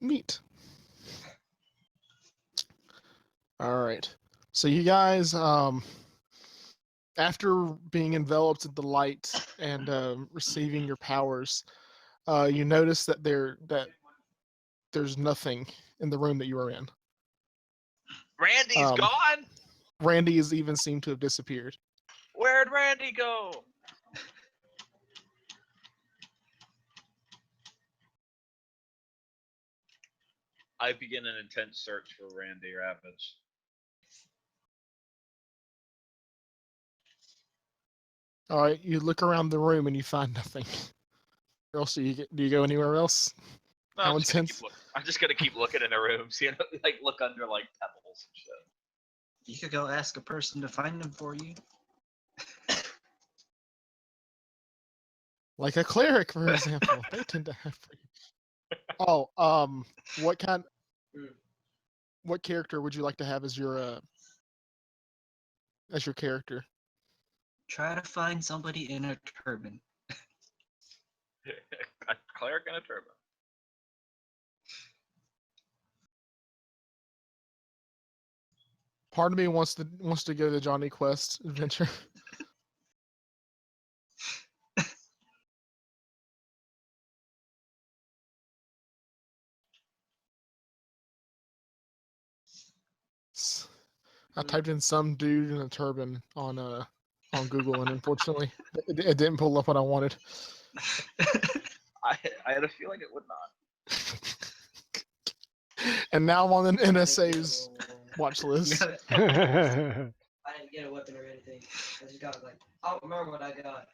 Neat. All right. So you guys, after being enveloped in the light and receiving your powers, you notice that there's nothing in the room that you are in. Randy's gone? Randy has even seemed to have disappeared. Where'd Randy go? I begin an intense search for Randy Ravage. All right, you look around the room and you find nothing. Or else do you go anywhere else? No, How I'm just gonna intense? I'm just gonna keep looking in the room, seeing like look under like pebbles and shit. You could go ask a person to find them for you. Like a cleric, for example. They tend to have. Oh, what character would you like to have as your character? Try to find somebody in a turban. A cleric and a turban. Part of me wants to go to the Johnny Quest adventure. I typed in some dude in a turban on Google, and unfortunately, it didn't pull up what I wanted. I had a feeling it would not. And now I'm on an NSA's watch list. I didn't get a weapon or anything. I just got like, I don't remember what I got.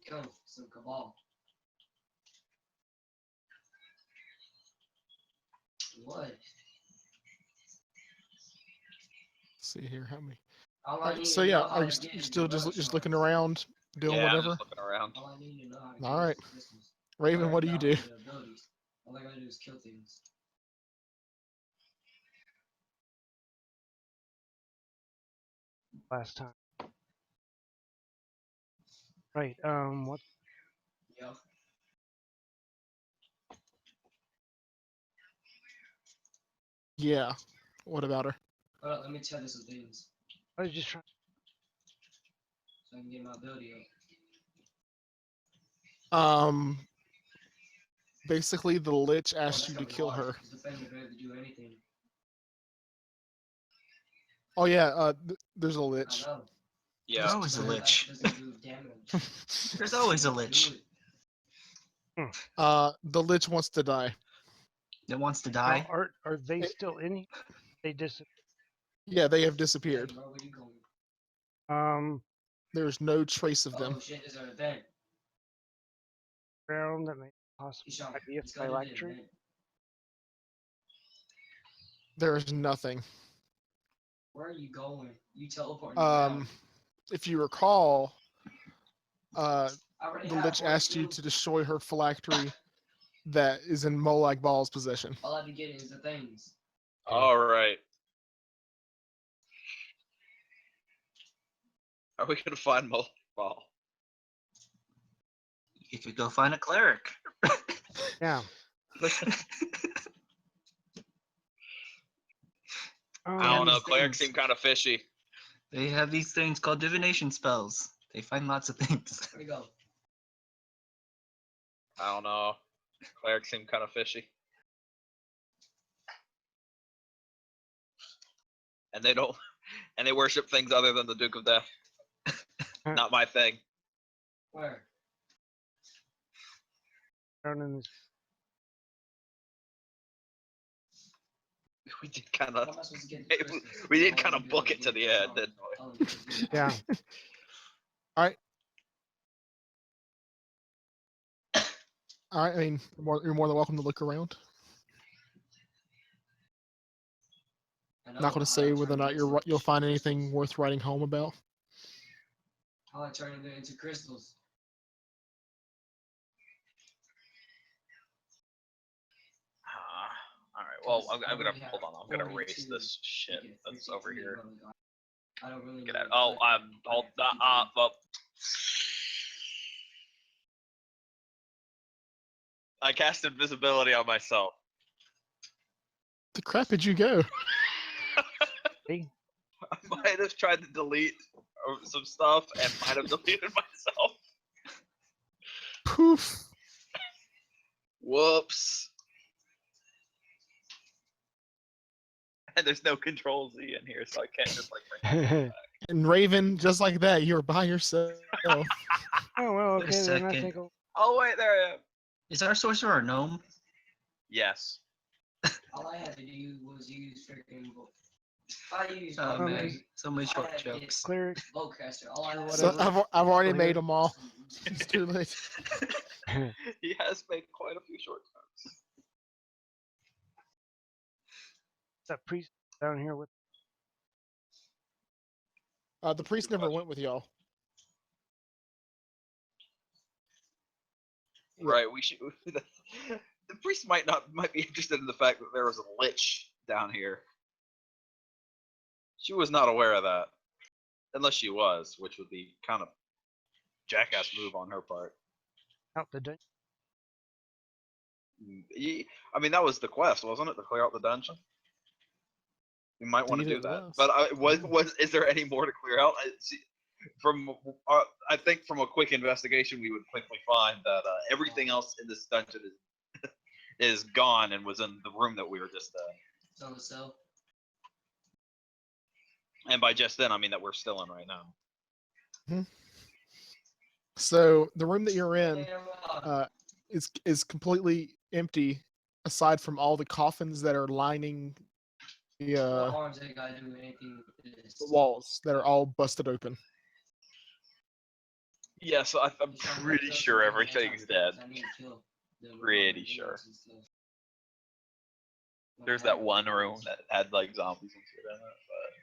Go, some cabal. What? See here, how many? All I need So to yeah, know how are you to get still into just the looking restaurants. around, doing Yeah, I'm whatever? just looking around. All I need to know how to All right. get into systems. Raven, what do you do? The abilities. All I gotta do is kill things. Last time. Right. What? Yep. Yeah. What about her? Hold on, let me tell you some things I was just trying. so I can get my ability up. Basically, the Lich asked you to kill her. Do anything. Oh yeah, there's a I Lich. know. Yeah. There's always a lich. Doesn't do damage. There's always a lich The Lich wants to die. that wants to die. Are they still in here? They disappeared. Yeah, they have disappeared. Hey, bro, where you going? There's no trace of them. Oh shit, there's an event. Ground that may He's possibly shot. be a He's going to the phylactery. event. There is nothing. Where are you going? You teleporting If you recall, I the already have Lich asked you 42. to destroy her phylactery that is in Molag Bal's possession. All I be getting is the things. All right. Are we gonna find Mo Ball? You could go find a cleric. Yeah. I don't know. these Clerics things. seem kind of fishy. They have these things called divination spells. They find lots of things. Where we go? I don't know. Clerics seem kind of fishy. And they don't. And they worship things other than the Duke of Death. Not my thing. Where? Down in this. We did kind of. How am I supposed to get to Christmas? We did All I kind wanna of do book is it to get the it. end, didn't we? All I do is- Yeah. All right. All right, I mean, you're more than welcome to look around. Not going to say whether or not you'll find anything worth writing home about. How I turn them into crystals. All right. Well, I'm gonna hold on. I'm gonna erase this shit that's over here. I don't really Get know out. what Oh, type well. I cast invisibility on myself. The crap did you go? Hey, I might have tried to delete some stuff and might have deleted myself. Poof. Whoops. And there's no control Z in here, so I can't just like bring it back. And Raven, just like that, you're by yourself. oh well, Wait a okay then. I second. think Oh wait, there I am. Is our sorcerer a gnome? Yes. all I had to do was use freaking. I used Oh Um, man, so many short jokes. cleric. bowcaster. All I had So Whatever. I've already Go made ahead. them all. It's too late. He has made quite a few short terms. That priest down here with. The priest never went with y'all. Yeah. Right, we should. The priest might be interested in the fact that there was a lich down here. She was not aware of that, unless she was, which would be kind of jackass move on her part. Out the dungeon. I mean, that was the quest, wasn't it, to clear out the dungeon? We might want to Indeed do it that. was. But is there any more to clear out? I think from a quick investigation, we would quickly find that everything else in this dungeon is gone and was in the room that we were just in. It's on the cell. And by just then, I mean that we're still in right now. So the room that you're in Damn, is completely empty, aside from all the coffins that are lining the what harms ain't gotta do anything with this? walls that are all busted open. Yeah, so I'm pretty sure everything's dead. I need to kill them with Pretty my sure. demons and stuff. There's that one room that had like zombies and shit in it, but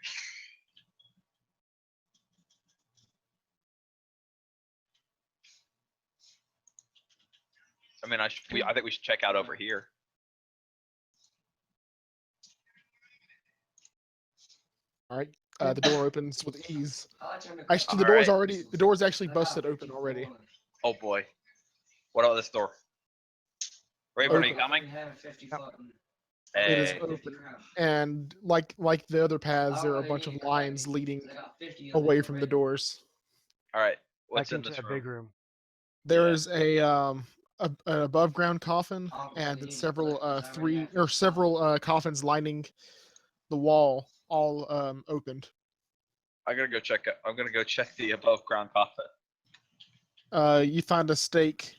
I mean, I think we should check out over here. All right. The door opens with ease. I turn Actually, the door's actually busted open already. Oh boy. What about this door? Raven, are you Open. coming? It is Hey. open. And like the other paths, there are a bunch of lines leading away from the doors. All right. What's Back in into this that room? big room. There is an above ground coffin and then several coffins lining the wall, all opened. I'm gonna go check the above ground coffin. You find a stake,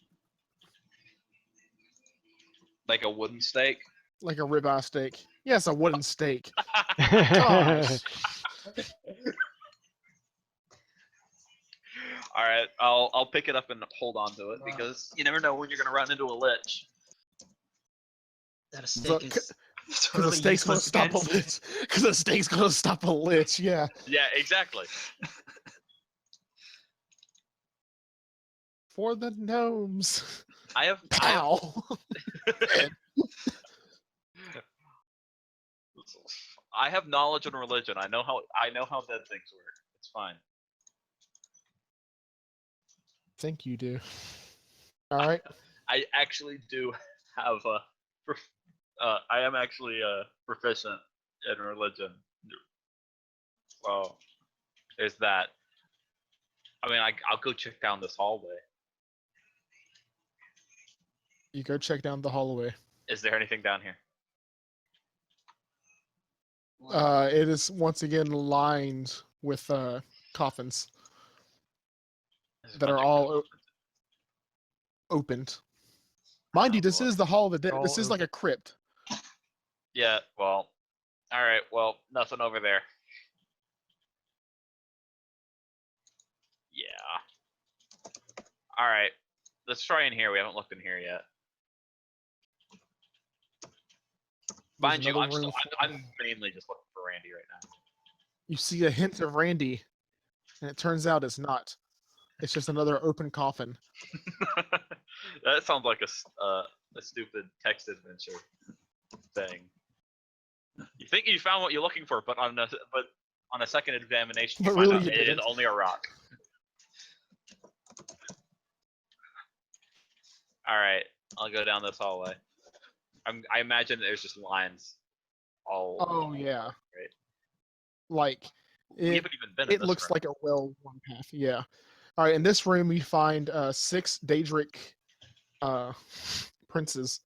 Like a wooden stake. like a ribeye steak. Yes, a wooden steak. Gosh. All right, I'll pick it up and hold on to it because you never know when you're gonna run into a lich. That a steak is Because the totally steak's gonna useless stop a against. lich. Because the steak's gonna stop a lich. Yeah. Yeah, exactly. For the gnomes. I have Pow. I have knowledge in religion. I know how dead things work. It's fine. Think you do. All right. I actually do have I am actually proficient in religion. Well, there's that. I mean, I'll go check down this hallway. You go check down the hallway. Is there anything down here? It is once again lined with coffins There's a that are bunch of all coffins. opened. Mind you, this boy. is the Hall of the Dead. All This is like a crypt. Yeah. Well. All right. Well, nothing over there. Yeah. All right. Let's try in here. We haven't looked in here yet. There's Mind you, another room. I'm mainly just looking for Randy right now. You see a hint of Randy, and it turns out it's not. It's just another open coffin. That sounds like a stupid text adventure thing. You think you found what you're looking for, but on a second examination, you But find really out you it is didn't. only a rock. All right, I'll go down this hallway. I imagine there's just lines all. Oh yeah, Right. like We it. haven't even been in It this looks room. like a well-worn path. Yeah. All right. In this room, we find 6 Daedric princes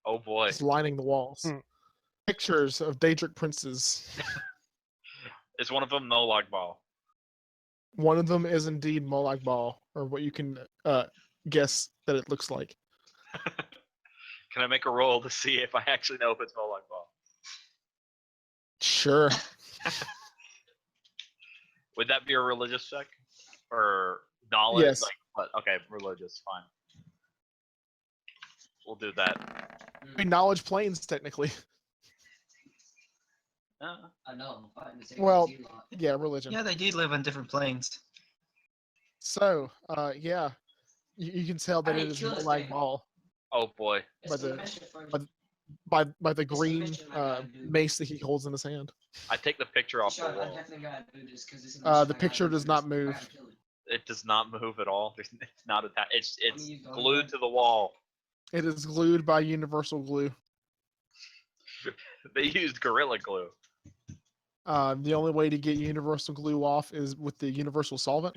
Oh boy. just lining the walls. Hmm. Pictures of Daedric princes. Is one of them no log ball? One of them is indeed Molag Bal, or what you can guess that it looks like. Can I make a roll to see if I actually know if it's no log ball? Sure. Would that be a religious check or knowledge? Yes. Okay, religious, fine. We'll do that. Knowledge planes, technically. I know. I'm fighting the same Well, as you lot. Yeah, religion. Yeah, they do live on different planes. So, yeah, you can tell that I it need is to kill this Molag thing. Bal Oh boy. It's by the the- mission for by the It's a green mission I gotta do. mace that he holds in his hand. I take the picture off the Sean, I'm wall. definitely gonna do this because it's a The mission I gotta picture do does for not this. move. I gotta kill it. It does not move at all. It's not attached. It's use the glued other to the wall. It is glued by universal glue. They used Gorilla Glue. The only way to get universal glue off is with the universal solvent.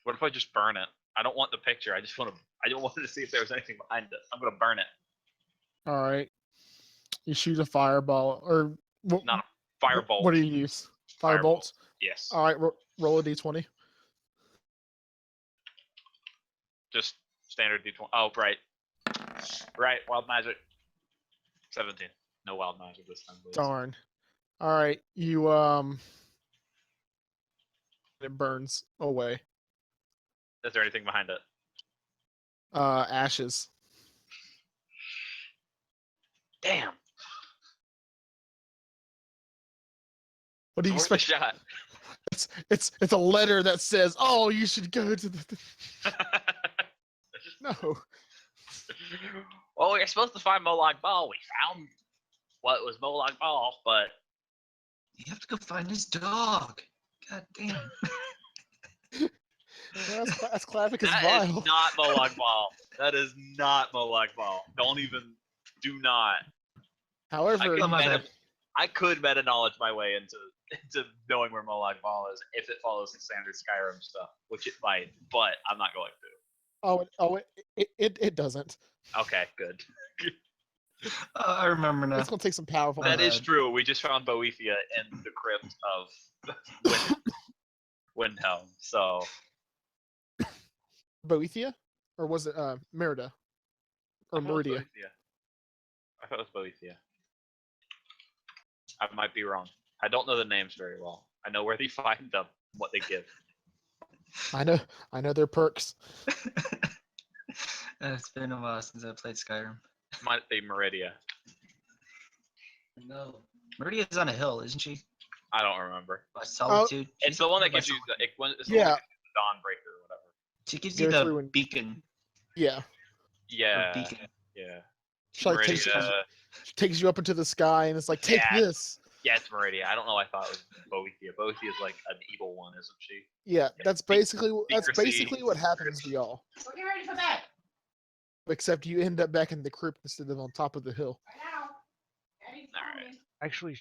What if I just burn it? I don't want the picture. I don't want to see if there was anything behind it. I'm gonna burn it. All right. You shoot a fireball, or Not a firebolt. What do you use? Firebolt. Firebolt. Yes. All right. Roll a d20. Just standard D20. Oh, right. Right. Wild magic. 17. No wild magic this time, please. Darn. All right. You It burns away. Is there anything behind it? Ashes. Damn. What do you It's worth a expect? shot. It's a letter that says, "Oh, you should go to the." No. Well, we were supposed to find Molag Bal. We found what was Molag Bal, but You have to go find his dog. God damn. Well, that's classic as that is vile. not Molag Bal. That is not Molag Bal. Do not. However, Oh, my bad. I could meta knowledge my way into knowing where Molag Bal is if it follows the standard Skyrim stuff, which it might, but I'm not going to. it doesn't. Okay, good. I remember now. It's gonna take some powerful. That is bad. true. We just found Boethia in the crypt of Windhelm. So Boethia, or was it Merida, or I thought it was Meridia? Boethia. I thought it was Boethia. I might be wrong. I don't know the names very well. I know where they find them, what they give. I know their perks. It's been a while since I played Skyrim. Might be Meridia. No. Meridia's on a hill, isn't she? I don't remember. By Solitude. It's the one that By gives you the it's the one that Yeah. gives you the Dawnbreaker or whatever. She gives Go you the through and- beacon. Yeah, Or Yeah. beacon. Yeah. she like takes Meridia. you up into the sky, and it's like, take Yeah. this. Yeah, it's Meridia. I don't know. I thought it was Boethia. Boethia is like an evil one, isn't she? Yeah, that's basically Secrecy. what happens to y'all. So get ready for bed. Except you end up back in the crypt instead of on top of the hill. Right now. Daddy's All right. coming. Actually,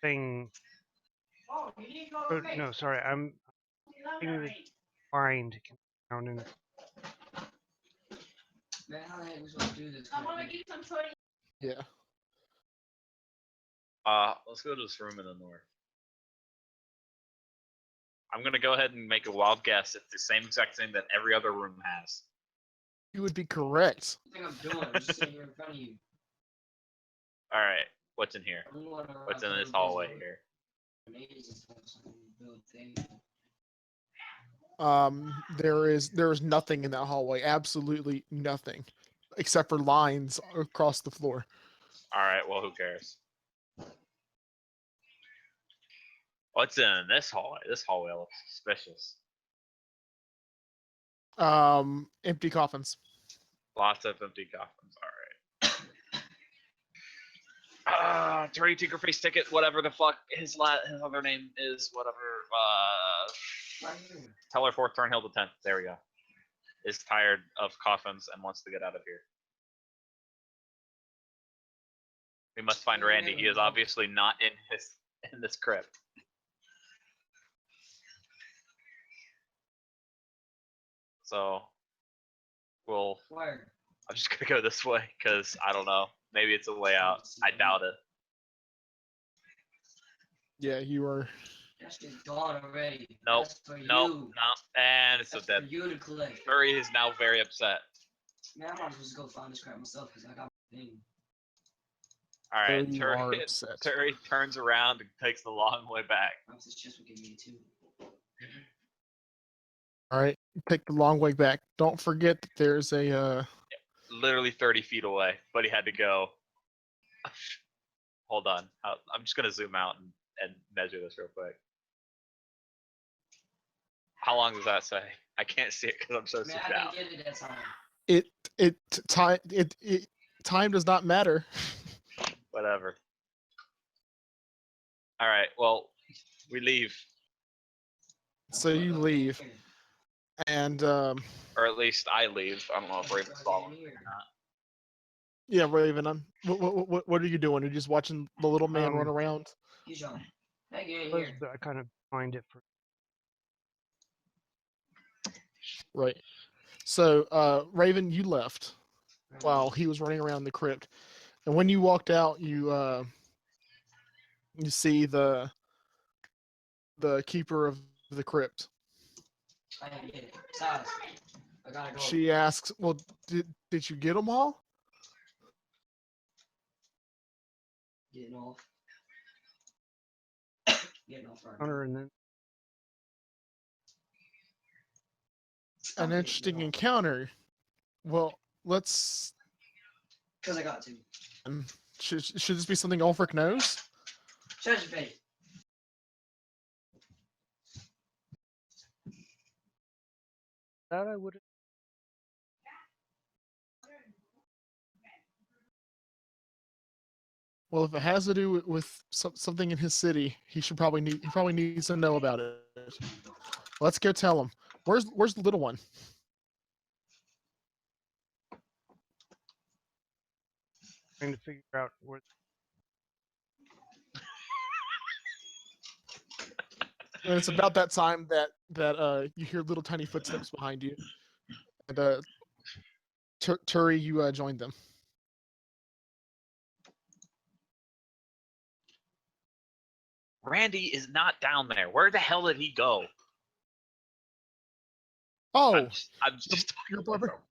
thing. Oh, you need to go Oh, to bed. no, sorry. I'm You love thing her, that- right? find down in. Man, how the heck are we supposed to do this? I want to get some sort of. Yeah. Let's go to this room in the north. I'm gonna go ahead and make a wild guess. It's the same exact thing that every other room has. You would be correct. What do you think I'm doing? I'm just sitting here in front of you. All right, what's in here? I'm going around What's in this throwing hallway things here? with grenades and stuff, so I can build things. There is nothing in that hallway. Absolutely nothing. except for lines across the floor. All right. Well, who cares? What's in this hallway? This hallway looks suspicious. Empty coffins. Lots of empty coffins. All right. Terry Tinkerface Ticket, whatever the fuck his other name is, whatever. Tell her fourth Thornhill the 10th. There we go. Is tired of coffins and wants to get out of here. We must find Randy. He is obviously not in this crypt. So I'm just gonna go this way because I don't know. Maybe it's a way out. I doubt it. Yeah, you are. That's just gone already. Nope. That's for Nope. you. No. And it's That's a dead. for you to collect. Furry is now very upset. Man, I might as well just go find this crap myself because I got my thing. All right. You are upset. Terry turns around and takes the long way back. Perhaps this chest will give me too. All right, take the long way back. Don't forget that there's a. Literally 30 feet away, but he had to go. Hold on. I'm just gonna zoom out and measure this real quick. How long does that say? I can't see it because I'm so Man, zoomed I out. didn't get it that time. Time does not matter. Whatever. All right. Well, we leave, So you leave, and or at least I leave. I don't know if Raven's following me or not. yeah, Raven. What are you doing? You're just watching the little man run around. He's on. Hey, get in Suppose here. that I kind of find it for Right. So, Raven, you left while he was running around the crypt, and when you walked out, you see the keeper of the crypt. I didn't get it. Silas, I gotta go. She asks, "Well, did you get them all?" Getting off. Getting off right. Hunter, and then An interesting encounter. Well, let's. Because I got to. Should this be something Ulfric knows? Shut your face. that I would. Well, if it has to do with something in his city, he probably needs to know about it. Let's go tell him. Where's the little one? Trying to figure out where. And it's about that time that you hear little tiny footsteps behind you, and Turi, you joined them. Randy is not down there. Where the hell did he go? Oh, I'm just your talking barber. about-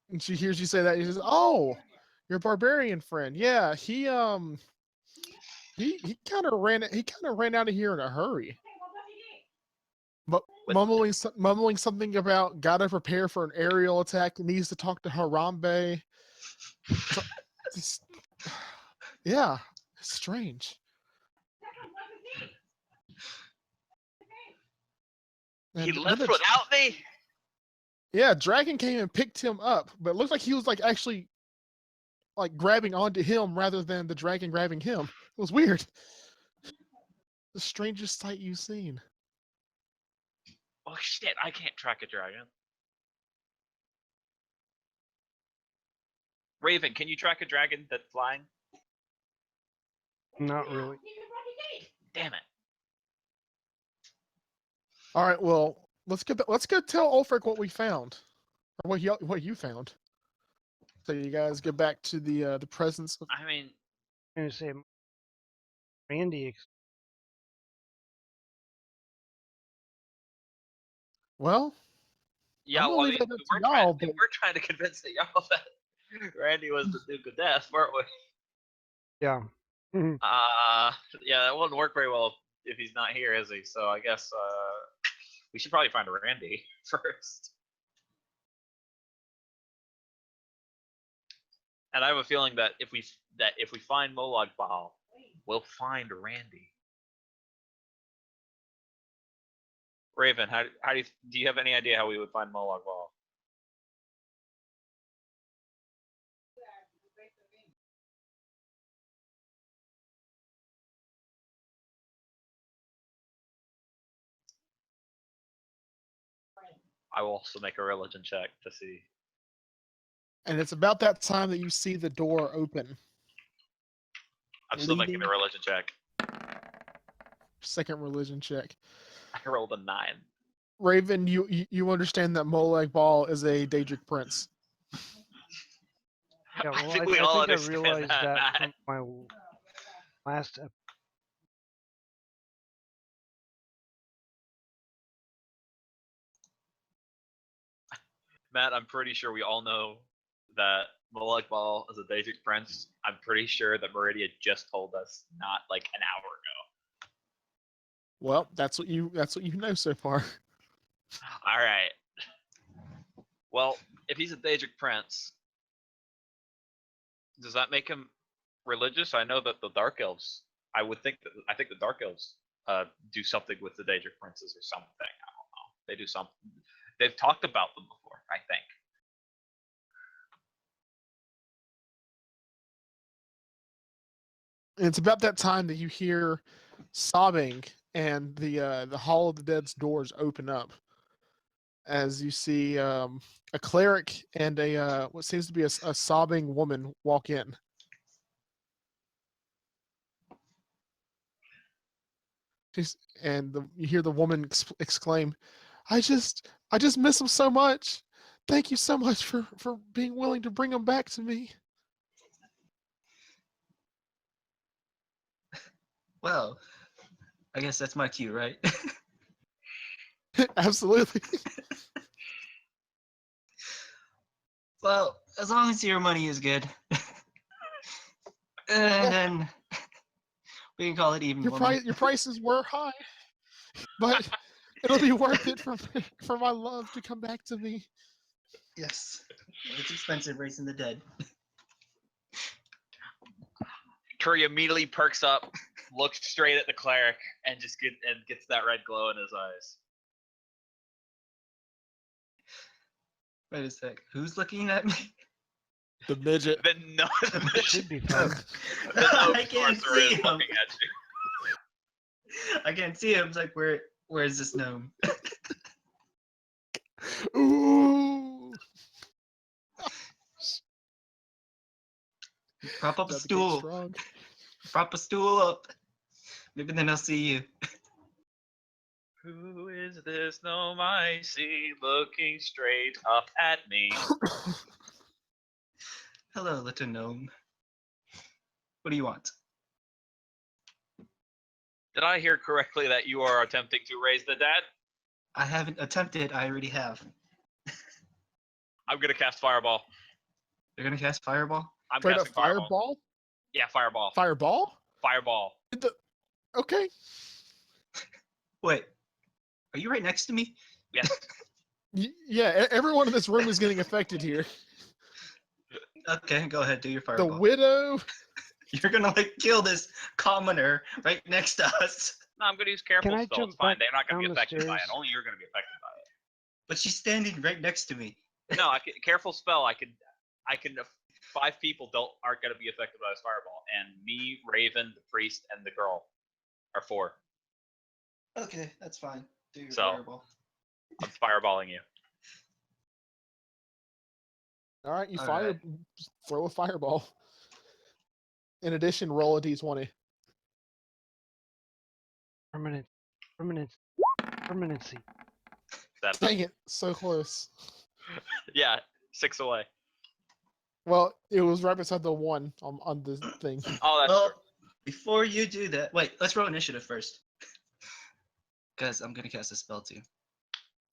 And she hears you say that. She says, "Oh, your barbarian friend. Yeah, he kind of ran out of here in a hurry." But mumbling something about gotta prepare for an aerial attack. Needs to talk to Harambe. So, yeah, it's strange. He And left then without me? yeah, Dragon came and picked him up, but it looked like he was actually grabbing onto him rather than the dragon grabbing him. It was weird. The strangest sight you've seen. Oh shit, I can't track a dragon. Raven, can you track a dragon that's flying? Not really. Damn it. All right, well, let's go tell Ulfric what we found, or what you found. So you guys get back to the presence of. I mean, I'm gonna say Randy. Well, yeah, I'm gonna well, I leave mean, that up to y'all, but we're trying to convince y'all that Randy was the Duke of Death, weren't we? Yeah. Mhm. Yeah, that wouldn't work very well if he's not here, is he? So I guess we should probably find Randy first. And I have a feeling that if we find Molag Bal, we'll find Randy. Raven, how do you have any idea how we would find Molag Bal? I will also make a religion check to see. And it's about that time that you see the door open. I'm still making Leading- a religion check. Second religion check. I rolled a 9. Raven, you understand that Molag Bal is a Daedric prince. Yeah, I well, think we all I understand realized that, that Matt. from my last episode. Matt, I'm pretty sure we all know that Molag Bal is a Daedric prince. I'm pretty sure that Meridia just told us not like an hour ago. Well, that's what you know so far. All right. Well, if he's a Daedric prince, does that make him religious? I know that the Dark Elves. I think the Dark Elves do something with the Daedric princes or something. I don't know. They do something. They've talked about them before, I think. And it's about that time that you hear sobbing, and the Hall of the Dead's doors open up, as you see a cleric and a what seems to be a sobbing woman walk in. You hear the woman exclaim, I just miss him so much. Thank you so much for being willing to bring him back to me." Well, I guess that's my cue, right? Absolutely. Well, as long as your money is good. And then we can call it even. Your prices were high, but it'll be worth it for my love to come back to me. Yes. It's expensive raising the dead. Curry immediately perks up, looks straight at the cleric, and gets that red glow in his eyes. Wait a sec. Who's looking at me? The midget. Then no, It should be fun. the no I can't sorcerer is see him. looking at you. I can't see him. It's like, where's this gnome? Ooh. Prop up a That became stool. strong. Prop a stool up. Maybe then I'll see you. Who is this gnome I see looking straight up at me? Hello, little gnome. What do you want? Did I hear correctly that you are attempting to raise the dead? I haven't attempted. I already have. I'm gonna cast Fireball. You're gonna cast Fireball? I'm Straight up casting Fireball. fireball? Yeah, Fireball. Fireball? Fireball. Okay. Wait. Are you right next to me? Yes. Yeah, everyone in this room is getting affected here. Okay, go ahead. Do your The Fireball. widow. You're gonna like kill this commoner right next to us. No, I'm gonna use Careful Can I Spell. jump It's fine. back They're not gonna be down the affected by it. stairs? Only you're gonna be affected by it. But she's standing right next to me. No, Careful Spell. I can. 5 people aren't gonna be affected by this Fireball, and me, Raven, the priest, and the girl are 4. Okay, that's fine. Do your So- Fireball. I'm fireballing you. All right, you All fire. right. Throw a fireball. In addition, roll a d20. Permanency. That's Dang it, so close. Yeah, 6 away. Well, it was right beside the 1 on the thing. Oh, that's Well, true. before you do that, wait. Let's roll initiative first. Because I'm gonna cast a spell too.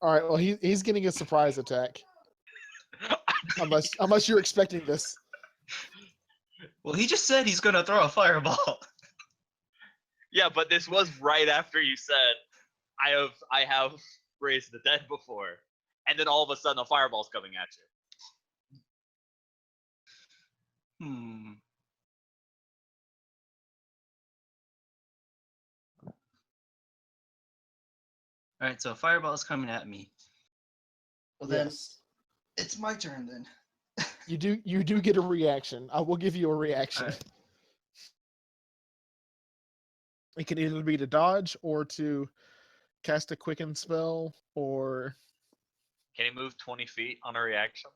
All right, well he's getting a surprise attack. Unless you're expecting this. Well, he just said he's gonna throw a fireball. Yeah, but this was right after you said I have raised the dead before, and then all of a sudden a fireball's coming at you. All right, so fireball is coming at me. Well, Yes. then it's my turn then. You do get a reaction. I will give you a reaction. Alright. It can either be to dodge or to cast a quicken spell or Can he move 20 feet on a reaction?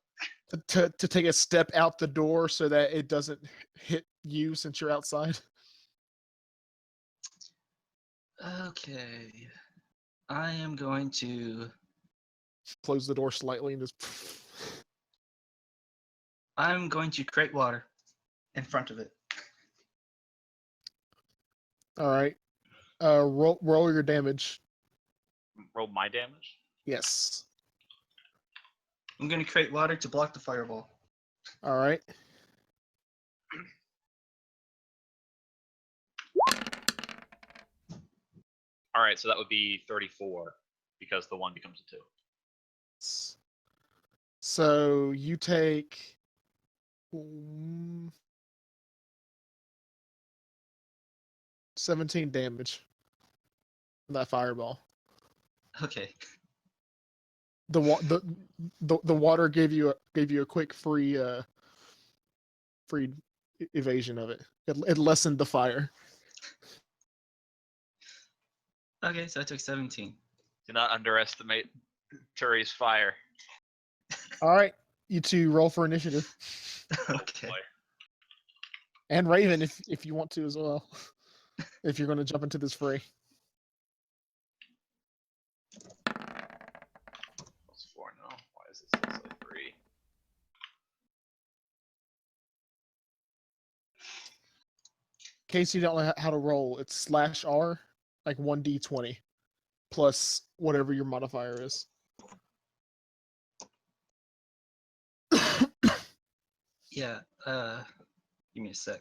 to take a step out the door so that it doesn't hit you since you're outside. Okay. I am going to. Close the door slightly and just. I'm going to create water in front of it. All right. Roll your damage. Roll my damage? Yes. I'm going to create water to block the fireball. All right. All right, so that would be 34 because the 1 becomes a 2. So you take 17 damage from that fireball. Okay. The water gave you a quick free evasion of it. It lessened the fire. Okay, so I took 17. Do not underestimate Turi's fire. All right, you two roll for initiative, Okay. Boy. and Raven if you want to as well. If you're going to jump into this fray. What's 4 now? Why is it still say 3? In case you don't know how to roll, it's /R, like 1d20, plus whatever your modifier is. Yeah, give me a sec.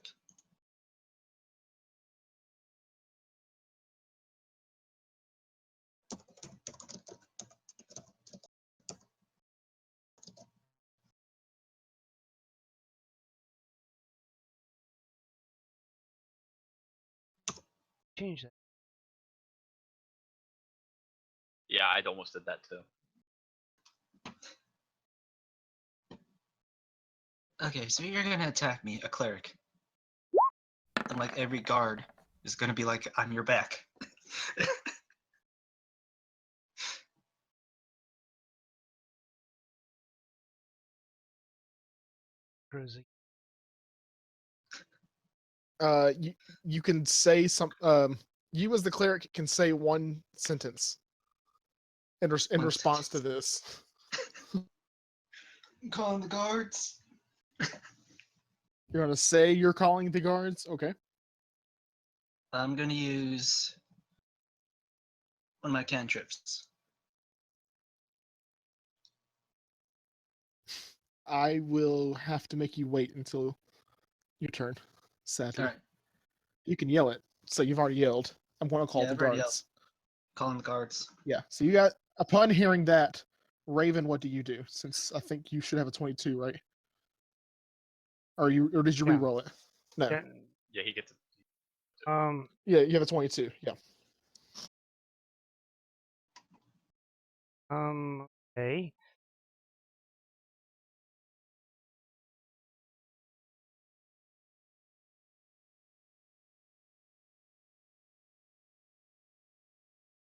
Change that. Yeah, I almost did that too. Okay, so you're gonna attack me, a cleric. And like every guard is gonna be like, I'm your back. Crazy. You can say some. You as the cleric can say one sentence in One response to sentence. this. I'm calling the guards. You're gonna say you're calling the guards. Okay. I'm gonna use one of my cantrips. I will have to make you wait until your turn. Sadly, Alright, you can yell it. So you've already yelled. I'm going to call Yeah, the I've already guards. calling the guards. Yeah. So you got upon hearing that, Raven, what do you do? Since I think you should have a 22, right? Or did you Yeah. re-roll it? No. Yeah, Yeah, he gets it. Yeah, you have a 22. Yeah. okay.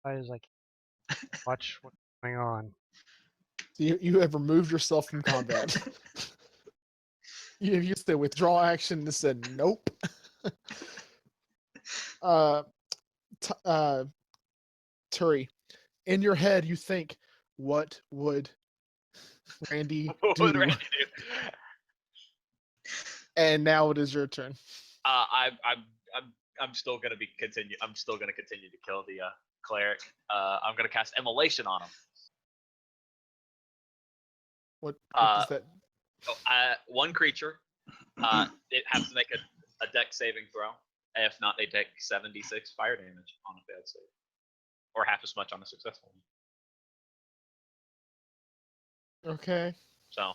I was like, watch what's going on. So you have removed yourself from combat. You used the withdraw action and said nope. Turi, in your head you think, what would Randy What do? would Randy do? And now it is your turn. I'm still gonna continue. I'm still gonna continue to kill the cleric. I'm gonna cast Immolation on him. What does that? One creature. It has to make a deck saving throw. If not, they take 76 fire damage on a failed save, or half as much on a successful one. Okay. So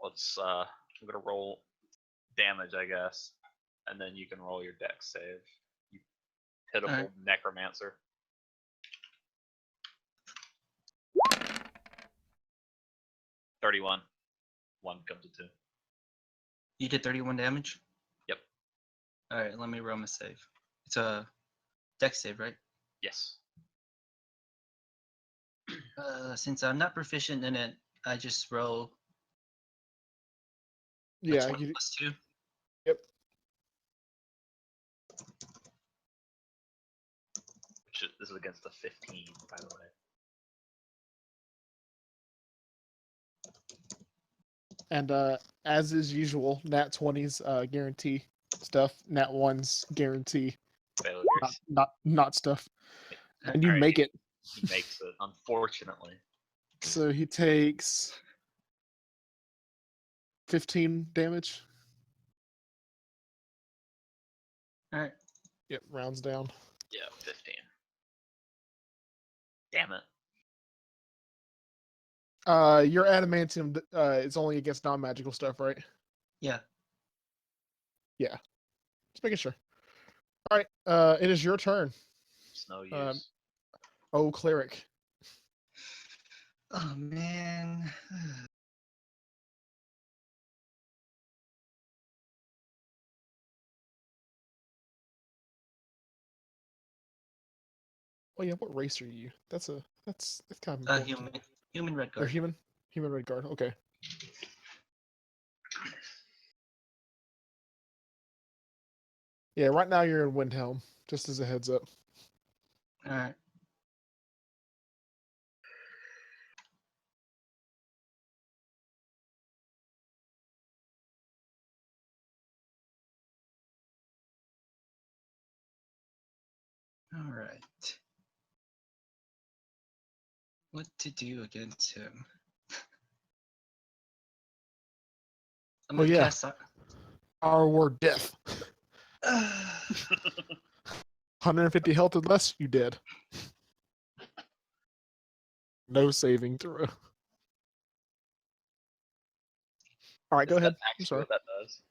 let's. I'm gonna roll damage, I guess, and then you can roll your deck save. You pitiful Alright. necromancer. 31. 1 comes to 2. You did 31 damage? Yep. Alright, let me roll my save. It's a dex save, right? Yes. Since I'm not proficient in it, I just roll a Yeah, 20 you, plus 2. yep. This is against the 15, by the way. And as is usual, nat 20s guarantee stuff. Nat 1s guarantee Failures. not stuff. And you Alright, make it. He makes it, unfortunately. So he takes 15 damage. Alright. Yep, rounds down. Yeah, 15. Damn it. Your adamantium is only against non-magical stuff, right? Yeah. Just making sure. All right, it is your turn. It's no use. Oh, cleric. Oh man. Oh yeah, what race are you? That's kind of important. Human red You're guard. human red guard. Okay. Yeah, right now you're in Windhelm. Just as a heads up. Alright. Alright. What to do against him? I'm Oh gonna yeah, cast. our word death. 150 health or less, you dead. No saving throw. All right, go Is that ahead. I'm actually sorry. what that does?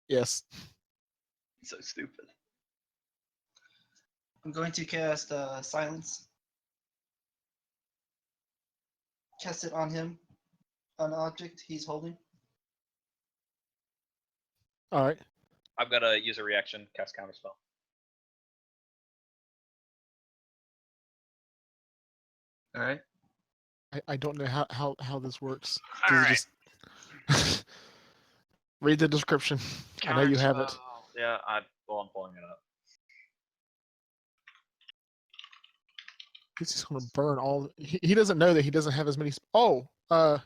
Yes. It's so stupid. I'm going to cast silence. Cast it on him, an object he's holding. All right. I'm gonna use a reaction, cast counterspell. All right. I don't know how this works. All Does it right. just read the description? I know you have it. Yeah, I'm pulling it up. He's just gonna burn all. He doesn't know that he doesn't have as many. Roll a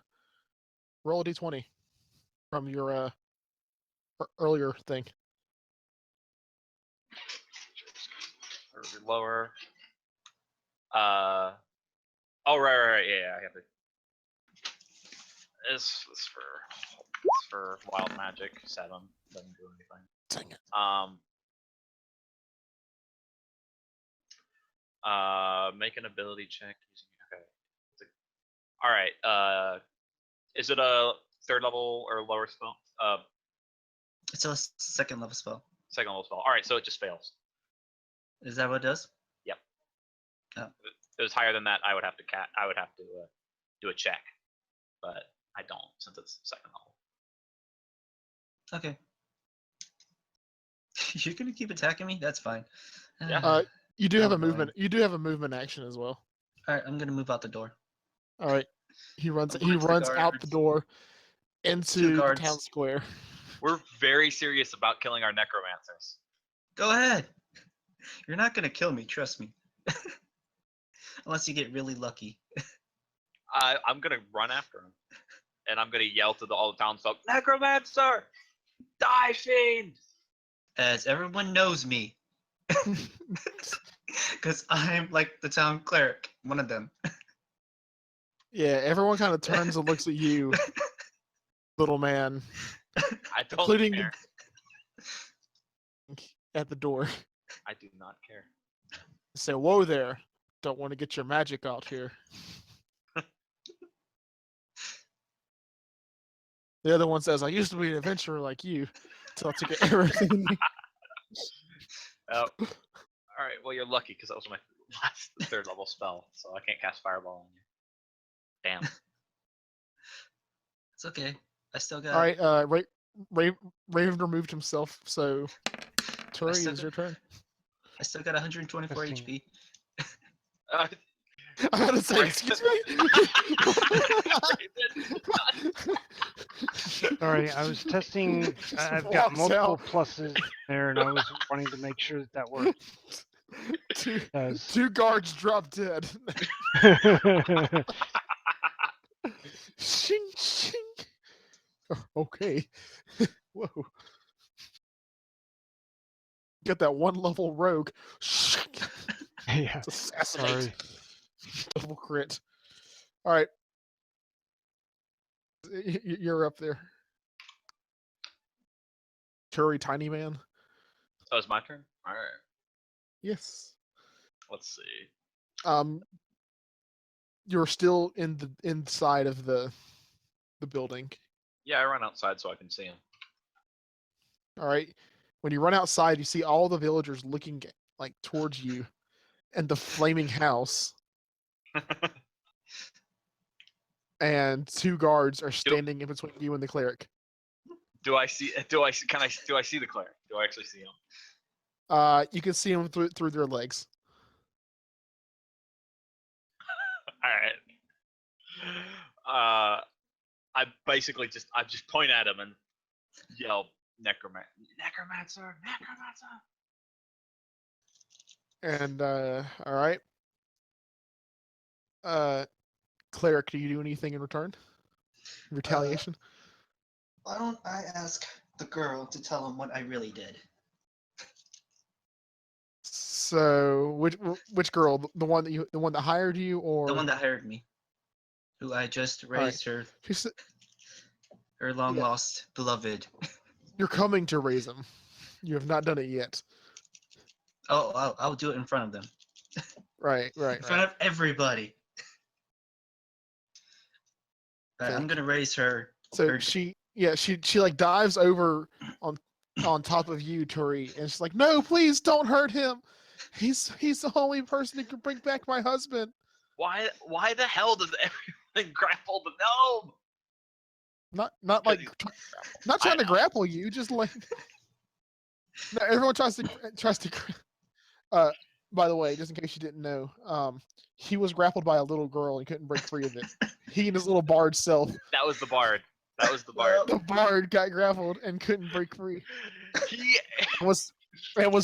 d20 from your earlier thing. Or lower. Oh right. Yeah, I have it. It's for wild magic. 7 doesn't do anything. Dang it. Make an ability check using. Okay. All right. Is it a 3rd level or lower spell? It's a second level spell. 2nd level spell. All right, so it just fails. Is that what it does? Yep. Oh. If it was higher than that, I would have to do a check, but I don't since it's 2nd level. Okay. You're gonna keep attacking me? That's fine. Yeah. You do have a annoying. movement. You do have a movement action as well. All right, I'm gonna move out the door. All right. He runs. I'm He going to the runs out the guards. door into the guards. town square. We're very serious about killing our necromancers. Go ahead. You're not gonna kill me, trust me. Unless you get really lucky. I'm gonna run after him, and I'm gonna yell to all the townsfolk, "Necromancer, die, fiend!" As everyone knows me. Because I'm like the town cleric, one of them. Yeah, everyone kind of turns and looks at you, little man, I don't including care. at the door. I do not care. Say, "Whoa there! Don't want to get your magic out here." The other one says, "I used to be an adventurer like you, till I took everything." Oh. All right. Well, you're lucky because that was my last 3rd level spell, so I can't cast Fireball on you. Damn. It's okay. I still got. All right. Raven removed himself, so Turi, still it is your turn. I still got 124 Testing. HP. Uh, I gotta say, excuse me. Sorry, I was testing. Just I've got walks multiple out. pluses there, and I was wanting to make sure that worked. two, Does. two guards drop dead. Shing shing. Oh, okay. Whoa. Get that one level rogue. Yeah. Assassinate. Sorry. Double crit. All right. You're up there. Turi, tiny man. Oh, it's my turn. All right. Yes. Let's see. You're still in the inside of the building. Yeah, I run outside so I can see him. All right. When you run outside, you see all the villagers looking like towards you, and the flaming house. And two guards are standing in between you and the cleric. Do I see? Do I see? Can I? Do I see the cleric? Do I actually see him? You can see them through their legs. All right. I basically just point at him and yell, necromancer. And all right. Cleric, do you do anything in return? Retaliation? Why don't I ask the girl to tell him what I really did? So which girl? The one that hired you, or The one that hired me, who I just raised her, She said, her long Yeah. lost beloved. you're coming to raise him. You have not done it yet. Oh, I'll do it in front of them, Right. in front of everybody. Okay. I'm gonna raise her. So her- she like dives over on top of you, Turi, and she's like, "No, please don't hurt him. He's the only person who can bring back my husband." Why the hell does everyone grapple the gnome? Not like not trying to grapple you, just like no, everyone tries to. By the way, just in case you didn't know, he was grappled by a little girl and couldn't break free of it. He and his little bard self. That was the bard. That was the bard. The bard got grappled and couldn't break free. He Was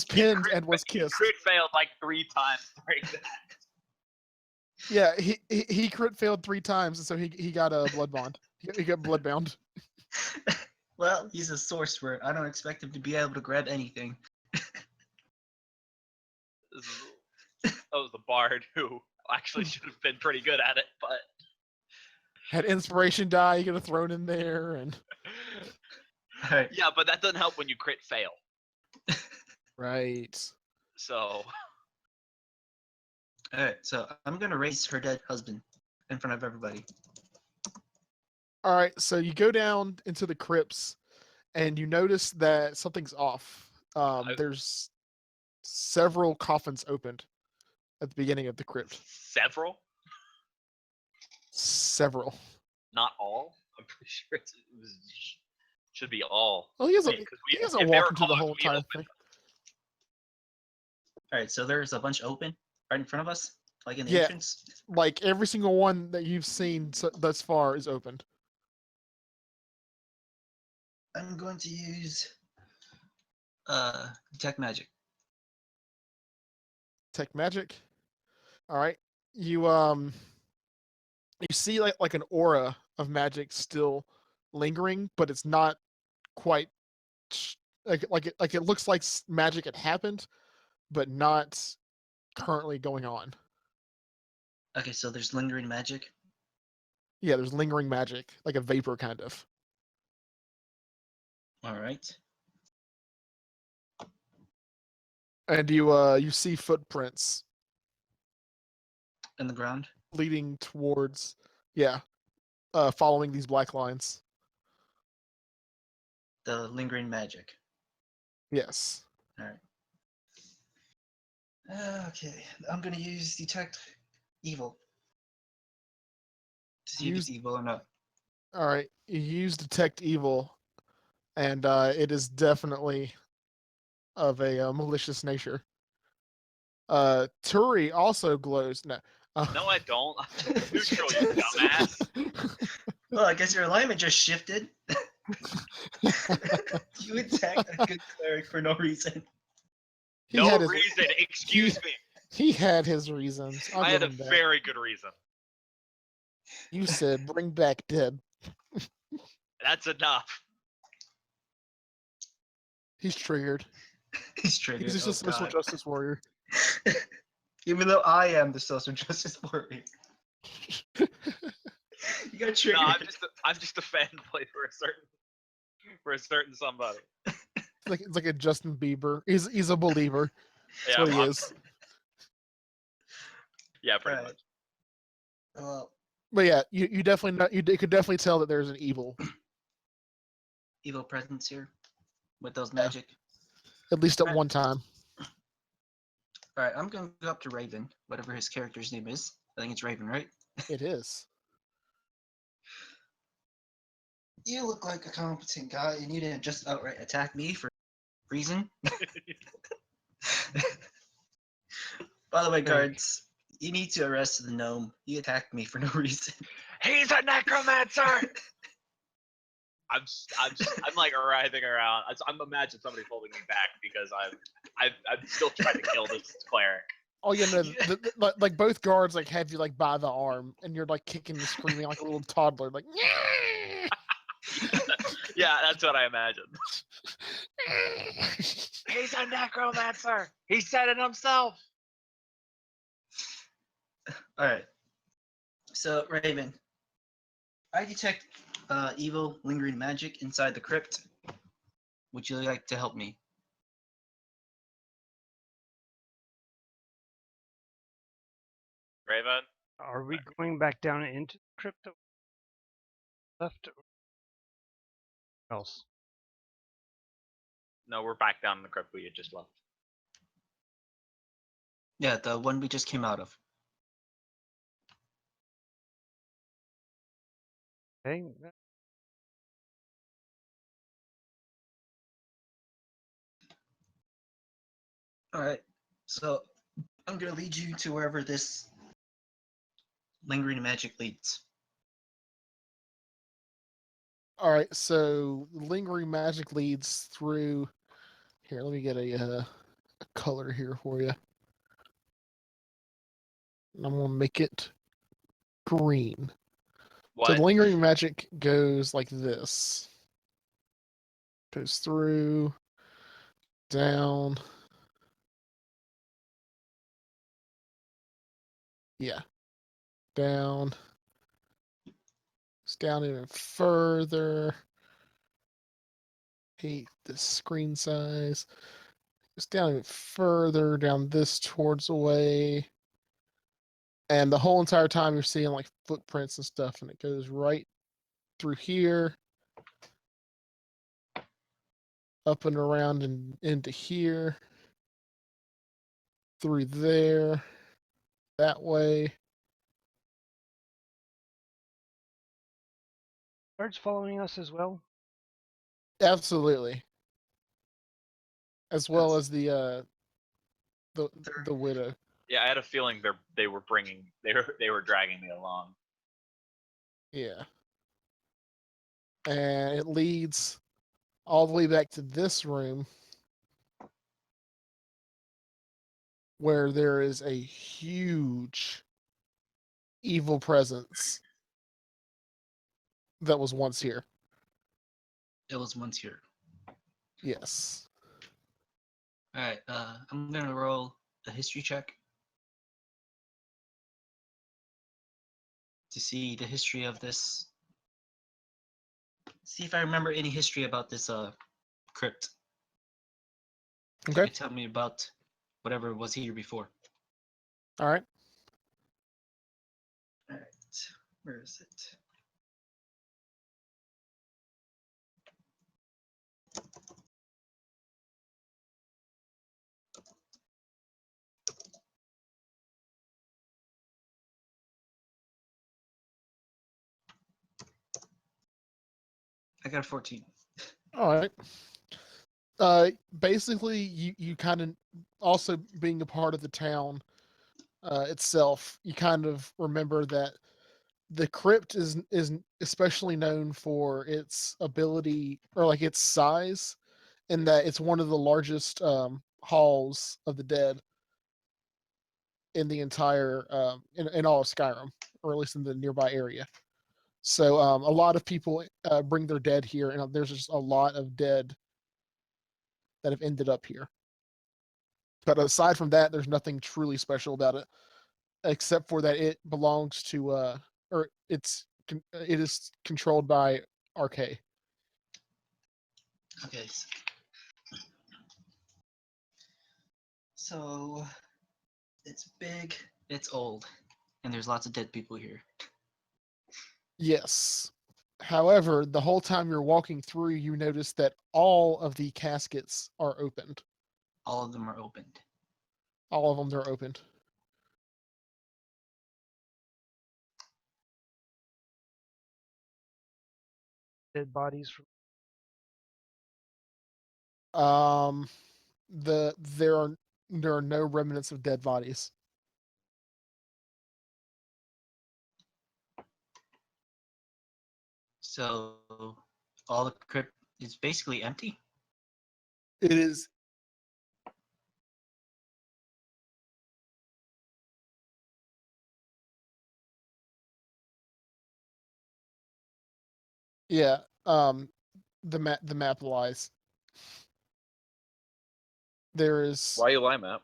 pinned and was kissed. Crit failed like 3 times during that. Yeah, he crit failed 3 times, and so he got a blood bond. He got bloodbound. Well, he's a sorcerer. I don't expect him to be able to grab anything. That was the bard who actually should have been pretty good at it, but Had inspiration die you could have thrown in there, and Alright. yeah, but that doesn't help when you crit fail. right. So Alright, so I'm gonna raise her dead husband in front of everybody. All right, so you go down into the crypts, and you notice that something's off. There's several coffins opened at the beginning of the crypt. several, Several. not all. I'm pretty sure it should be all. Well, he hasn't Because he hasn't if they were walked into the closed, whole we entire opened thing. Alright, so there's a bunch open right in front of us, like in the Yeah. entrance. Like every single one that you've seen thus far is opened. I'm going to use detect magic. Tech magic. All right, you see like an aura of magic still lingering, but it's not quite like it looks like magic had happened, but not currently going on. Okay, so there's lingering magic. Yeah, there's lingering magic, like a vapor kind of. Alright. And you see footprints In the ground. leading towards, following these black lines. The lingering magic. Yes. Alright. Okay, I'm gonna use detect evil. To see if it's evil or not. All right, you use detect evil, and it is definitely of a malicious nature. Turi also glows. No. No, I don't. I'm neutral, you dumbass. Well, I guess your alignment just shifted. You attacked a good cleric for no reason. He No had his, reason. Excuse me. He had his reasons. I'll I give had a him that. very good reason. You said bring back dead. That's enough. He's triggered. He's triggered. He's just a Oh, social God. justice warrior. Even though I am the social justice warrior. You got triggered. No, I'm just a fanboy for a certain somebody. It's like a Justin Bieber. He's a believer. That's Yeah, what he I'm- is. Yeah, pretty Right. much. Well, But yeah, you definitely know, you could definitely tell that there's an evil, evil presence here with those magic. at least at Right. one time. All right, I'm gonna go up to Raven, whatever his character's name is. I think it's Raven, right? It is. You look like a competent guy, and you didn't just outright attack me for reason. By the way, guards, you need to arrest the gnome. He attacked me for no reason. He's a necromancer. I'm like writhing around. I'm imagining somebody holding me back because I'm still trying to kill this cleric. Oh yeah, no, like both guards like have you like by the arm, and you're like kicking and screaming like a little toddler, like. Yeah, that's what I imagined. He's a necromancer. He said it himself. All right. So, Raven, I detect evil, lingering magic inside the crypt. Would you like to help me? Raven. Are we going back down into the crypto? Left or else? No, we're back down in the crypt we had just left. Yeah, the one we just came out of. Okay. All right. So, I'm gonna lead you to wherever this lingering magic leads. All right, so lingering magic leads through. Here, let me get a color here for you. And I'm gonna make it green. So What? the lingering magic goes like this. Goes through, down. Yeah. Down. It's down even further. Hate the screen size. It's down even further, down this towards away. And the whole entire time you're seeing like footprints and stuff, and it goes right through here, up and around and into here, through there, that way. Guards following us as well? Absolutely. As well Yes. as the widow. Yeah, I had a feeling they were dragging me along. Yeah. And it leads all the way back to this room where there is a huge evil presence that was once here. It was once here. Yes. All right. I'm gonna roll a history check to see the history of this. See if I remember any history about this crypt. You Okay. can tell me about whatever was here before. All right. All right. Where is it? I got a 14. All right. Basically, you kind of also being a part of the town itself, you kind of remember that the crypt is especially known for its ability or like its size, in that it's one of the largest halls of the dead in the entire in all of Skyrim, or at least in the nearby area. So a lot of people bring their dead here, and there's just a lot of dead that have ended up here. But aside from that, there's nothing truly special about it, except for that it belongs to or it is controlled by RK. Okay. So it's big, it's old, and there's lots of dead people here. Yes. However, the whole time you're walking through, you notice that all of the caskets are opened. All of them are opened. All of them are opened. Dead bodies from There are no remnants of dead bodies. So all the crypt is basically empty. It is. Yeah. The map lies. There is. Why you lie, Matt?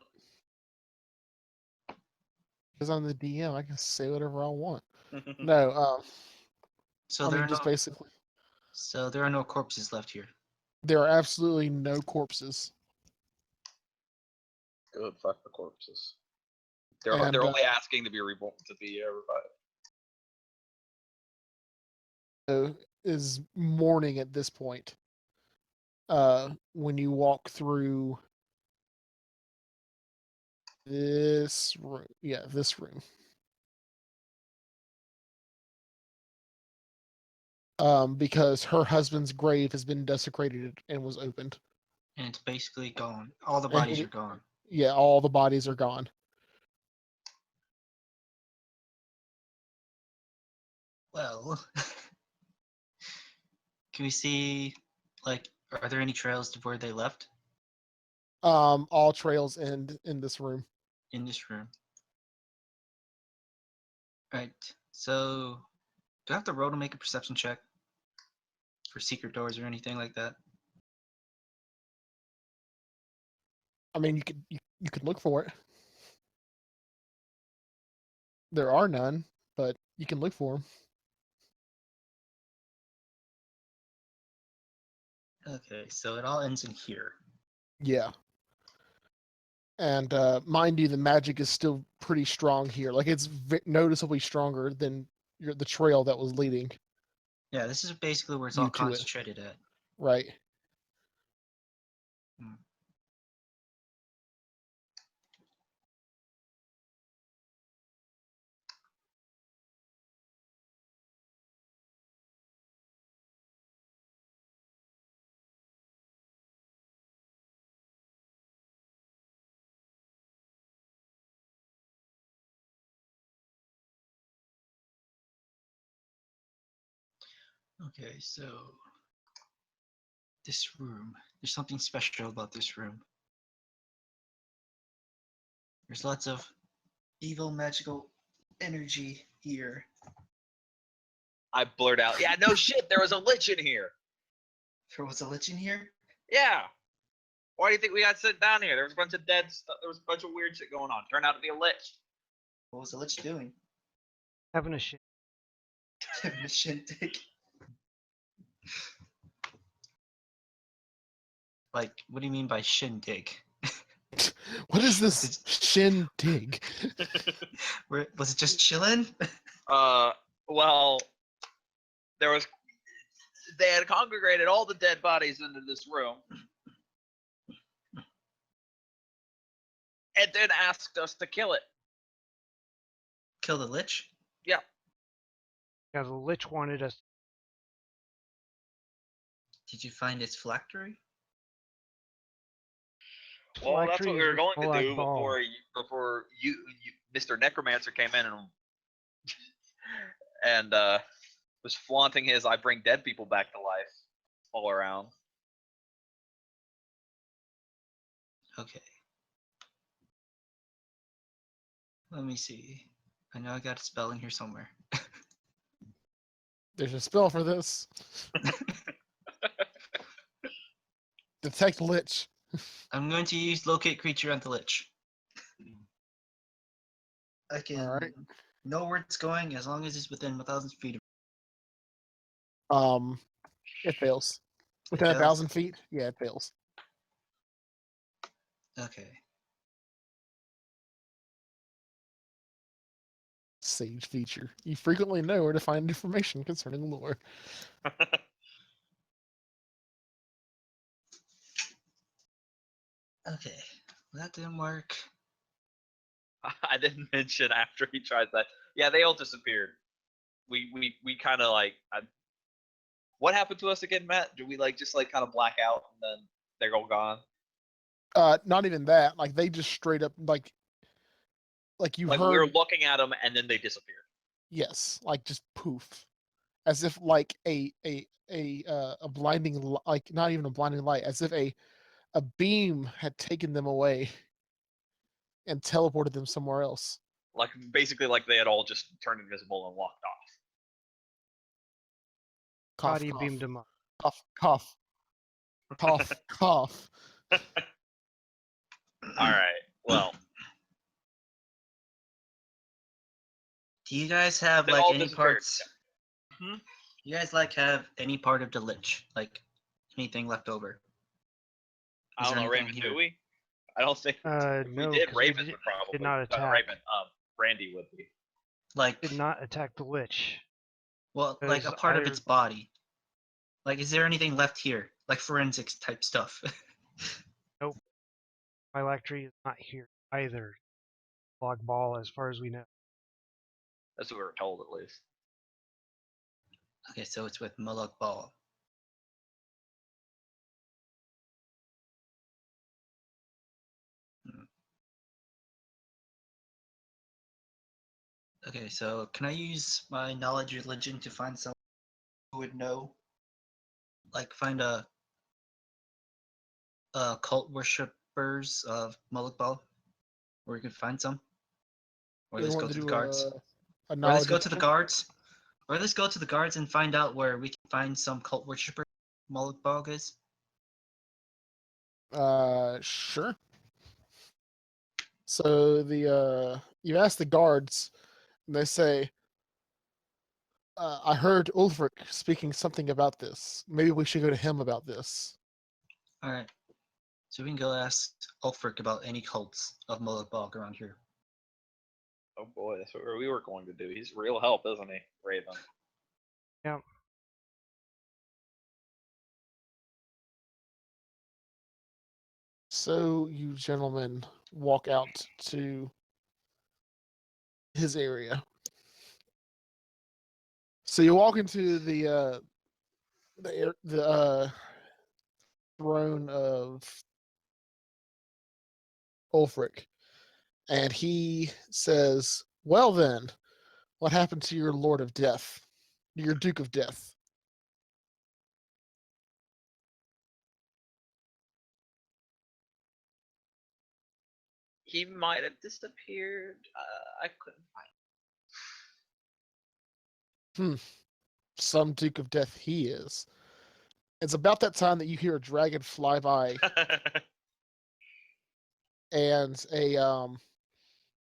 Because I'm the DM, I can say whatever I want. No. So I there mean, are just no. basically, So there are no corpses left here. there are absolutely no corpses. Good, fuck the corpses. They're And, only asking to be reborn, to be revived. Is morning at this point. When you walk through this room, this room. Because her husband's grave has been desecrated and was opened. And it's basically gone. All the And bodies are gone. Yeah, all the bodies are gone. Well, can we see, like, are there any trails to where they left All trails end in this room. in this room? Right. So, do I have to roll to make a perception check for secret doors or anything like that? I mean, you could look for it. There are none, but you can look for them. Okay, so it all ends in here. Yeah. And mind you, the magic is still pretty strong here. Like, it's noticeably stronger than the trail that was leading Yeah, this is basically where it's you all to it. concentrated at. Right. Hmm. Okay, so this room. There's something special about this room. There's lots of evil magical energy here. I blurt out, yeah, no shit, there was a lich in here. There was a lich in here? Yeah. Why do you think we got sent down here? There was a bunch of dead stuff. There was a bunch of weird shit going on. Turned out to be a lich. What was the lich doing? having a shit. A shindig. Like, what do you mean by shindig? What is this shindig? Was it just chilling? Well, they had congregated all the dead bodies into this room, and then asked us to kill it. Kill the lich? Yeah. Yeah, the lich wanted us. Did you find its phylactery? Well, that's Phylactery what we is were the going to Molag do Bal. before you Mr. Necromancer came in and was flaunting his "I bring dead people back to life" all around. Okay. Let me see. I know I got a spell in here somewhere. There's a spell for this. Detect Lich. I'm going to use locate creature on the lich. I can Alright. know where it's going as long as it's within 1,000 feet of It fails. it. Within Fails? 1,000 feet? Yeah, it fails. Okay. Sage feature. You frequently know where to find information concerning lore. Okay. That didn't work. I didn't mention after he tried that. Yeah, they all disappeared. We kind of like. What happened to us again, Matt? Do we just kind of black out and then they're all gone? Not even that. Like they just straight up like you Like heard. we were looking at them and then they disappeared. Yes, like just poof, as if like a blinding like not even a blinding light, as if a beam had taken them away and teleported them somewhere else. Like basically, like they had all just turned invisible and walked off. Cough, Body cough, beamed him up. cough, cough, cough, cough. All right. Well, Do you guys have they like all any disappeared. parts? Hmm? You guys have any part of the lich? Like anything left over? I Is don't there know, anything Raven. here? Do we? I don't think. If we No, did, 'cause we Raven did would probably. not attack. Raven. Randy would be. Like Did not attack the Lich. well, like a Because part of its body. Like is there anything left here? Like forensics type stuff. Nope. Phylactery is not here either. Molag Bal, as far as we know. That's what we were told, at least. Okay, so it's with Molag Bal. Okay, so can I use my knowledge religion to find someone who would know? Like find a cult worshippers of Molag Bal? Where we could find some? Or You let's go want to to the do guards. a Or let's knowledge go to the check? guards. Or let's go to the guards and find out where we can find some cult worshippers Molag Bal guys. Sure. So you ask the guards, and they say, I heard Ulfric speaking something about this. Maybe we should go to him about this. Alright. So we can go ask Ulfric about any cults of Molag Bal around here. Oh boy, that's what we were going to do. He's real help, isn't he, Raven? Yeah. So you gentlemen walk out to his area. So you walk into the throne of Ulfric, and he says, "Well then, what happened to your Lord of Death, your Duke of Death?" He might have disappeared. I couldn't find Some Duke of Death he is. It's about that time that you hear a dragon fly by, him. and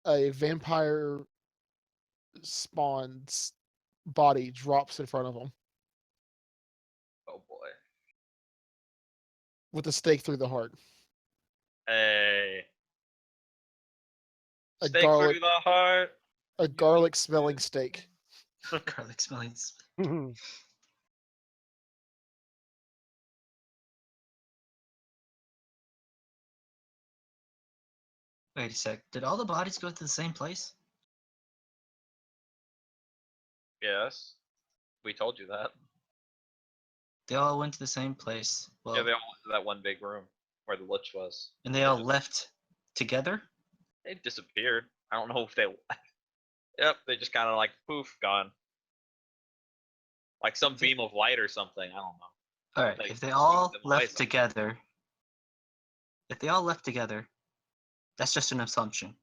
a vampire spawn's body drops in front of him Oh boy. with a stake through the heart. Hey. A Stake garlic, through the heart. a garlic smelling steak. Garlic smelling. Wait a sec. Did all the bodies go to the same place? Yes. We told you that. They all went to the same place. Well, Yeah, they all went to that one big room where the lich was. and they all left together. They disappeared. I don't know if they. Yep, they just kind of like poof, gone. Like some beam of light or something. I don't know. All right. Like, If they all them away left somehow. together, that's just an assumption.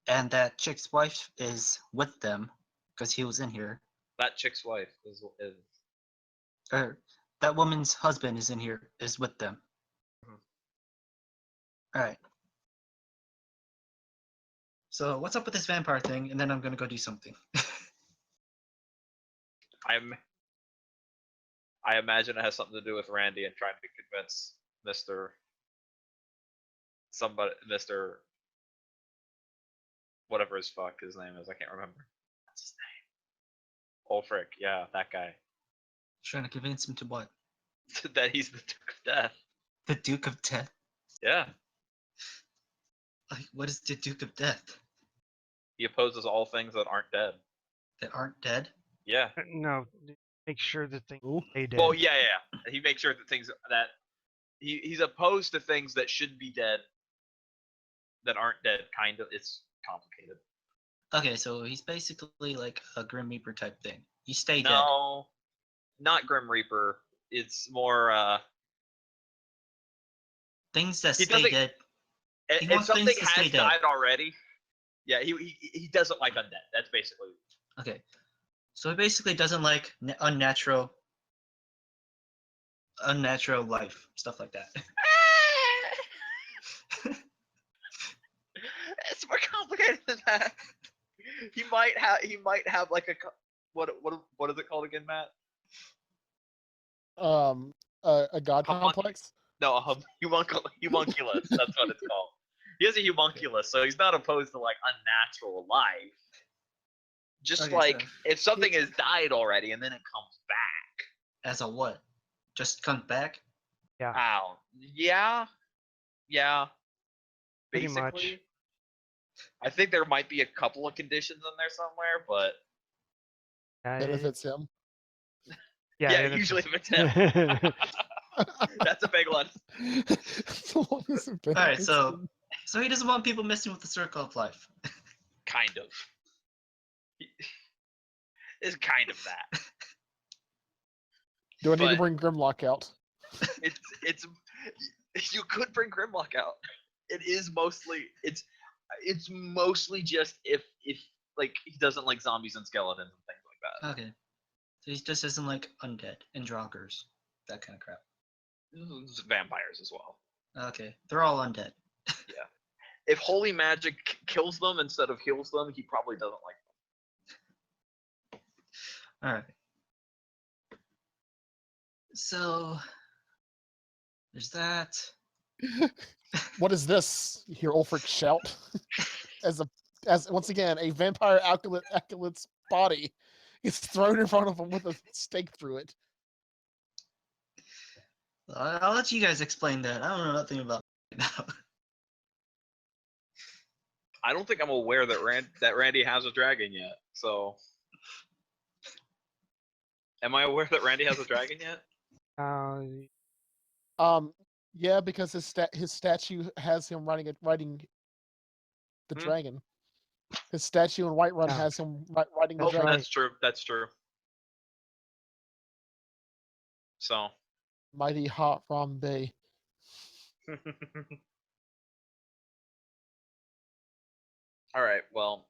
And that chick's wife is with them because he was in here. That chick's wife is Or that woman's husband is in here, is with them. Mhm. All right. So what's up with this vampire thing? And then I'm gonna go do something. I imagine it has something to do with Randy and trying to convince Mr. Whatever his fuck his name is, I can't remember. What's his name? Ulfric, yeah, that guy. Trying to convince him to what? That he's the Duke of Death. The Duke of Death. Yeah. Like, what is the Duke of Death? He opposes all things that aren't dead. That aren't dead? Yeah. No, make sure that they Ooh. stay dead. Well, yeah. He makes sure that things that he's opposed to things that should be dead that aren't dead. Kind of. It's complicated. Okay, so he's basically like a Grim Reaper type thing. You stay dead. No, not Grim Reaper. It's more. Things that He stay doesn't- dead. He If wants something things to stay has dead. died already, yeah, he doesn't like undead. That's basically. Okay. So he basically doesn't like unnatural life, stuff like that. It's more complicated than that. He might have like a what is it called again, Matt? A god Homunculus. complex. No, homunculus. That's what it's called. He has a homunculus, so he's not opposed to like unnatural life. Just Okay, like so if something has died already and then it comes back. as a what? Just come back? Ow. Yeah. Pretty Basically. much. I think there might be a couple of conditions in there somewhere, but Benefits him. yeah, usually if it's him. That's a big one. As long as it Alright, benefits so him. he doesn't want people messing with the circle of life. Kind of. It's kind of that. Do I need to but- bring Grimlock out? It's you could bring Grimlock out. It is mostly it's mostly just if like he doesn't like zombies and skeletons and things like that. Okay. So he just doesn't like undead and droggers. That kind of crap. Vampires as well. Okay. They're all undead. If holy magic kills them instead of heals them, he probably doesn't like them. Alright. So there's that. What is this? You hear Ulfric shout as once again a vampire acolyte's body is thrown in front of him with a stake through it. I'll let you guys explain that. I don't know nothing about it now. I don't think I'm aware that Randy has a dragon yet. So, am I aware that Randy has a dragon yet? Yeah, because his statue has him riding the dragon. His statue in Whiterun has him riding the Oh, dragon. that's true. That's true. So. Mighty hot from Bay. All right. Well,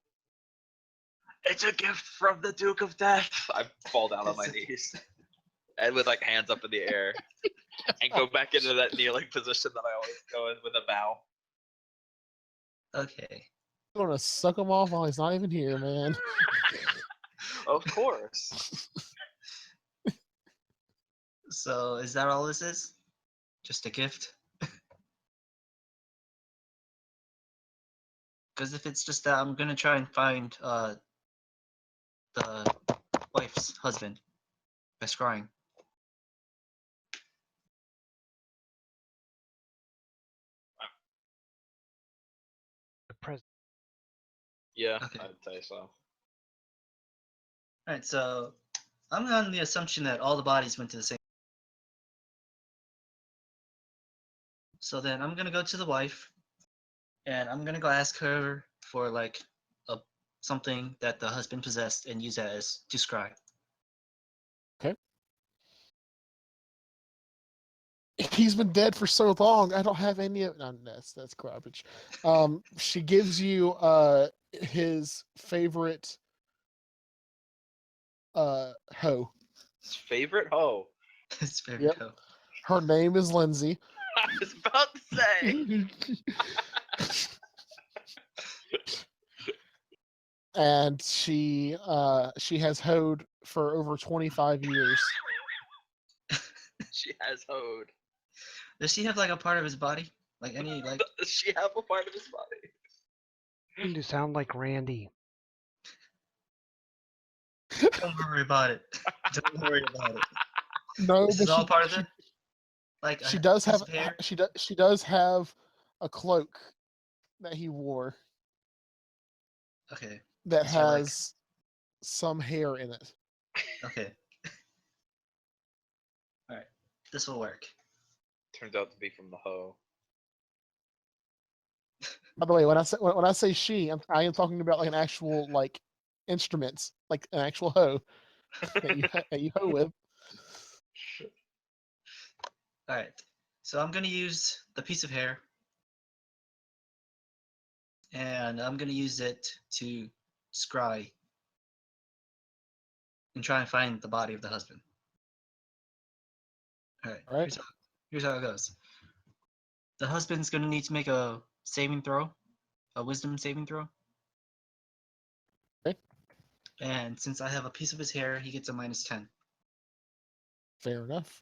it's a gift from the Duke of Death. I fall down on my knees and with like hands up in the air and go back into that kneeling position that I always go in with a bow. Okay. I'm gonna suck him off while he's not even here, man. Of course. So is that all this is? Just a gift? Because if it's just that, I'm gonna try and find the wife's husband by scrying. The present. Yeah, Okay. I'd say so. Alright, so I'm on the assumption that all the bodies went to the same. So then I'm gonna go to the wife, and I'm gonna go ask her for like a something that the husband possessed and use that as to scry. He's been dead for so long. I don't have any of. No, that's garbage. She gives you his favorite hoe. His favorite hoe. It's very Yep. dope. Her name is Lindsay. I was about to say. And she has hoed for over 25 years. She has hoed. Does she have like a part of his body? Like any like Does she have a part of his body? You sound like Randy. don't worry about it. Don't worry about it. No, This but is all she, part of it? Like she a does piece have of hair? she does have a cloak that he wore Okay. that Is there, like- has some hair in it. Okay. Alright. This will work. Turns out to be from the hoe. By the way, when I say she, I am talking about like an actual like instruments, like an actual hoe that you hoe with. Alright. So I'm gonna use the piece of hair. And I'm gonna use it to scry and try and find the body of the husband. Alright. All right. Here's how it goes. The husband's gonna need to make a saving throw, a wisdom saving throw. Okay. And since I have a piece of his hair, he gets a -10. Fair enough.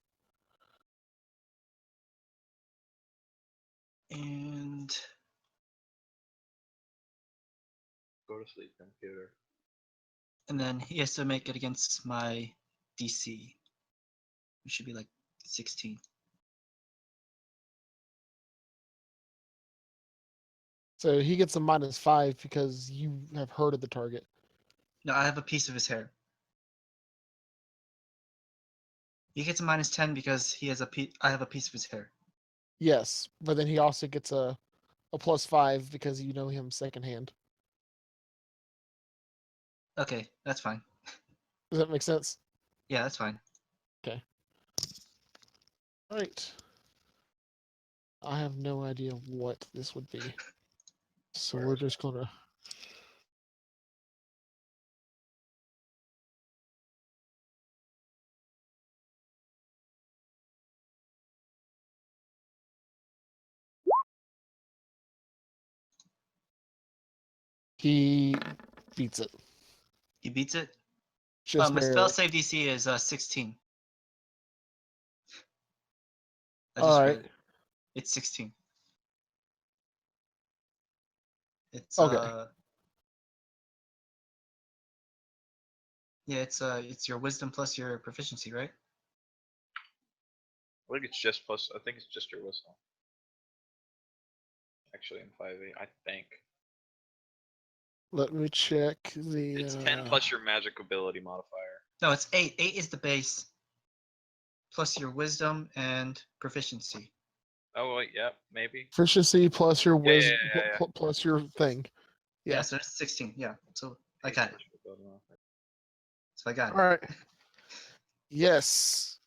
And Go to sleep, computer. then he has to make it against my DC, which should be like 16. So he gets a -5 because you have heard of the target. No, I have a piece of his hair. He gets a -10 because he has I have a piece of his hair. Yes, but then he also gets a +5 because you know him secondhand. Okay, that's fine. Does that make sense? Yeah, that's fine. All right. I have no idea what this would be. So we're just gonna. He beats it. He beats it. Just My spell barely. save DC is 16. I All just right. read it. It's 16. It's Okay. yeah, it's your wisdom plus your proficiency, right? I think it's just plus. I think it's just your wisdom. Actually, in 5e, I think Let me check the. it's 10 plus your magic ability modifier. No, it's 8. 8 is the base plus your wisdom and proficiency. Oh wait, yeah, maybe. Proficiency plus your Yeah, yeah, wisdom yeah, yeah. plus your thing. Yeah, Yeah. so it's 16. Yeah. So I got it. So I got it. All right. Yes,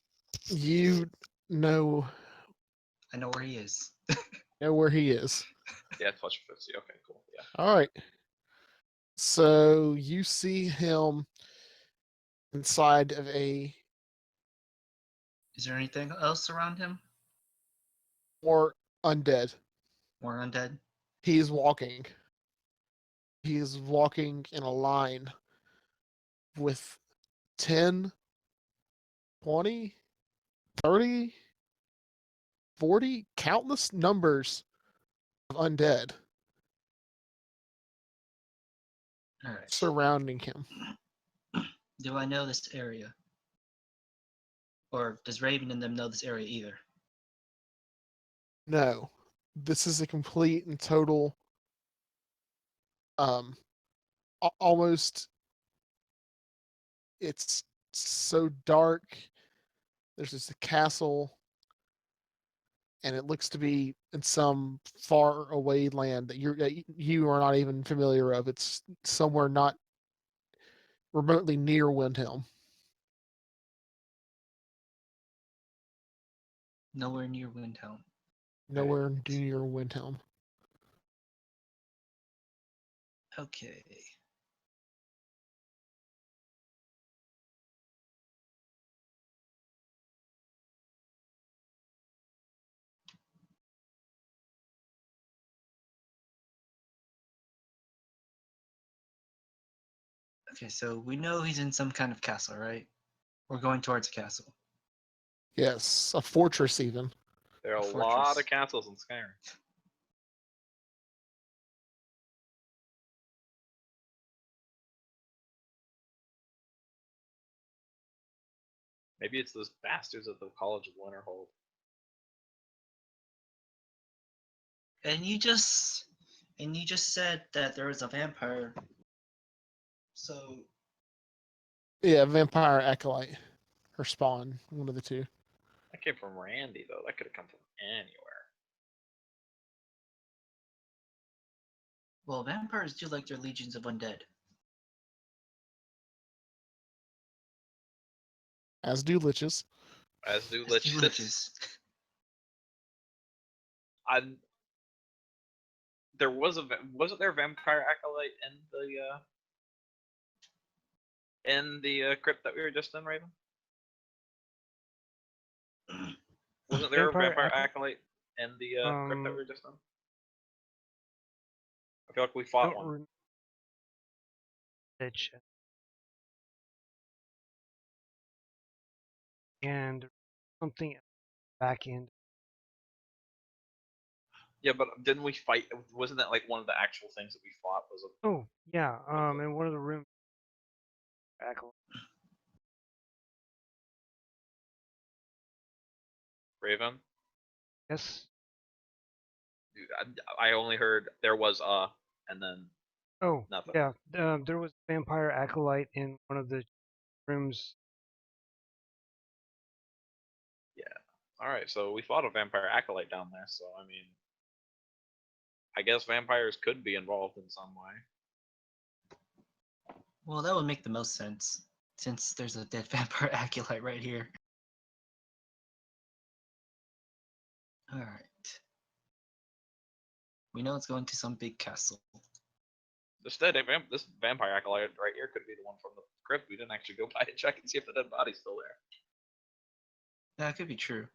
you know I know where he is. where he is. Yeah, it's plus your 50. Okay, cool. Yeah. All right. So you see him inside of a Is there anything else around him? more undead. More undead? He's walking. He's walking in a line with 10, 20, 30, 40, countless numbers of undead All right. surrounding him. Do I know this area? Or does Raven and them know this area either? No, this is a complete and total, almost. It's It's so dark. There's just a castle, and it looks to be in some far away land that you are not even familiar of. It's somewhere not remotely near Windhelm. Nowhere near Windhelm. Nowhere near Windhelm. Okay. Okay, so we know he's in some kind of castle, right? We're going towards a castle. Yes, a fortress even. There are A a lot fortress. of castles in Skyrim. Maybe it's those bastards at the College of Winterhold. And you just said that there was a vampire. So Yeah, vampire acolyte. Or spawn, one of the two. That came from Randy, though. That could have come from anywhere. well, vampires do like their legions of undead. As do liches. As do As do liches. liches. There wasn't there a vampire acolyte in the crypt that we were just in, Raven? Wasn't there Vampire a vampire acolyte in the crypt that we were just in? I feel like we fought Don't one. remember. Lich. And something back end. Yeah, but didn't we fight? Wasn't that like one of the actual things that we fought? Was a Oh, yeah. In one of the rooms. Acolyte. Raven? Yes. Dude, I only heard there was and then Oh, nothing. yeah. There was a vampire acolyte in one of the rooms. All right, so we fought a vampire acolyte down there. So I mean, I guess vampires could be involved in some way. Well, that would make the most sense, since there's a dead vampire acolyte right here. Alright. We know it's going to some big castle. This vampire acolyte right here could be the one from the crypt. We didn't actually go by and check and see if the dead body's still there. That could be true.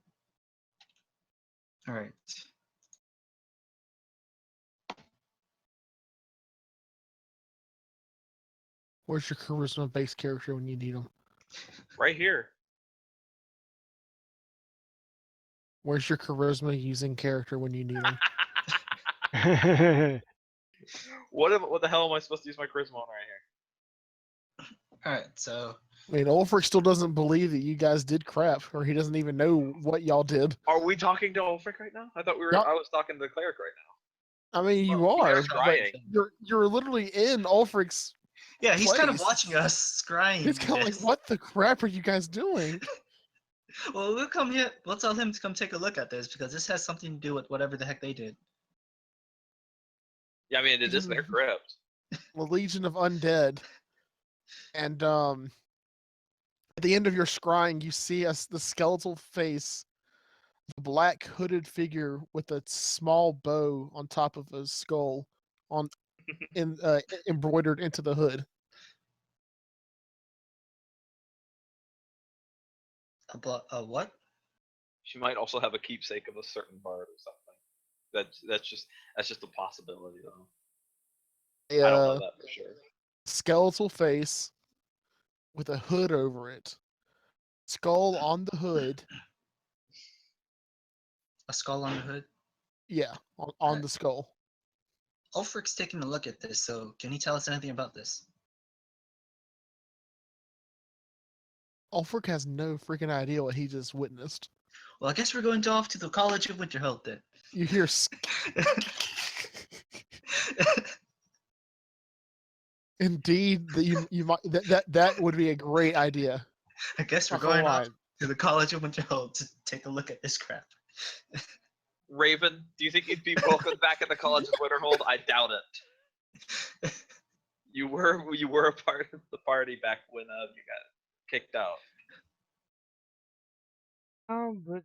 Alright. Where's your charisma-based character when you need them? Right here. Where's your charisma using character when you need them? What the hell am I supposed to use my charisma on right here? Alright, so I mean, Ulfric still doesn't believe that you guys did crap, or he doesn't even know what y'all did. Are we talking to Ulfric right now? I thought we were. Yup. I was talking to the cleric right now. I mean, you Well, are, We're but trying. you're literally in Ulfric's. yeah, he's kind of place. watching us scrying. It's kind of like, this. what the crap are you guys doing? Well, we'll come here. We'll tell him to come take a look at this because this has something to do with whatever the heck they did. Yeah, I mean, it is their crypt. The Legion of Undead, and at the end of your scrying, you see the skeletal face, the black hooded figure with a small bow on top of his skull, embroidered into the hood. A what? She might also have a keepsake of a certain bard or something. That's just a possibility, though. I don't know that for sure. Skeletal face with a hood over it. Skull on the hood. A skull on the hood? Yeah, on the skull. Ulfric's taking a look at this, so can he tell us anything about this? Ulfric has no freaking idea what he just witnessed. Well, I guess we're going off to the College of Winterhold then. You hear indeed that you might that would be a great idea. I guess we're Not gonna going lie. off to the College of Winterhold to take a look at this crap. Raven, do you think you'd be welcomed back at the College of Winterhold? I doubt it. You were a part of the party back when you got kicked out. Oh, but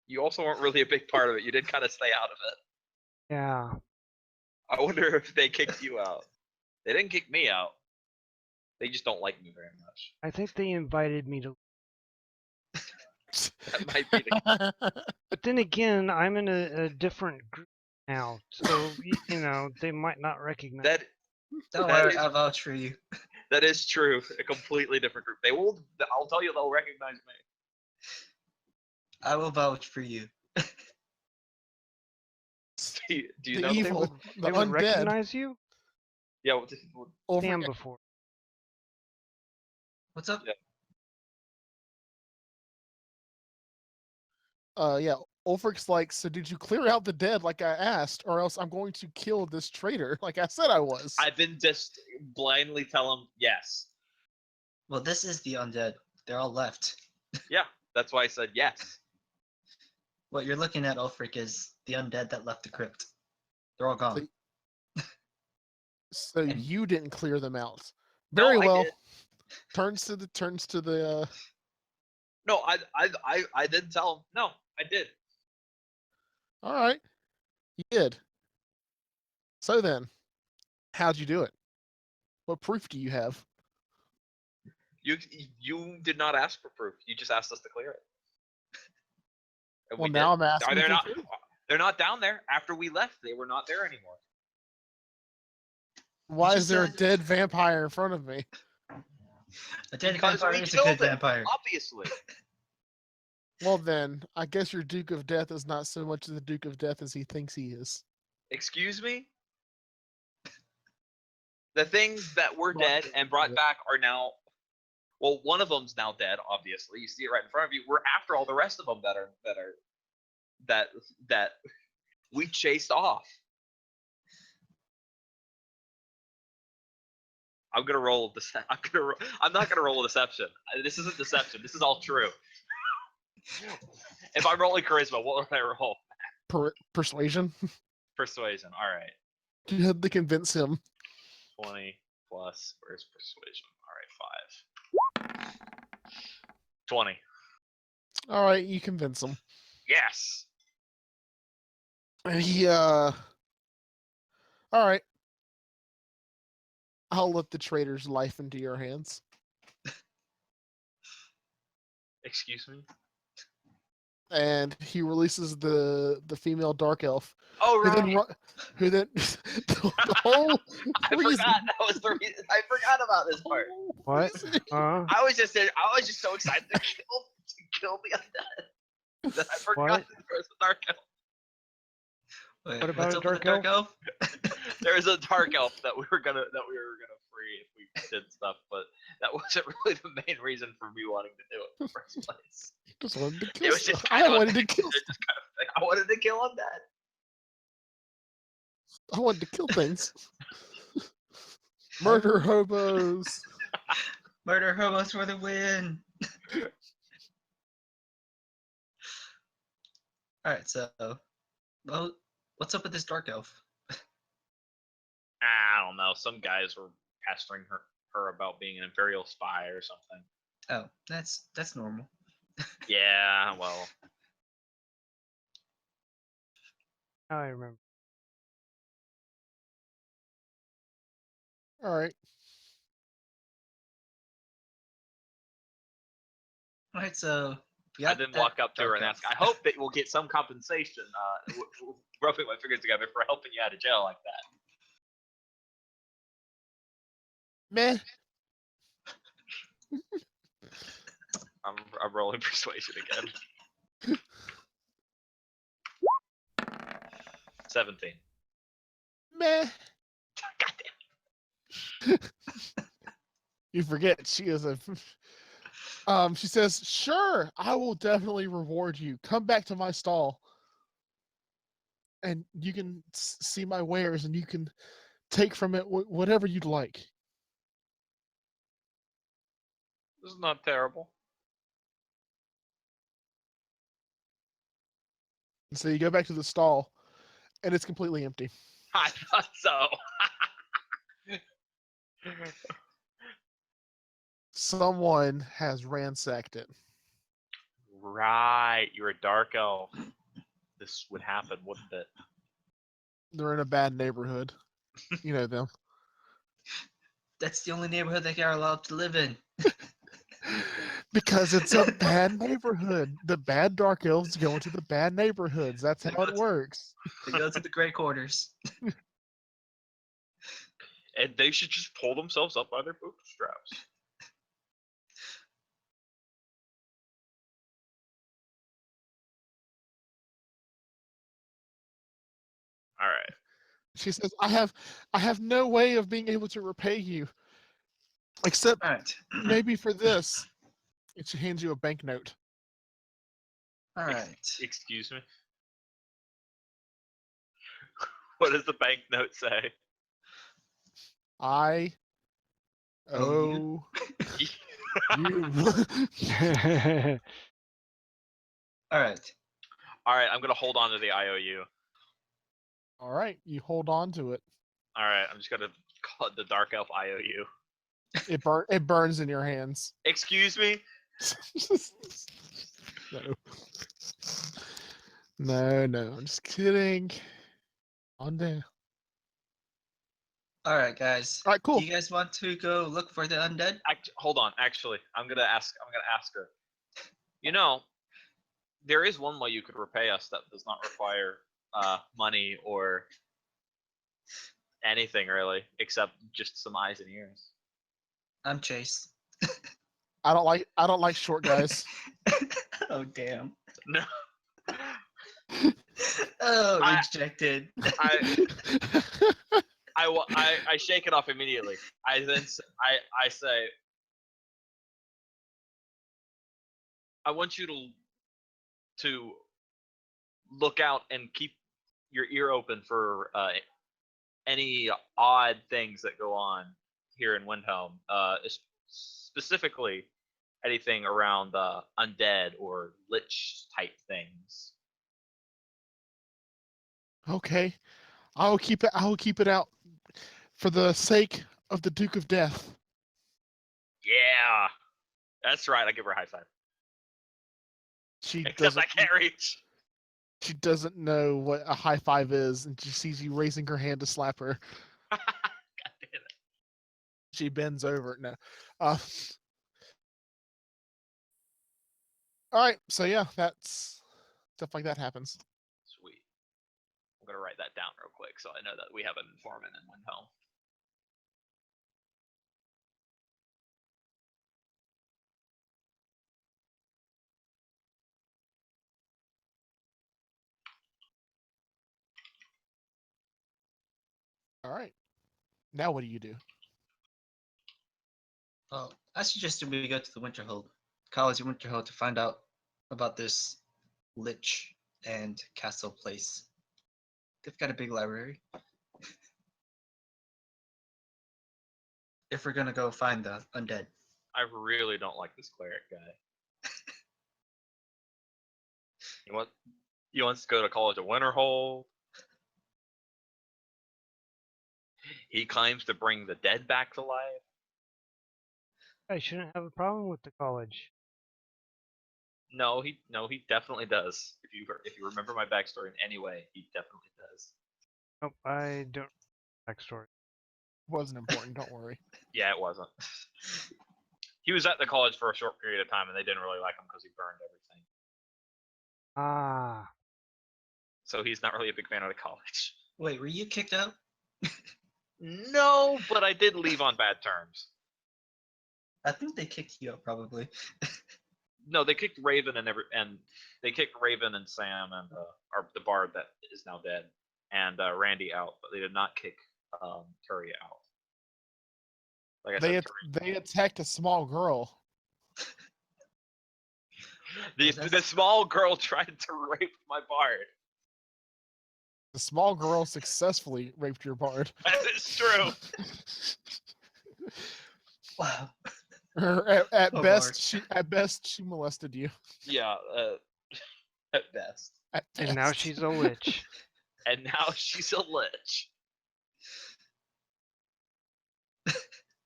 You also weren't really a big part of it. You did kind of stay out of it. yeah, I wonder if they kicked you out. They didn't kick me out. They just don't like me very much. I think they invited me to. That might be the But then again, I'm in a different group now, so you know they might not recognize. that. Don't That worry, is- I'll vouch for you. That is true. A completely different group. They will. I'll tell you, they'll recognize me. I will vouch for you. Do you The know? They evil, would, the they would undead. recognize you. Yeah. Over, Stand before. What's up? yeah. Ulfric's like, so did you clear out the dead like I asked, or else I'm going to kill this traitor, like I said I was. I've been just blindly tell them yes. Well, this is the undead. They're all left. Yeah, that's why I said yes. What you're looking at, Ulfric, is the undead that left the crypt. They're all gone. So And- you didn't clear them out. No, Very I well. did. Turns to the. No, I didn't tell them. No, I did. All right, you did. So then, how'd you do it? What proof do you have? You did not ask for proof. You just asked us to clear it. And Well, we now did. I'm asking. They're for not. proof. They're not down there. After we left, they were not there anymore. Why just is there a said- dead vampire in front of me? A dead Because vampire we is a killed good him, vampire. obviously. Well, then, I guess your Duke of Death is not so much the Duke of Death as he thinks he is. Excuse me? The things that were Well, dead and brought yeah. back are now. Well, one of them's now dead. Obviously, you see it right in front of you. We're after all the rest of them that we chased off. I'm gonna roll. I'm not gonna roll a deception. This isn't deception. This is all true. If I'm rolling charisma, what would I roll? Persuasion. Persuasion. All right. You had to convince him. 20 plus. Where's persuasion? All right, 5. 20. All right, you convince him. Yes. And he, all right. I'll let the traitor's life into your hands. Excuse me. And he releases the female dark elf, Oh who right. then who then the whole I reason. forgot. That was the reason. I forgot about this part. What? I was just so excited to kill the undead that I forgot What? there was a dark elf. Wait, What about what's a up with dark the dark elf? There was a dark elf that we were gonna free if we did stuff, but that wasn't really the main reason for me wanting to do it in the first place. Just wanted to It kill. was just stuff. kind I of a wanted to thing. kill. It was just kind of like, I wanted to kill undead. I wanted to kill things. Murder hobos. Murder hobos for the win. Alright, so well, what's up with this dark elf? I don't know. Some guys were pestering her about being an imperial spy or something. Oh, that's normal. Yeah, well, Now I remember. All right. Alright, so we I got didn't that walk up to her dark and elf. ask. I hope that we'll get some compensation. Rubbing my fingers together for helping you out of jail like that. Meh. I'm rolling persuasion again. 17. Meh. Goddamn. You forget she is a. She says, "Sure, I will definitely reward you. Come back to my stall, and you can see my wares, and you can take from it whatever you'd like." This is not terrible. And so you go back to the stall, and it's completely empty. I thought so. Someone has ransacked it. Right, you're a dark elf. This would happen, wouldn't it? They're in a bad neighborhood. You know them. That's the only neighborhood they are allowed to live in. Because it's a bad neighborhood. The bad dark elves go into the bad neighborhoods. That's how it works. They go to the gray quarters. And they should just pull themselves up by their bootstraps. All right. She says, I have no way of being able to repay you. Except All right. maybe for this. And she hands you a banknote. All right. Excuse me. What does the banknote say? I Owe owe you. All right. All right, I'm gonna hold on to the IOU. All right, you hold on to it. All right, I'm just gonna call it the Dark Elf IOU. It burns in your hands. Excuse me. No, I'm just kidding. On there. All right, guys. All right, cool. Do you guys want to go look for the undead? Hold on. Actually, I'm gonna ask her. You know, there is one way you could repay us that does not require money or anything really, except just some eyes and ears. I'm Chase. I don't like short guys. Oh damn. No. Oh, I- rejected. I shake it off immediately. I say, I want you to look out and keep your ear open for any odd things that go on here in Windhelm. Specifically, anything around undead or lich type things. Okay. I will keep it out for the sake of the Duke of Death. Yeah, that's right. I give her a high five. She Except I can't reach. She doesn't know what a high five is, and she sees you raising her hand to slap her. God damn it. She bends over. No. All right. So yeah, that's stuff like that happens. Sweet. I'm gonna write that down real quick so I know that we have an informant in Windhelm. All right. Now what do you do? Well, I suggested we go to the Winterhold, College of Winterhold, to find out about this lich and castle place. They've got a big library. If we're gonna go find the undead. I really don't like this cleric guy. He wants to go to College of Winterhold. He claims to bring the dead back to life. I shouldn't have a problem with the college. No, he definitely does. If you remember my backstory in any way, he definitely does. Nope, I don't backstory. Wasn't important. Don't worry. Yeah, it wasn't. He was at the college for a short period of time, and they didn't really like him because he burned everything. Ah, So he's not really a big fan of the college. Wait, were you kicked out? No, but I did leave on bad terms. I think they kicked you out probably. No, they kicked Raven and they kicked Raven and Sam and the bard that is now dead and Randy out, but they did not kick Curry out. Like I said, They attacked a small girl. the small girl tried to rape my bard. The small girl successfully raped your bard. That is true. Wow. Or at Oh, best, Lord. at best she molested you. Yeah, at best. At And now best. she's a lich. And now she's a lich.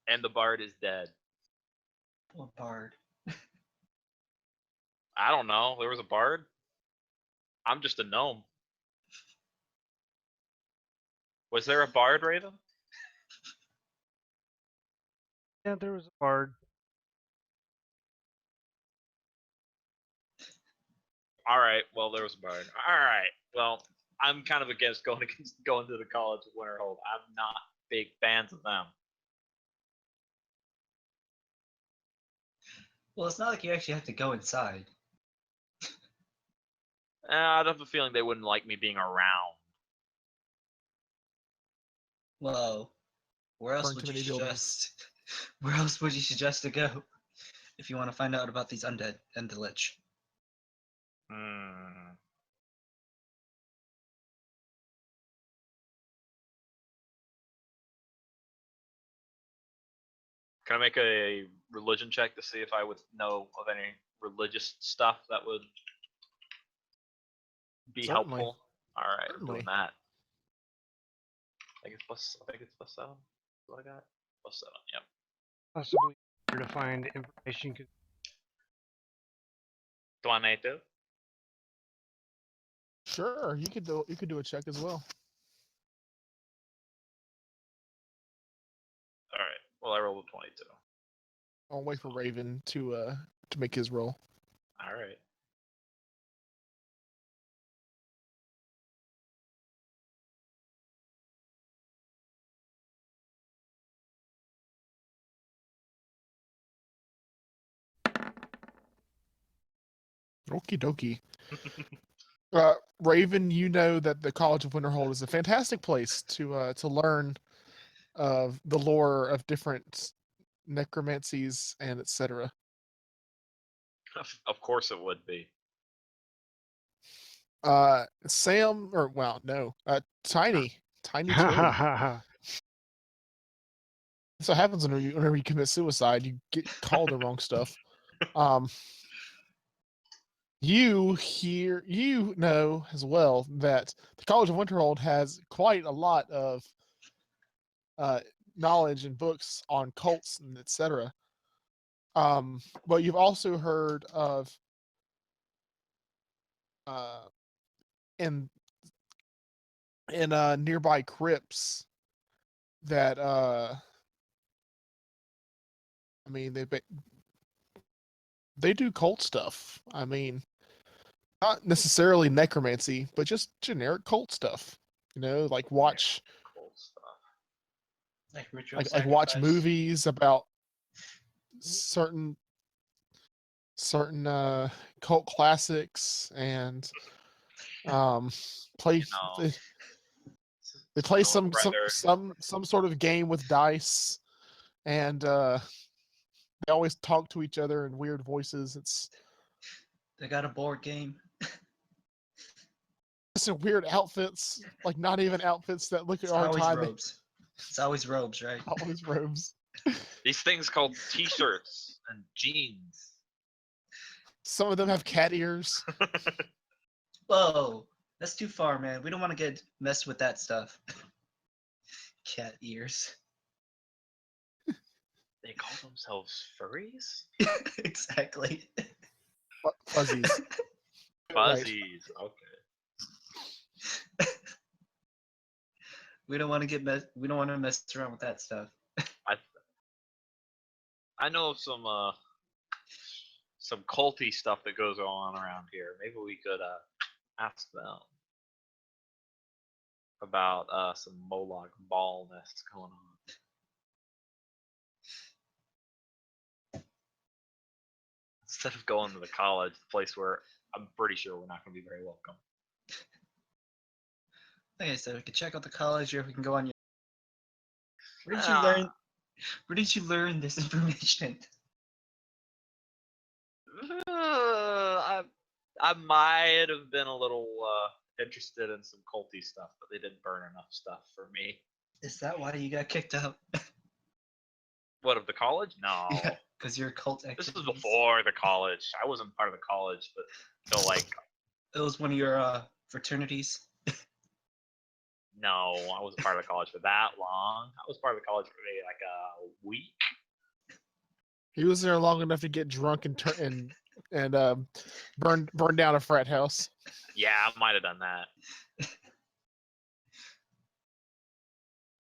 And the bard is dead. Oh, Bard. I don't know. There was a bard. I'm just a gnome. Was there a bard, Raven? Yeah, there was a bard. All right. Well, there was a bard. All right. Well, I'm kind of against going to the College of Winterhold. I'm not big fans of them. Well, it's not like you actually have to go inside. I have a feeling they wouldn't like me being around. Well, where else Burn would too you many buildings. suggest? Where else would you suggest to go if you want to find out about these undead and the lich? Hmm. Can I make a religion check to see if I would know of any religious stuff that would be Certainly. helpful? All right, I'm Certainly. doing that. I think it's plus 7. What I got? Plus 7. Yep. Possibly harder to find information. Do I need to? Sure, you could do a check as well. All right. Well, I rolled a 22. I'll wait for Raven to make his roll. All right. Okie dokie. Raven, you know that the College of Winterhold is a fantastic place to learn of the lore of different necromancies and etc. Of course it would be. Sam, or well, no, Tiny too. Ha That's what happens whenever you commit suicide. You get called the wrong stuff. You know as well that the College of Winterhold has quite a lot of knowledge and books on cults and etc. But you've also heard of in nearby crypts that I mean they do cult stuff. I mean, not necessarily necromancy, but just generic cult stuff. You know, like watch Cool stuff. Like ritual like watch sacrifice. movies about certain cult classics and play No. they play Someone rather- some sort of game with dice and they always talk to each other in weird voices. It's They got a board game. some weird outfits, like not even outfits that look at It's our always time. robes. It's always robes, right? Always robes. These things called t-shirts and jeans. Some of them have cat ears. Whoa, that's too far, man. We don't want to get messed with that stuff. Cat ears. They call themselves furries? Exactly. Fuzzies. Right. Fuzzies. Okay. We don't want to get we don't want to mess around with that stuff. I know of some culty stuff that goes on around here. Maybe we could ask them about some Moloch ballness going on. Instead of going to the college, the place where I'm pretty sure we're not going to be very welcome. Like I said, we could check out the college, or we can go on your. Where did you Ah. learn? Where did you learn this information? I might have been a little interested in some culty stuff, but they didn't burn enough stuff for me. Is that why you got kicked out? What, of the college? No. Yeah. Because you're cult This activities. was before the college. I wasn't part of the college, but until like It was one of your fraternities. no, I wasn't part of the college for that long. I was part of the college for maybe like a week. He was there long enough to get drunk and burn down a frat house. Yeah, I might have done that.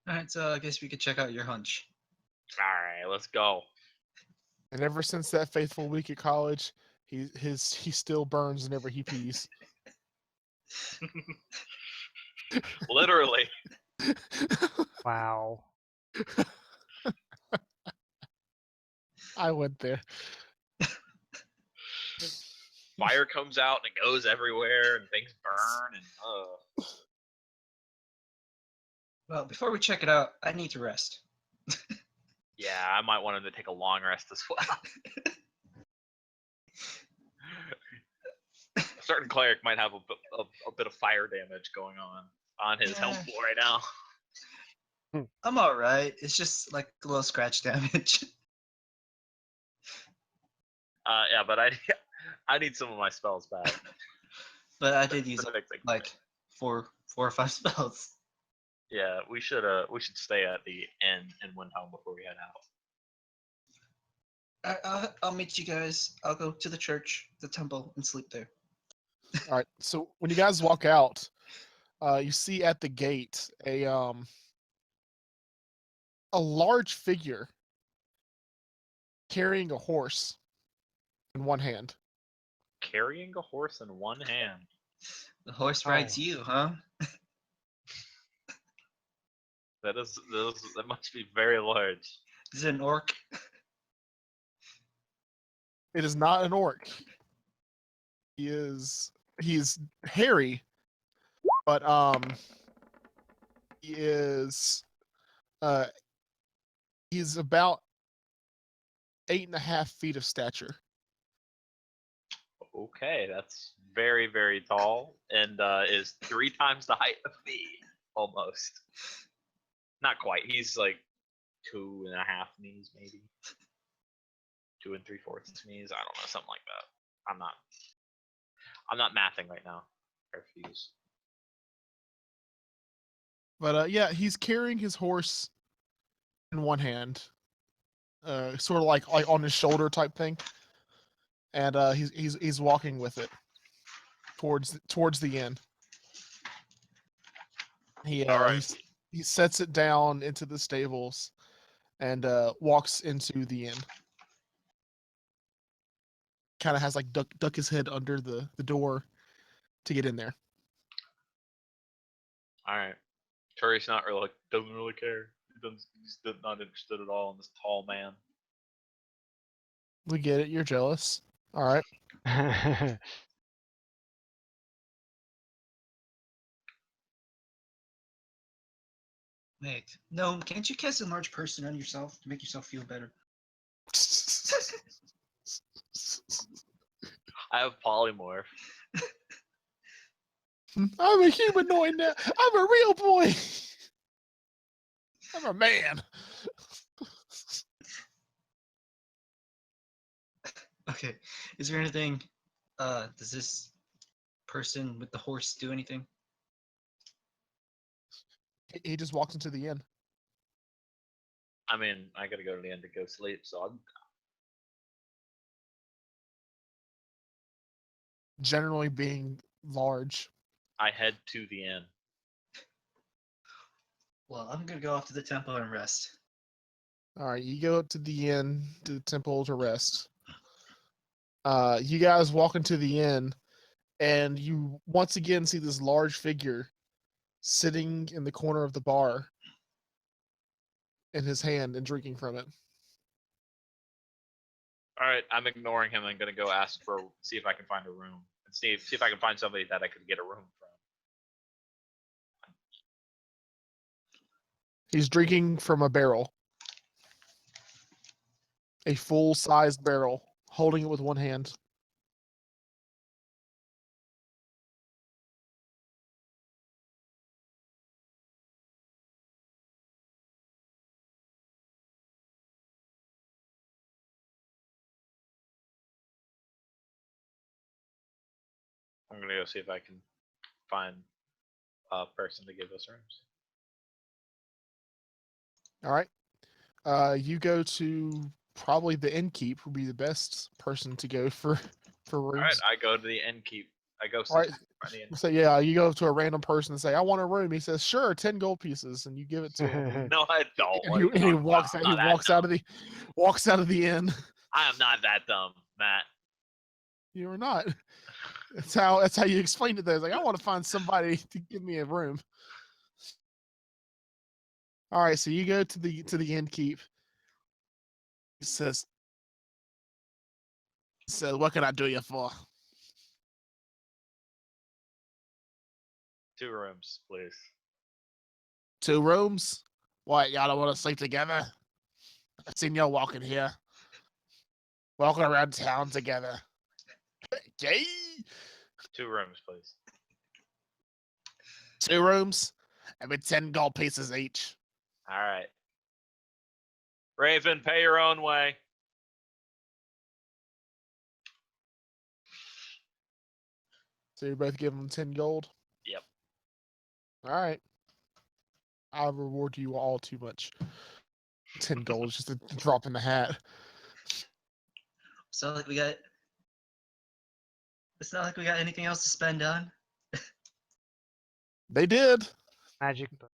Alright, so I guess we could check out your hunch. All right, let's go. And ever since that faithful week at college, he still burns whenever he pees. Literally. Wow. I went there. Fire comes out and it goes everywhere and things burn and Well, before we check it out, I need to rest. yeah, I might want him to take a long rest as well. A certain cleric might have a bit of fire damage going on his health pool right now. I'm alright. It's just like a little scratch damage. Yeah, but I need some of my spells back. But I did use For fixing. like four or five spells. Yeah, we should stay at the inn in Windhelm before we head out. I'll meet you guys. I'll go to the church, the temple, and sleep there. All right. So when you guys walk out, you see at the gate a large figure carrying a horse in one hand. Carrying a horse in one hand. The horse rides you, huh? That must be very large. Is it an orc? It is not an orc. He's hairy, but he's about 8.5 feet of stature. Okay, that's very, very tall and is 3 times the height of me, almost. Not quite. He's like 2.5 knees, maybe 2 3/4 knees. I don't know, something like that. I'm not mathing right now. I refuse. But yeah, he's carrying his horse in one hand, sort of like on his shoulder type thing, and he's walking with it towards the inn. All right. He sets it down into the stables and walks into the inn. Kind of has like duck his head under the door to get in there. All right. Turi's not really doesn't really care. He's not interested at all in this tall man. We get it. You're jealous. All right. Wait, no, can't you cast enlarge person on yourself to make yourself feel better? I have polymorph. I'm a humanoid now. I'm a real boy. I'm a man. Okay, is there anything? Does this person with the horse do anything? He just walks into the inn. I mean, I gotta go to the end to go sleep, so I'm Generally being large. I head to the inn. Well, I'm gonna go off to the temple and rest. All right, you go to the inn, to the temple to rest. You guys walk into the inn, and you once again see this large figure sitting in the corner of the bar in his hand and drinking from it. All right, I'm ignoring him. I'm gonna go see if I can find a room and see if I can find somebody that I could get a room from. He's drinking from a barrel, a full-sized barrel, holding it with one hand. I'm gonna go see if I can find a person to give us rooms. All right. You go to probably the innkeep would be the best person to go for All right, rooms. I go to the innkeep. I go see All right. find the innkeep. So yeah, you go to a random person and say, "I want a room." He says, "Sure, 10 gold pieces," and you give it to him. No, I don't. And What are he, you and he talking walks about? out. He I'm not that walks out of the inn. I am not that dumb, Matt. You are not. That's how you explained it. There, like I want to find somebody to give me a room. All right, so you go to the innkeep. He says, "What can I do you for?" 2 rooms, please. 2 rooms. What? Y'all don't want to sleep together? I've seen y'all walking here, walking around town together. Yay! 2 rooms, please. 2 rooms, and with 10 gold pieces each. All right. Raven, pay your own way. So you both give them 10 gold. Yep. All right. I'll reward you all too much. 10 gold is just a drop in the hat. So like we got. It's not like we got anything else to spend on. They did. Magic book.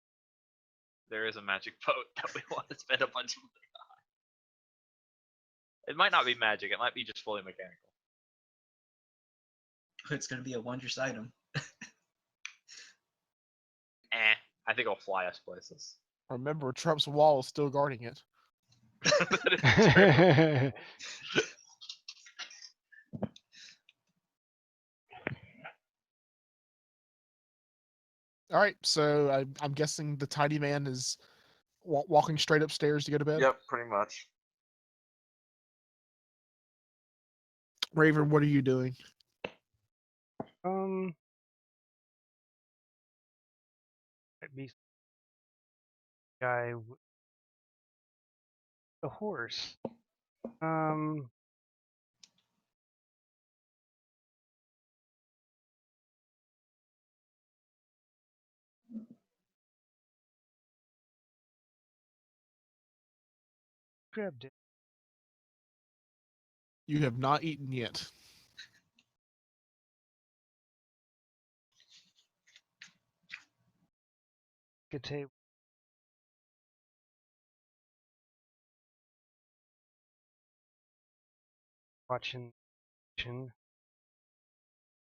There is a magic boat that we want to spend a bunch of money on. It might not be magic. It might be just fully mechanical. It's gonna be a wondrous item. I think it'll fly us places. Remember, Trump's wall is still guarding it. That is true. All right, so I'm guessing the tiny man is walking straight upstairs to go to bed. Yep, pretty much. Raven, what are you doing? Might be guy with the horse. Grabbed it. You have not eaten yet. Good table. Watching.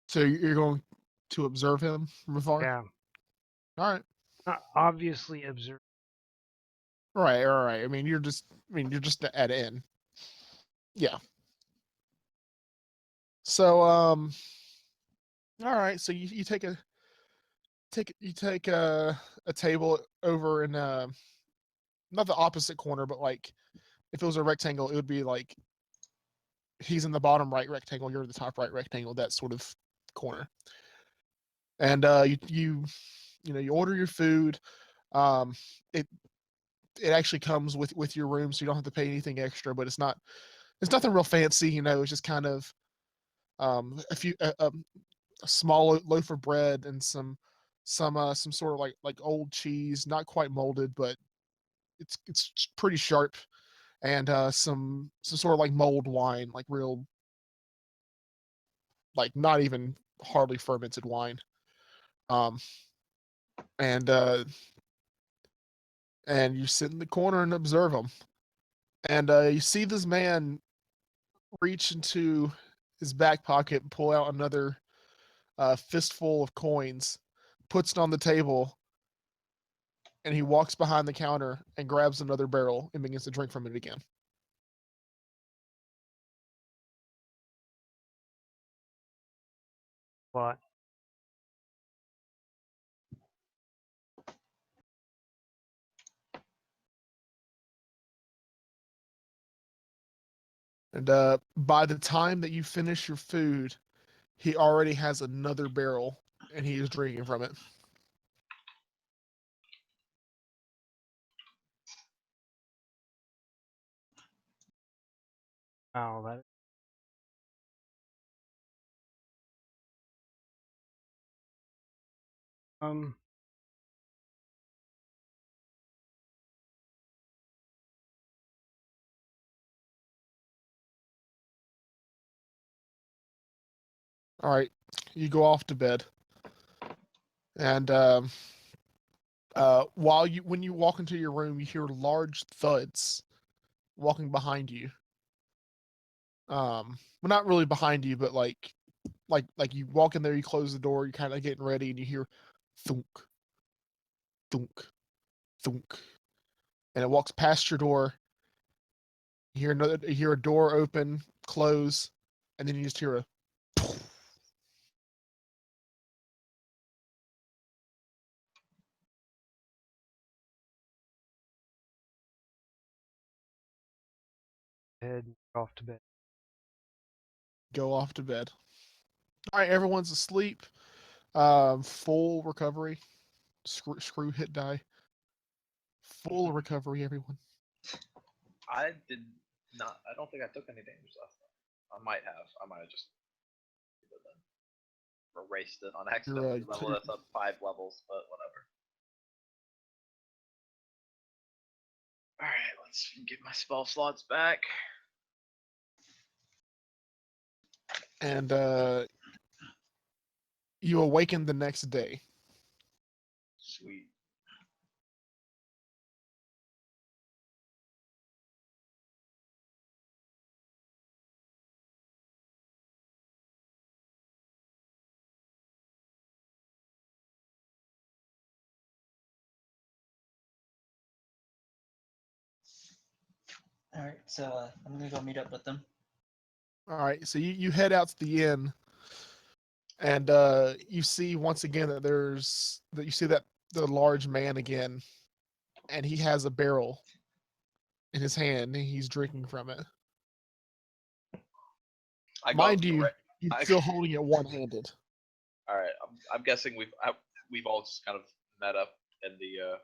So you're going to observe him from afar? Yeah. All right. Not obviously observe. Right. All right. I mean, you're just at in. Yeah. So all right. So you take a table over in not the opposite corner, but like if it was a rectangle, it would be like he's in the bottom right rectangle, you're in the top right rectangle, that sort of corner. And you order your food. It actually comes with your room, so you don't have to pay anything extra. But it's nothing real fancy, It's just kind of a small loaf of bread and some sort of like old cheese, not quite molded, but it's pretty sharp, and some sort of like mulled wine, like real, like not even hardly fermented wine. Um, and you sit in the corner and observe them. And you see this man reach into his back pocket and pull out another fistful of coins, puts it on the table, and he walks behind the counter and grabs another barrel and begins to drink from it again. What? And by the time that you finish your food, he already has another barrel and he is drinking from it. Oh, that. Um. All right, you go off to bed, and when you walk into your room, you hear large thuds walking behind you. Well, not really behind you, but like you walk in there, you close the door, you're kind of getting ready, and you hear thunk, thunk, thunk, and it walks past your door. You hear a door open, close, and then you just hear a. Head off to bed. Go off to bed. All right, everyone's asleep. Full recovery. Screw hit die. Full recovery, everyone. I did not. I don't think I took any damage last time. I might have. I might have just erased it on accident. Level that's up 5 levels, but whatever. All right, let's get my spell slots back. And you awaken the next day. Sweet. All right, so I'm gonna go meet up with them. All right, so you head out to the inn, and you see once again that you see that the large man again, and he has a barrel in his hand, and he's drinking from it. Mind you, he's still holding it one-handed. All right, I'm guessing we've all just kind of met up in the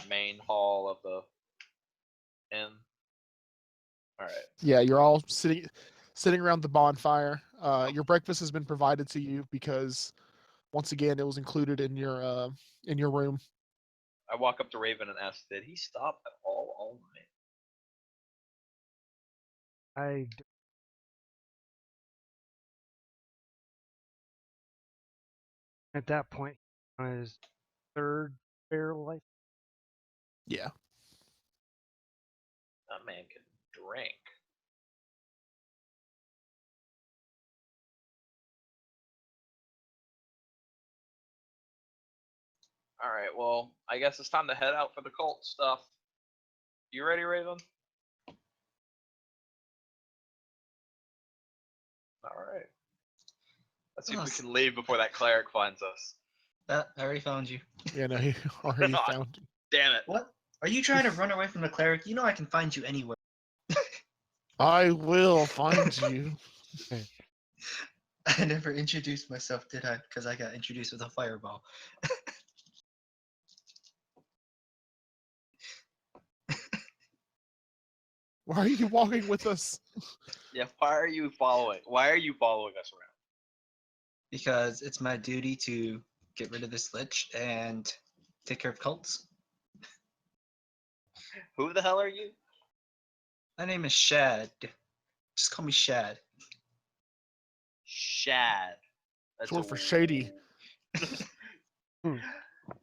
main hall of the inn. All right. Yeah, you're all sitting around the bonfire. Your breakfast has been provided to you because once again it was included in your room. I walk up to Raven and ask, "Did he stop at all night?" I at that point on his third barrel life. Yeah. That man can drink. All right, well, I guess it's time to head out for the cult stuff. You ready, Raven? All right. Let's see if we can leave before that cleric finds us. I already found you. Yeah, no, he already found you. Damn it. What? Are you trying to run away from the cleric? You know I can find you anywhere. I will find you. I never introduced myself, did I? Because I got introduced with a fireball. Why are you walking with us? Yeah, why are you following us around? Because it's my duty to get rid of this lich and take care of cults. Who the hell are you? My name is Shad. Just call me Shad. Shad. That's Short for Shady.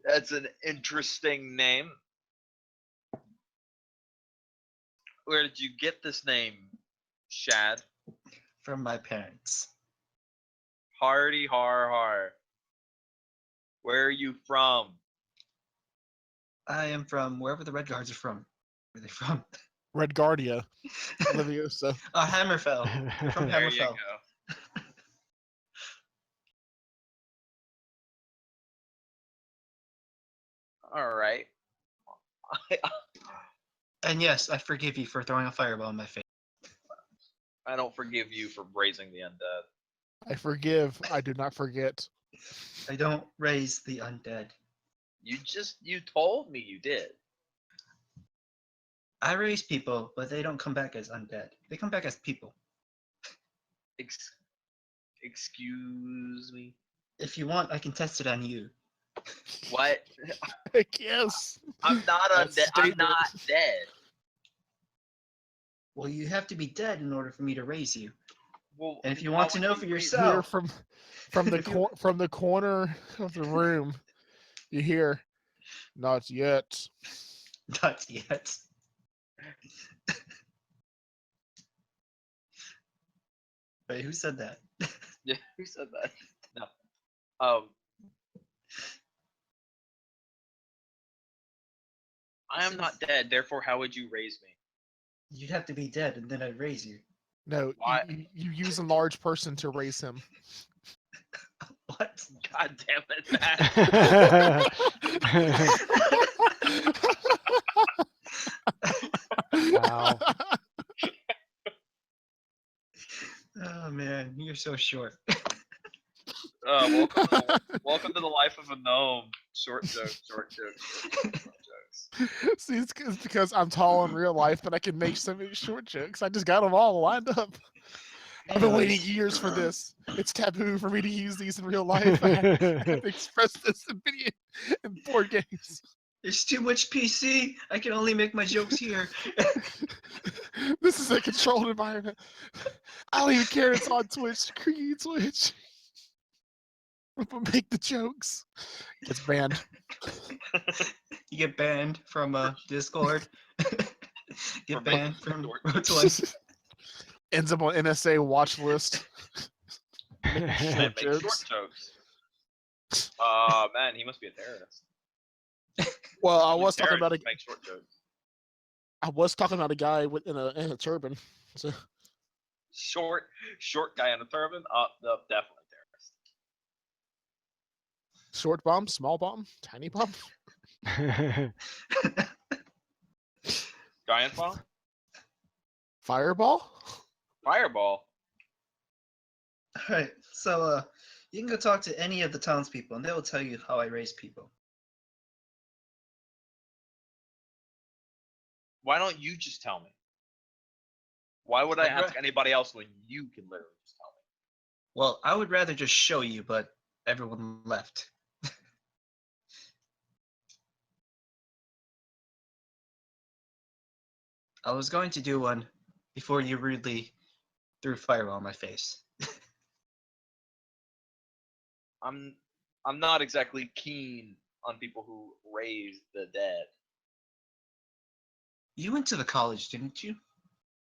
That's an interesting name. Where did you get this name, Shad? From my parents. Hardy har har. Where are you from? I am from wherever the Red Guards are from. Where are they from? Red Guardia. Leviosa. Hammerfell. They're from There you Hammerfell. go. All right. And yes, I forgive you for throwing a fireball in my face. I don't forgive you for raising the undead. I forgive. I do not forget. I don't raise the undead. You told me you did. I raise people, but they don't come back as undead. They come back as people. Excuse me. If you want, I can test it on you. What? Heck yes. I'm not That undead. I'm statement. not dead. Well, you have to be dead in order for me to raise you. Well, And if you how want to would know you for raise- yourself, Hear from the If you- from the corner of the room, you hear, "Not yet." not yet. Wait, who said that? Yeah, who said that? No. I am not dead. Therefore, how would you raise me? You'd have to be dead, and then I'd raise you. No, Why? you use a large person to raise him. What? God damn it, Matt. Wow. Oh man, you're so short. Welcome to the life of a gnome. Short jokes, short jokes, short jokes. See, it's because I'm tall in real life that I can make so many short jokes. I just got them all lined up. I've been waiting Anyways, years for this. It's taboo for me to use these in real life. I have to express this in video and board games. there's too much PC. I can only make my jokes here. This is a controlled environment. I don't even care it's on Twitch. Screw you, Twitch. I'm gonna make the jokes. It's banned. You get banned from Discord. Get From banned from Discord. Rotoy. Ends up on NSA watch list. They Short make jokes. short jokes. Man, he must be a terrorist. Well, I Only was talking about a, terrorists make short jokes. I was talking about a guy in a turban. So Short guy in a turban. No, definitely terrorist. short bomb, small bomb, tiny bomb. Giant bomb. Fireball? Fireball. Alright, so you can go talk to any of the townspeople, and they will tell you how I raise people. Why don't you just tell me? Why would I Alright. ask anybody else when you can literally just tell me? Well, I would rather just show you, but everyone left. I was going to do one before you rudely threw fire on my face. I'm not exactly keen on people who raise the dead. You went to the college, didn't you?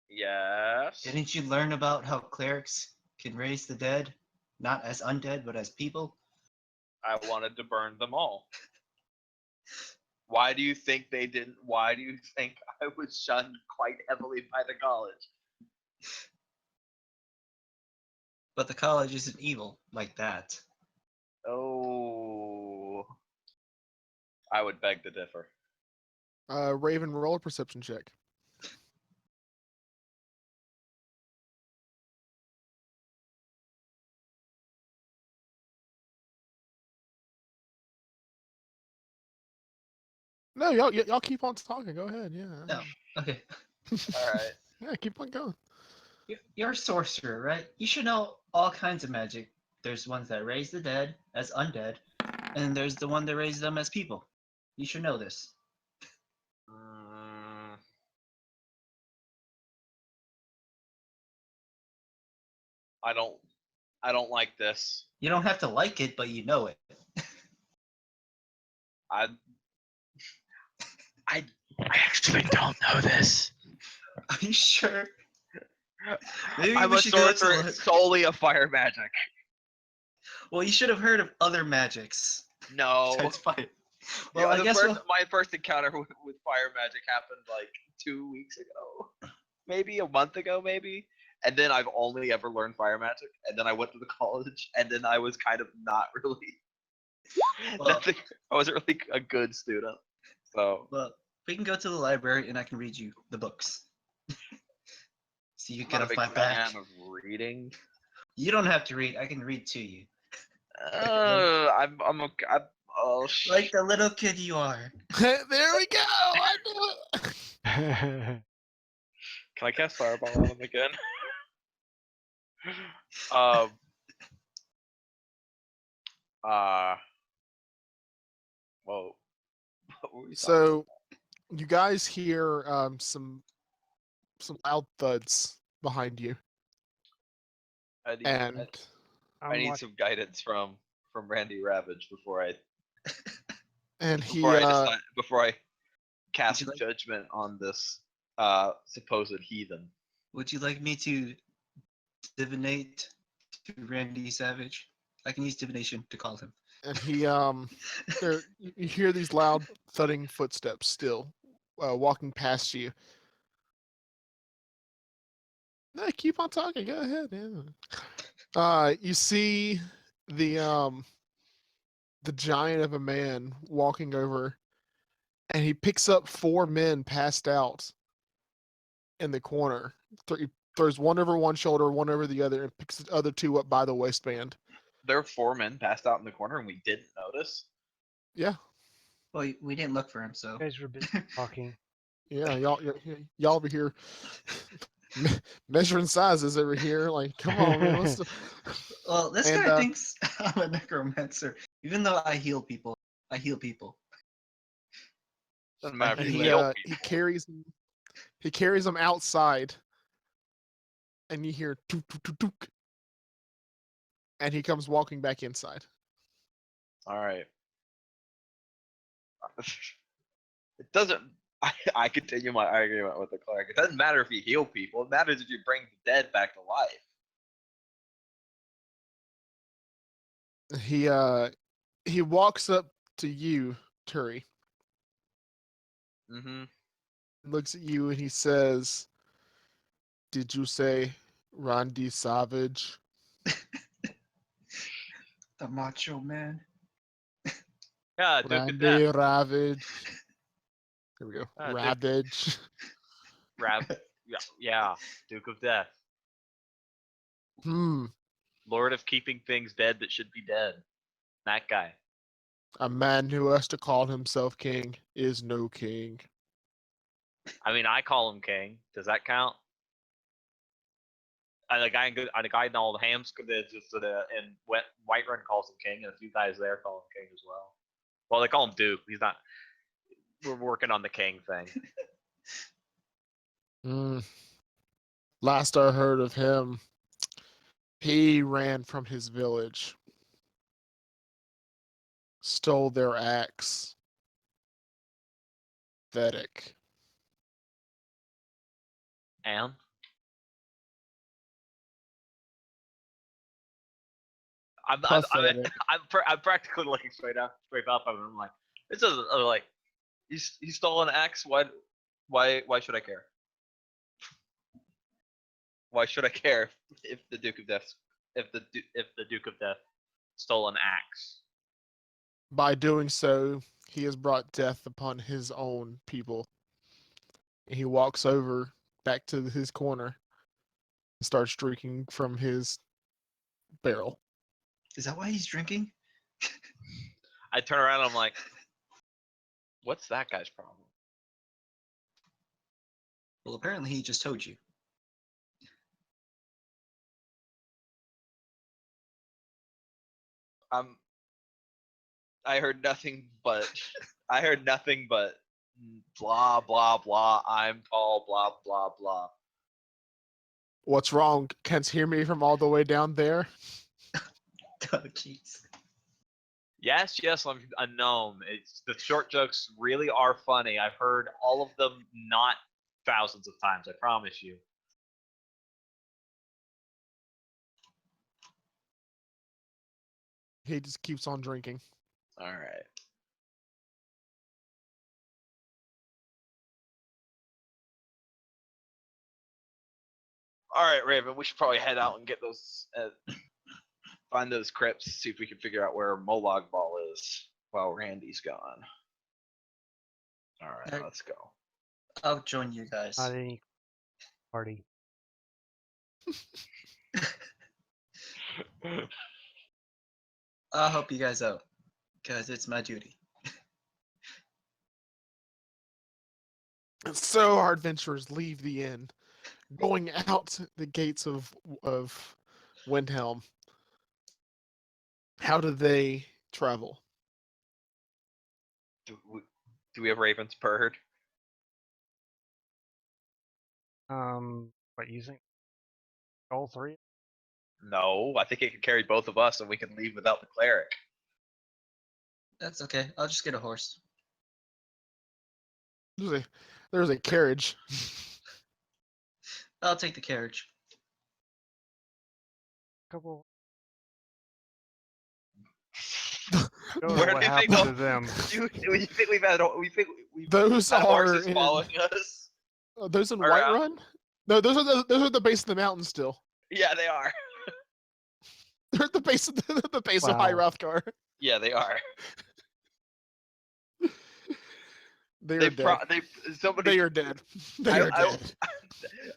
Yes. Didn't you learn about how clerics can raise the dead? Not as undead, but as people? I wanted to burn them all. Why do you think they didn't? Why do you think I was shunned quite heavily by the college? But the college isn't evil like that. Oh, I would beg to differ. Raven, roll a perception check. No, y'all keep on talking. Go ahead. Yeah. No. Okay. All right. Yeah, keep on going. You're a sorcerer, right? You should know all kinds of magic. There's ones that raise the dead as undead, and there's the one that raise them as people. You should know this. I don't like this. You don't have to like it, but you know it. I actually don't know this. Are you sure? Maybe I'm we a should go to sorcerer the- solely of fire magic. Well, you should have heard of other magics. No. Besides fire. Yeah, Well, I guess my first encounter with fire magic happened like 2 weeks ago, maybe a month ago, maybe. And then I've only ever learned fire magic, and then I went to the college, and then I was kind of not really. Well- I wasn't really a good student. So Well, we can go to the library, and I can read you the books. So you I'm get not a off big my back. fan of reading. You don't have to read. I can read to you. I'm oh Like the little kid you are. There we go. I knew it. Can I cast fireball on him again? Um. Whoa. What were we talking So you guys hear some loud thuds behind you, I need, and I I'm need watching. some guidance from Randy Ravage before I he before I cast like- judgment on this supposed heathen. Would you like me to divinate to Randy Savage? I can use divination to call him. and he there you hear these loud thudding footsteps still walking past you. No, keep on talking. Go ahead. Yeah. You see the giant of a man walking over, and he picks up 4 men passed out in the corner. He throws one over one shoulder, one over the other, and picks the other 2 up by the waistband. There are 4 men passed out in the corner and we didn't notice. Yeah, Well, we didn't look for him, so. You guys were busy talking. yeah. Y'all over here measuring sizes over here. Like, come on, man. What's the... Well, this And, guy thinks I'm a necromancer, even though I heal people. I heal people. Doesn't matter and if you he kill he people. carries them outside, and you hear took took took took, and he comes walking back inside. All right. It doesn't. I continue my argument with the cleric. It doesn't matter if you heal people. It matters if you bring the dead back to life. He walks up to you, Turi, Mm-hmm. looks at you, and he says, "Did you say Randy Savage?" The Macho Man. Yeah, Duke of Randy Death. Ravage. Here we go. Duke- Ravage. Yeah, Duke of Death. Lord of keeping things dead that should be dead. That guy. A man who has to call himself king is no king. I mean, I call him king. Does that count? And the guy in all the hams, and Whiterun calls him king, and a few guys there call him king as well. Well, they call him Duke. He's not. We're working on the king thing. Last I heard of him, he ran from his village, stole their axe. Pathetic. And Pathetic. I'm practically looking straight up at him. I'm like, this is like, he stole an axe. Why should I care? Why should I care if the Duke of Death stole an axe? By doing so, he has brought death upon his own people. He walks over back to his corner and starts drinking from his barrel. Is that why he's drinking? I turn around and I'm like, what's that guy's problem? Well, apparently he just told you. I heard nothing but blah blah blah. I'm tall, blah blah blah. What's wrong? Can't hear me from all the way down there? Oh, jeez. Yes, I'm a gnome. The short jokes really are funny. I've heard all of them not thousands of times, I promise you. He just keeps on drinking. All right. All right, Raven, we should probably head out and get those, find those crypts, see if we can figure out where Molag Ball is while Randy's gone. All right, let's go. I'll join you guys. Not any party. I'll help you guys out, because it's my duty. And so our adventurers leave the inn, going out the gates of Windhelm. How do they travel? Do we have Raven's bird? What you think? All three? No, I think it can carry both of us, and we can leave without the cleric. That's okay. I'll just get a horse. There's a carriage. I'll take the carriage. Couple. Where Don't know do what you think happened to them. We think we've had. We think we've Those had are horses in, following us. those in Or, Whiterun? No, those are the base of the mountain still. Yeah, they are. They're at the base of the base of High Wow. Rothgar. Yeah, they are. They are They dead. somebody. They are dead. They are I- dead.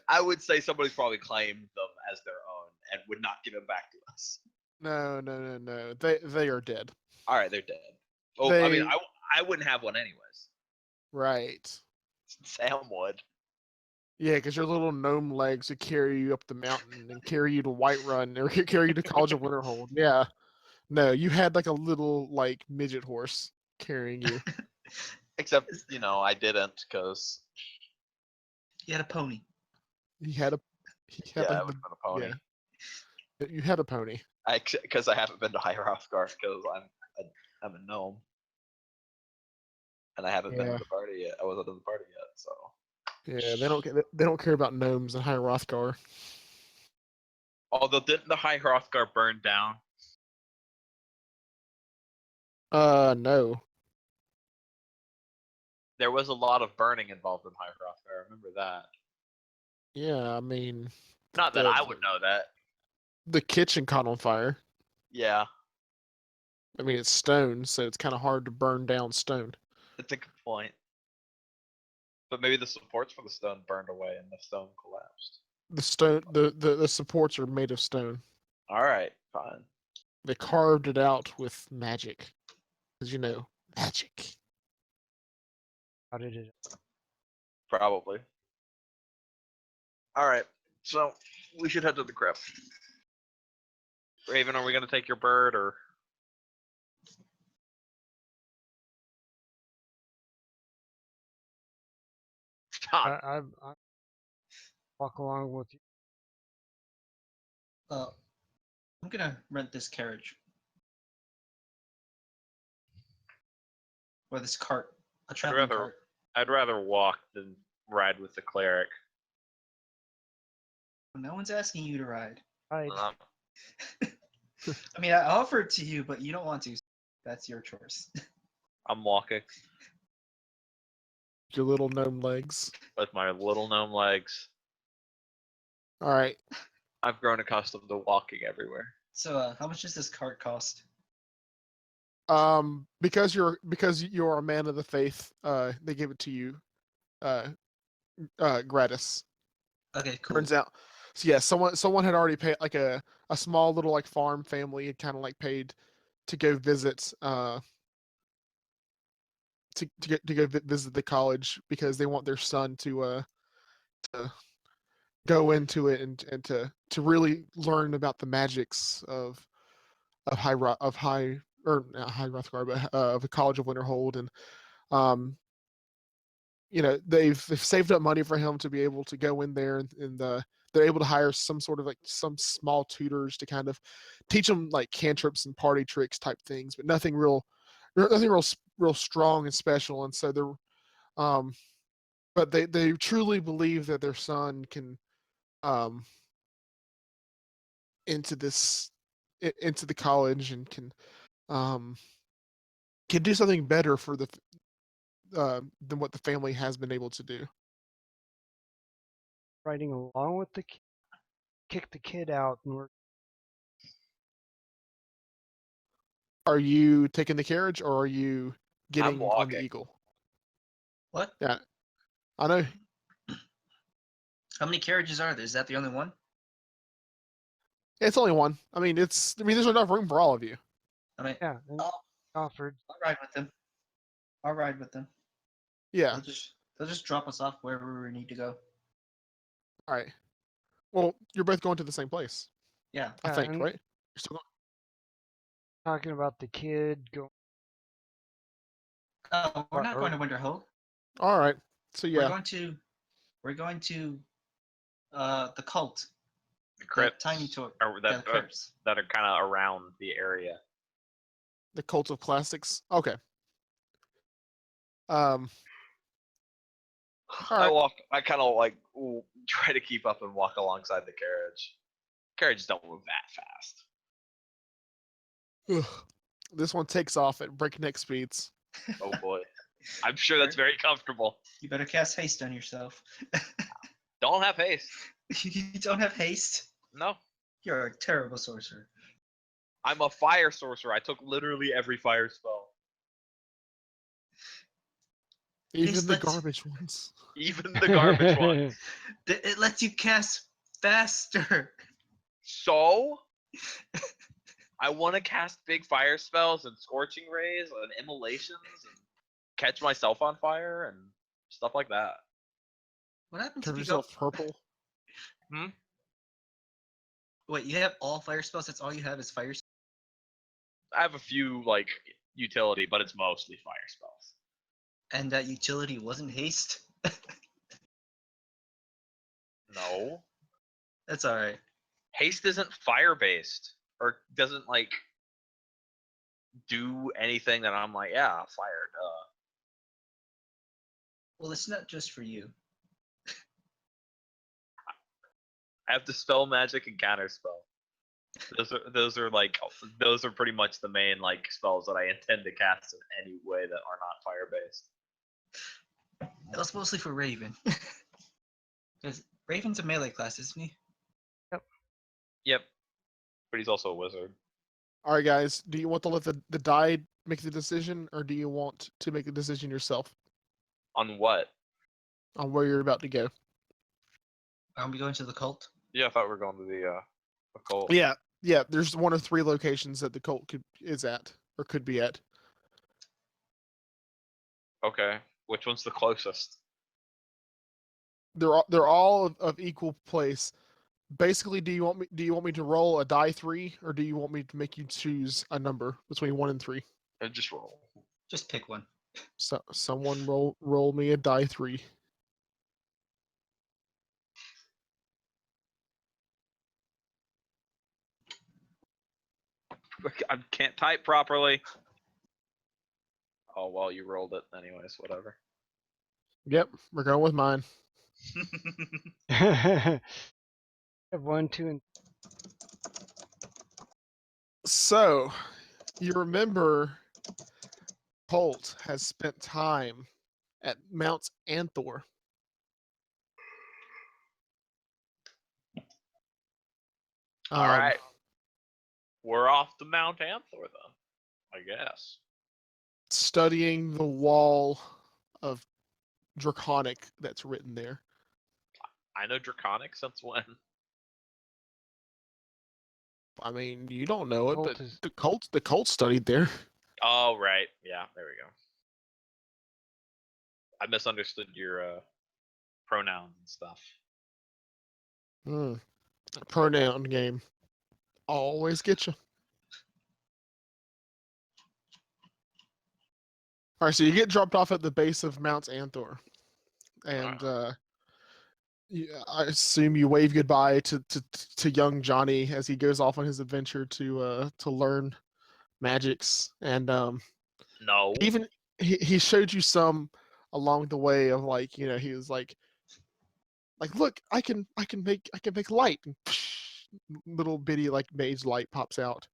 I would say somebody's probably claimed them as their own and would not give them back to us. No. They are dead. All right, they're dead. Oh, I mean, They- I wouldn't have one anyways. Right. Sam would. Yeah, because your little gnome legs would carry you up the mountain and carry you to Whiterun or carry you to College of Winterhold. Yeah. No, you had like a little like midget horse carrying you. Except, I didn't because You had a pony. He had a. yeah, I was on a pony. Yeah. You had a pony. Because I haven't been to High Rothgar because I'm a gnome, and I haven't been Yeah. to the party yet. I wasn't in the party yet, so. Yeah, they don't care about gnomes in High Rothgar. Although didn't the High Hrothgar burn down? No. There was a lot of burning involved in High Hrothgar. I remember that. Yeah, I mean, Not that The- I would know that. the kitchen caught on fire. Yeah, I mean, it's stone, so it's kind of hard to burn down stone. it's a good point. But maybe the supports for the stone burned away and the stone collapsed. The stone, the supports are made of stone. All right, fine. They carved it out with magic, because magic. How did it? Probably. All right, so we should head to the crypt. Raven, are we gonna take your bird or? John, I walk along with you. I'm gonna rent this carriage. Or this cart. A traveling rather- cart. I'd rather walk than ride with the cleric. No one's asking you to ride. Right. I mean, I offered to you, but you don't want to. That's your choice. I'm walking Your little gnome legs. with my little gnome legs. All right. I've grown accustomed to walking everywhere. So, how much does this cart cost? Because you're a man of the faith, they give it to you, gratis. Okay, cool. Turns out, so yeah, someone had already paid, like a small little like farm family had kind of like paid to go visit visit the college because they want their son to go into it and to really learn about the magics of High or not High Rothgar, but of the College of Winterhold, and they've saved up money for him to be able to go in there, and they're able to hire some sort of like some small tutors to kind of teach them like cantrips and party tricks type things, but nothing real strong and special. And so but they truly believe that their son can into the college and can do something better for the than what the family has been able to do. Riding along with the kick the kid out, and we're Are you taking the carriage or are you getting on the walking. eagle? What? Yeah, I know. How many carriages are there? Is that the only one? It's only one. I mean, there's enough room for all of you. I mean, yeah, and offered. I'll ride with them. I'll ride with them. Yeah. They'll just drop us off wherever we need to go. All right. Well, you're both going to the same place, Yeah. I Yeah, think, and- right? You're still going. talking about the kid going. Oh, we're Or- not or- going to Winterhold. All right. So We're yeah, going to the cult. The The crypts tiny tour. or The crypts. that are kind of around the area. the cult of classics. Okay. Um. All right. I kind of like try to keep up and walk alongside the carriage. Carriages don't move that fast. Ugh. This one takes off at breakneck speeds. Oh boy. I'm sure that's very comfortable. You better cast haste on yourself. Don't have haste. You don't have haste. No. You're a terrible sorcerer. I'm a fire sorcerer. I took literally every fire spell. Even Haste the lets- garbage ones. Even the garbage ones. It lets you cast faster. So I want to cast big fire spells and scorching rays and immolations and catch myself on fire and stuff like that. What happens Turn if you go? yourself purple. Wait, you have all fire spells? That's all you have is fire spells? I have a few like utility, but it's mostly fire spells. And that utility wasn't haste? No. That's alright. Haste isn't fire based or doesn't like do anything that I'm like, yeah, fire, duh. Well, it's not just for you. I have to spell magic and counter spell. Those are pretty much the main like spells that I intend to cast in any way that are not fire based. It was mostly for Raven. Because Raven's a melee class, isn't he? Yep. But he's also a wizard. All right, guys. Do you want to let the die make the decision, or do you want to make the decision yourself On what? on where you're about to go? Are we going to the cult? Yeah, I thought we were going to the occult. Yeah, yeah. There's one of 3 locations that the cult is at or could be at. Okay. Which one's the closest? They're all of equal place. Basically, do you want me to roll a die 3, or do you want me to make you choose a number between 1 and 3? Just roll. Just pick one. So someone roll me a die 3. I can't type properly. Oh well, you rolled it anyways. Whatever. Yep, we're going with mine. Have 1, 2, and So, you remember Holt has spent time at Mount Anthor. All right. We're off to Mount Anthor then, I guess. Studying the wall of Draconic that's written there. I know Draconic since when? I mean, you don't know it, Holt but is- the cult studied there. Oh right, yeah, there we go. I misunderstood your pronouns and stuff. Pronoun game. Always get you. All right, so you get dropped off at the base of Mount Anthor, and I assume you wave goodbye to young Johnny as he goes off on his adventure to learn magics, and No. even he showed you some along the way of like he was like look, I can make light, and little bitty like mage light pops out,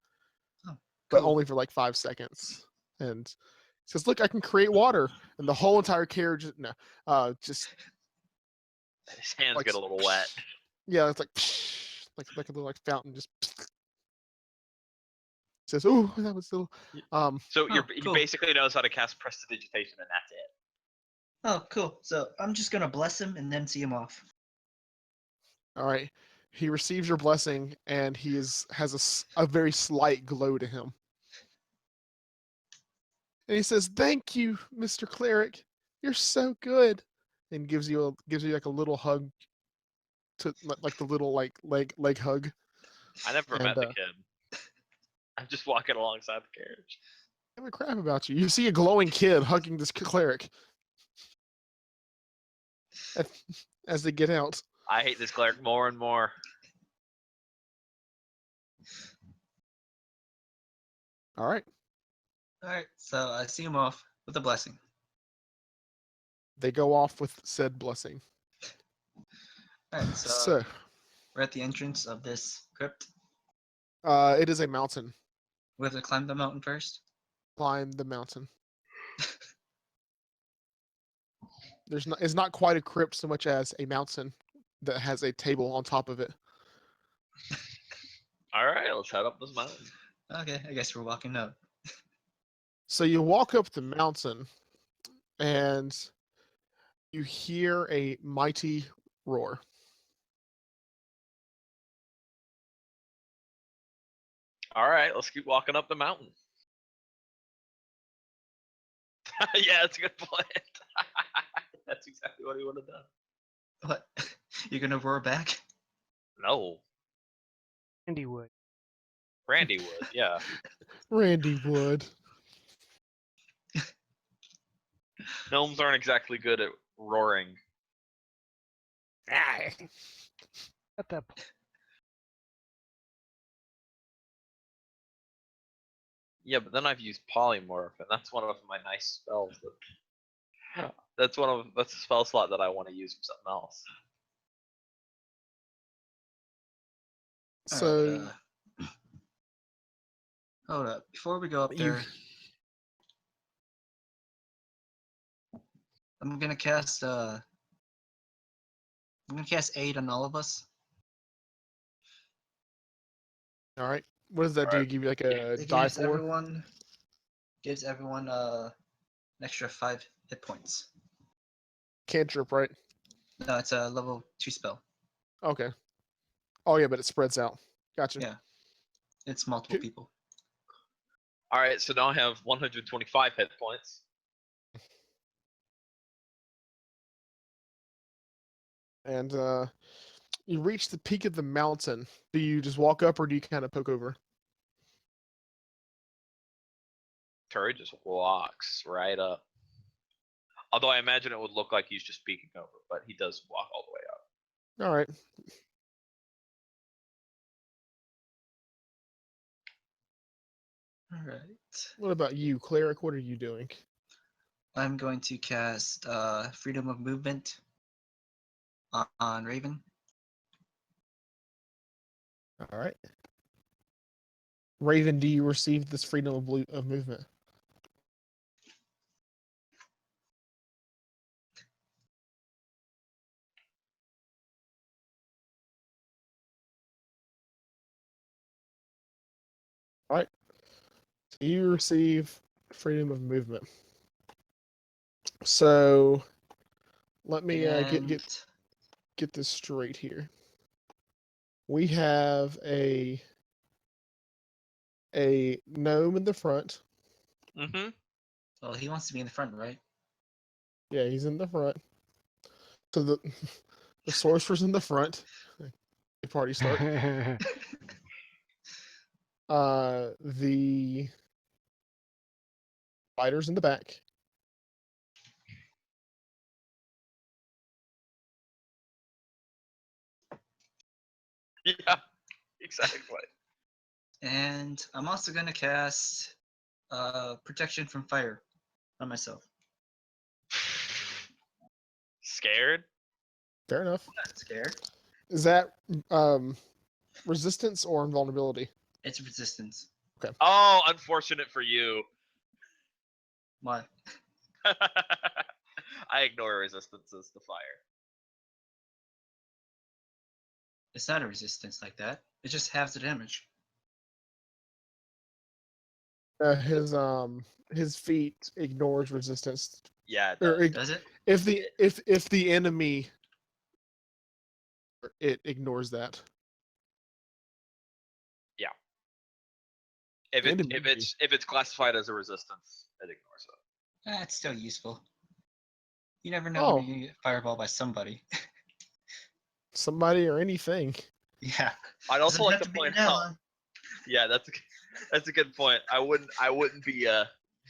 Oh, but cool. only for like 5 seconds, and he says, look, I can create water, and the whole entire carriage just His hands like get a little wet. yeah, it's like a little like fountain just says, oh, that was a little So Oh, he cool. basically knows how to cast prestidigitation, and that's it. Oh, cool. So I'm just gonna bless him and then see him off. all right. He receives your blessing, and he has a very slight glow to him. And he says, "Thank you, Mr. Cleric. You're so good." And gives you like a little hug, like the little like leg hug. I never And, met the kid. I'm just walking alongside the carriage. Give a crap about you. You see a glowing kid hugging this cleric as they get out. I hate this cleric more and more. All right. All right, so I see him off with a blessing. They go off with said blessing. All right, so So, we're at the entrance of this crypt. it is a mountain. We have to climb the mountain first. Climb the mountain. It's not quite a crypt so much as a mountain that has a table on top of it. All right, let's head up this mountain. Okay, I guess we're walking up. So you walk up the mountain and you hear a mighty roar. All right, let's keep walking up the mountain. Yeah, that's a good plan. That's exactly what he would have done. What? You're gonna roar back? No, Andy would. Randy would. Yeah. Randy would. Gnomes aren't exactly good at roaring. At that point, Yeah, but then I've used polymorph, and that's one of my nice spells. That's a spell slot that I want to use for something else. So Alright, hold up. Before we go up you there, I'm gonna cast aid on all of us. all right. What does that do? Alright. Give you like a It die gives for? everyone an extra 5 hit points. Cantrip, right? No, it's a level 2 spell. Okay. Oh yeah, but it spreads out. Gotcha. Yeah. It's multiple Who- people. All right, so now I have 125 hit points. And you reach the peak of the mountain. Do you just walk up or do you kind of poke over? Turi just walks right up. Although I imagine it would look like he's just peeking over, but he does walk all the way up. All right. Alright. What about you, cleric? What are you doing? I'm going to cast Freedom of Movement on Raven. All right. Raven, do you receive this freedom of movement? All right. So you receive freedom of movement. So let me get this straight here. We have a gnome in the front. Mm-hmm. Well, he wants to be in the front, right? Yeah, he's in the front. So the sorcerer's in the front. The party start. The fighter's in the back. Yeah, exactly. And I'm also going to cast Protection from Fire on myself. Scared? Fair enough. I'm not scared. Is that resistance or invulnerability? It's resistance. Oh, unfortunate for you. Why? I ignore resistances to fire. It's not a resistance like that. It just halves the damage. His feat ignores resistance. Yeah, it Or does. Does it? if the enemy, it ignores that. If enemy. it's classified as a resistance, it ignores it. It's still useful. You never know Oh. when you get fireball by somebody. Somebody or anything. Yeah. I'd also Doesn't like have to be point an out. ally. Yeah, That's a good point. I wouldn't be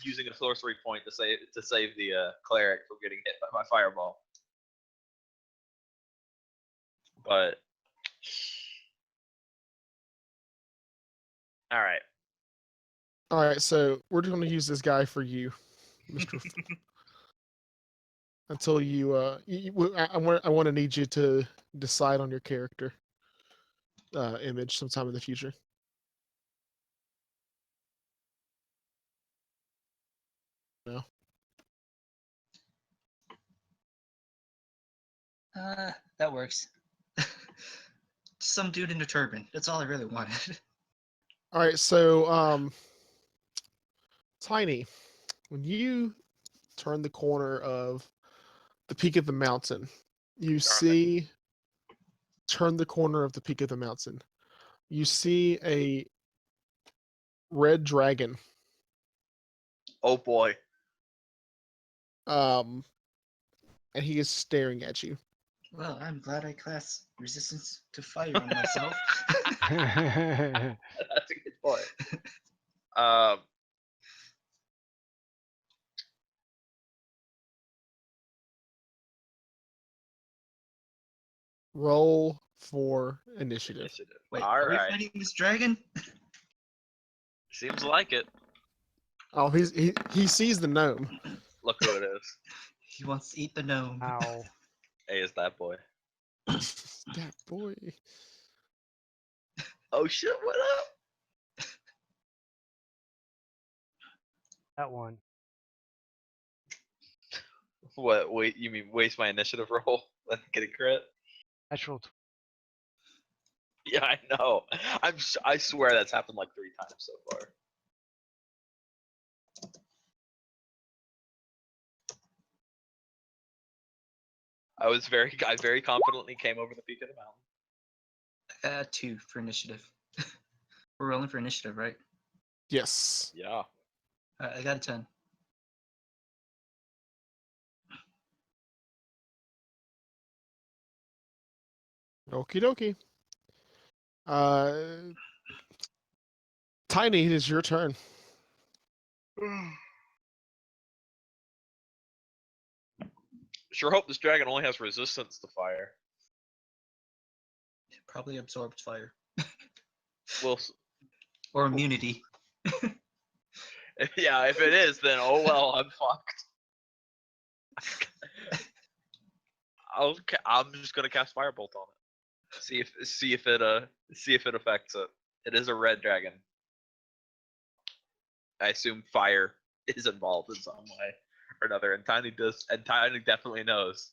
using a sorcery point to save the cleric from getting hit by my fireball. But all right. All right, so we're going to use this guy for you, Mister. Until you, I want to need you to decide on your character image sometime in the future. No. That works. Some dude in a turban. That's all I really wanted. All right, so Tiny, when you turn the corner of the peak of the mountain, you see. Turn the corner of the peak of the mountain. You see a red dragon. Oh boy. And he is staring at you. Well, I'm glad I cast resistance to fire on myself. That's a good point. Roll for initiative. Wait, All are we right. fighting this dragon? Seems like it. Oh, he sees the gnome. Look who it is. He wants to eat the gnome. Ow. Hey, it's that boy. That boy. Oh shit! What up? That one. What? Wait, you mean waste my initiative roll? Let me get a crit? Natural. Yeah, I know. I swear that's happened like 3 times so far. I very confidently came over the peak of the mountain. 2 for initiative. We're rolling for initiative, right? Yes. Yeah. I got a 10. Okie dokie. Tiny, it is your turn. Sure hope this dragon only has resistance to fire. Probably absorbed fire. Well, Or immunity. yeah, if it is, then oh well, I'm fucked. I'm just gonna cast firebolt on it. See if it affects it. It is a red dragon. I assume fire is involved in some way or another, and Tiny definitely knows.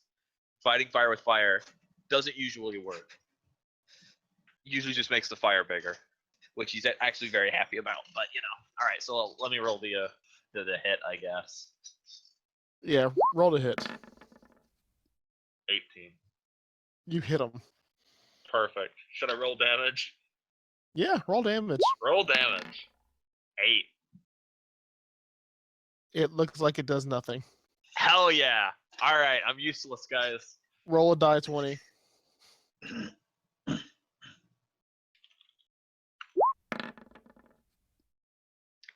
Fighting fire with fire doesn't usually work. Usually just makes the fire bigger, which he's actually very happy about. But you know, all right. So let me roll the hit, I guess. Yeah, roll to hit. 18. You hit him. Perfect. Should I roll damage? Yeah, roll damage. Roll damage. 8. It looks like it does nothing. Hell yeah! All right, I'm useless, guys. Roll a die 20.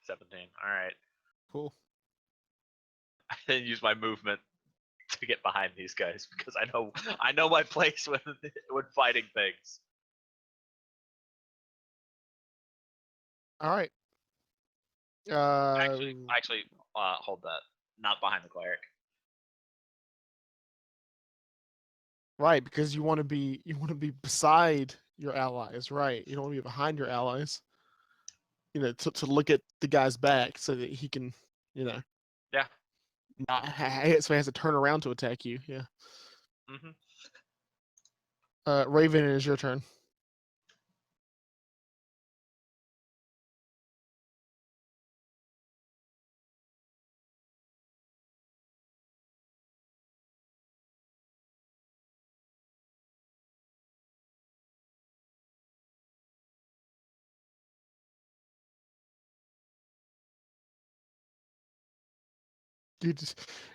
17. All right. Cool. I didn't use my movement to get behind these guys because I know my place when fighting things. All right. Actually, hold that. Not behind the cleric. Right, because you want to be beside your allies, right? You don't want to be behind your allies. You know, to look at the guy's back so that he can, you know. Yeah. So he has to turn around to attack you. Yeah. Mhm. Raven, it is your turn.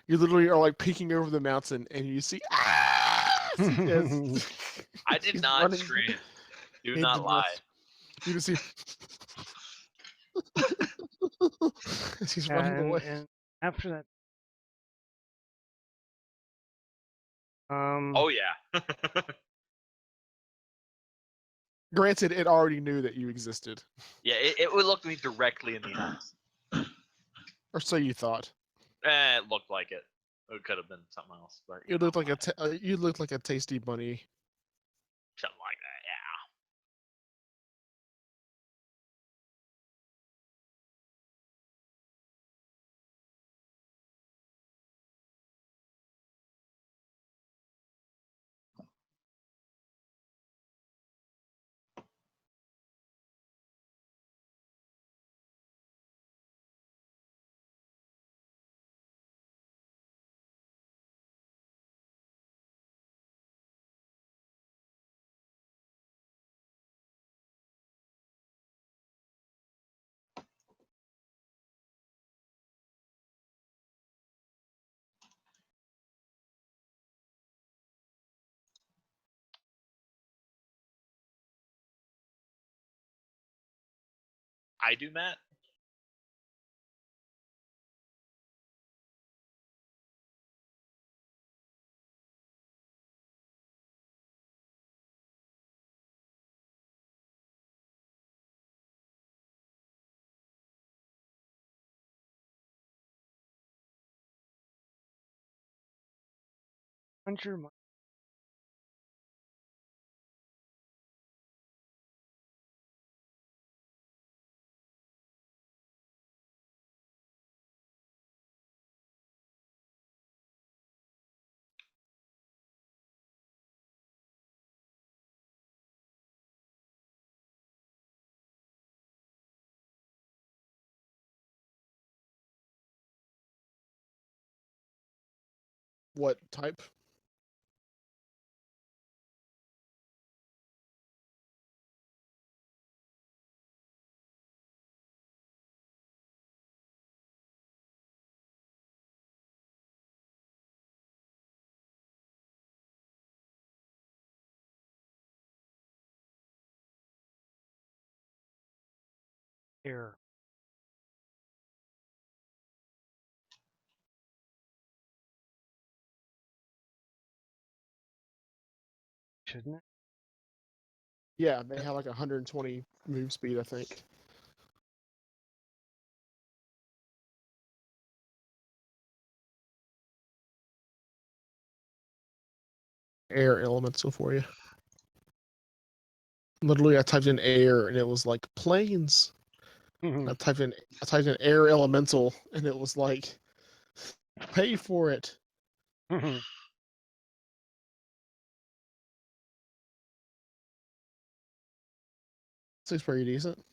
You literally are like peeking over the mountain and you see I did not scream. Do not lie. You just see As he's Yeah, running away. and after that, Oh yeah. Granted, it already knew that you existed, Yeah, it would look me directly in the eyes. or so you thought. It looked like it. It could have been something else, but You looked like you looked like a tasty bunny. something like that. Yeah. I do, Matt. punch your mo- What type? air. Shouldn't it? Yeah, they have like 120 move speed, I think. Air elemental for you. Literally, I typed in air and it was like planes. I typed in air elemental and it was like pay for it. Seems pretty decent.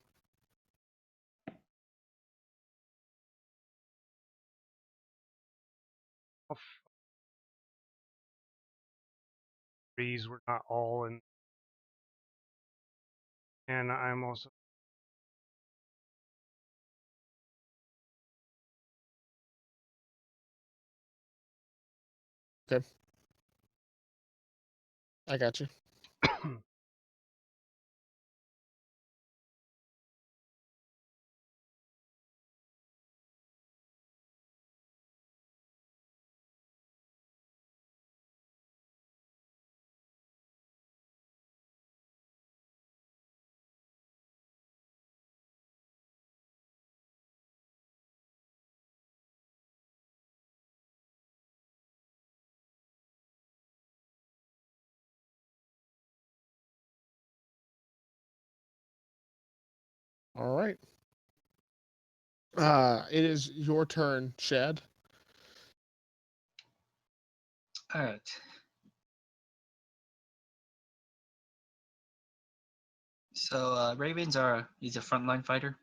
These were not all in, and I'm also Okay. I got you. All right. It is your turn, Shad. All right. So Ravens are he's a frontline fighter.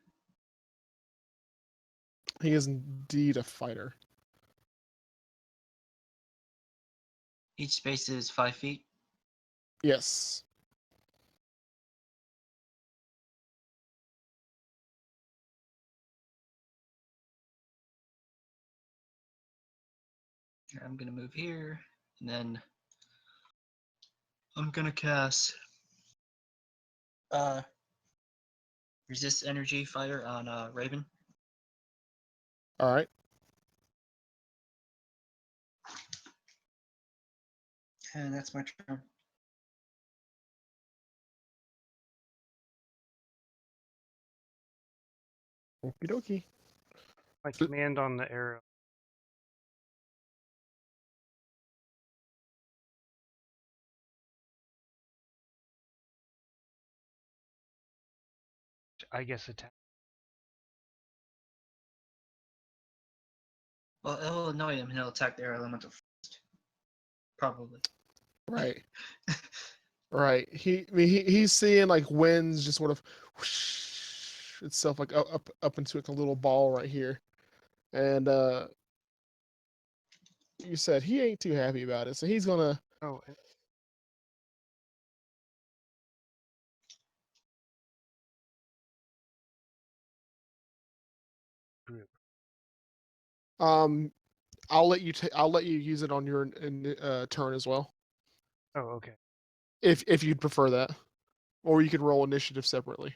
He is indeed a fighter. Each space is 5 feet. Yes. I'm gonna move here, and then I'm gonna cast resist energy fire on Raven. All right. And that's my turn. Okie dokie. My command on the arrow. I guess attack. Well, it'll annoy him and he'll attack the air elemental first. Probably. Right. Right. He's seeing like winds just sort of whoosh itself like up into like a little ball right here, and you said he ain't too happy about it, so he's gonna. Oh, and group. I'll let you I'll let you use it on your turn as well, Oh, okay. if you'd prefer that, or you could roll initiative separately.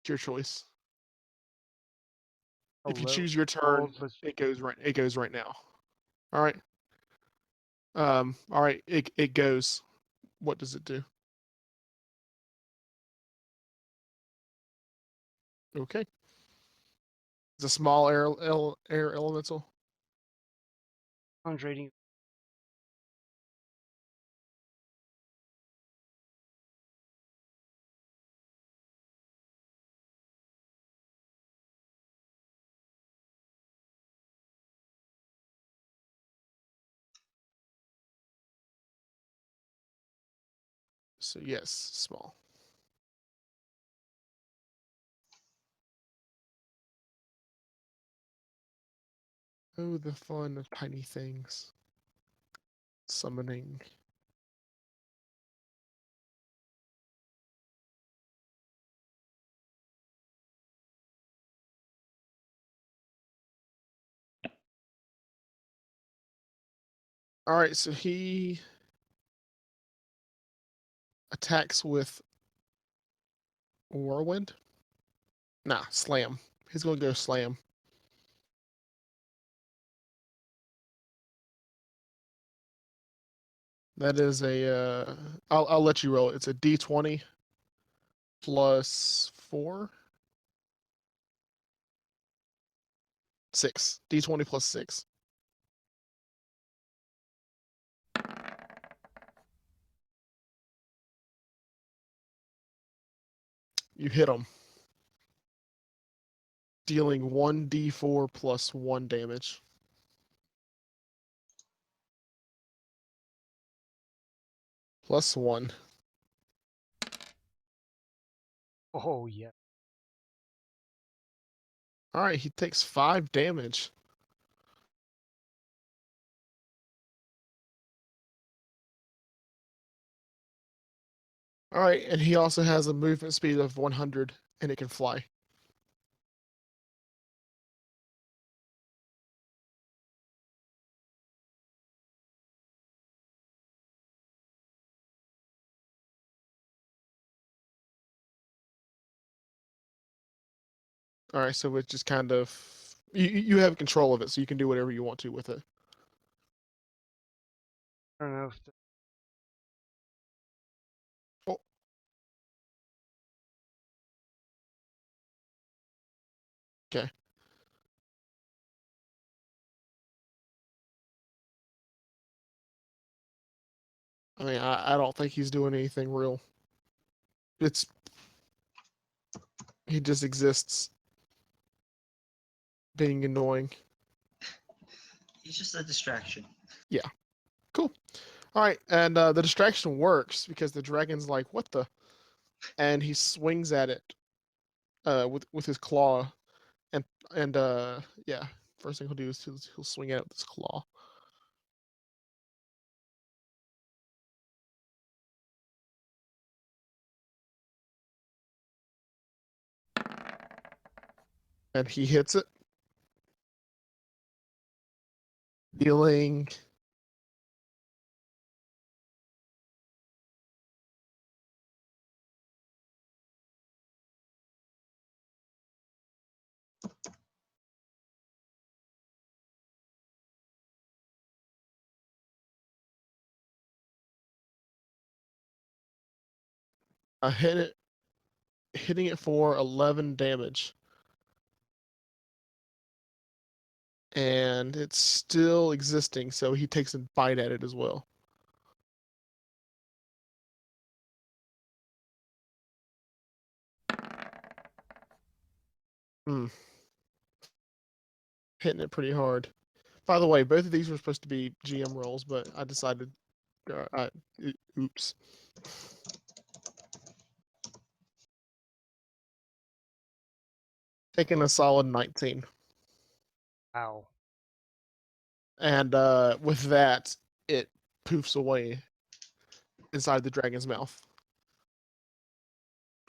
It's your choice. If you Hello, choose your turn, rolls with- it goes right now. All right. All right. It goes. What does it do? Okay. It's a small air elemental. concentrating. So yes, small. Oh, the fun of tiny things. Summoning. All right, so he attacks with Whirlwind. Nah, Slam. He's gonna go Slam. That is a. I'll let you roll it. It's a D20 plus 4. 6. D20 plus 6. You hit him, dealing 1d4 plus 1 damage. Plus 1. Oh, yeah. All right, he takes 5 damage. All right, and he also has a movement speed of 100, and it can fly. All right, so it's just kind of you have control of it, so you can do whatever you want to with it. I don't know if Oh. Okay. I mean, I don't think he's doing anything real. It's he just exists, being annoying. He's just a distraction. Cool. All right, and the distraction works because the dragon's like, "What the?" And he swings at it, with his claw, and yeah, first thing he'll do is he'll swing at it with his claw. And he hits it, dealing hitting it for 11 damage. And it's still existing, so he takes a bite at it as well. Hitting it pretty hard. By the way, both of these were supposed to be GM rolls, but I decided, oops. Taking a solid 19. Wow. And with that, it poofs away inside the dragon's mouth.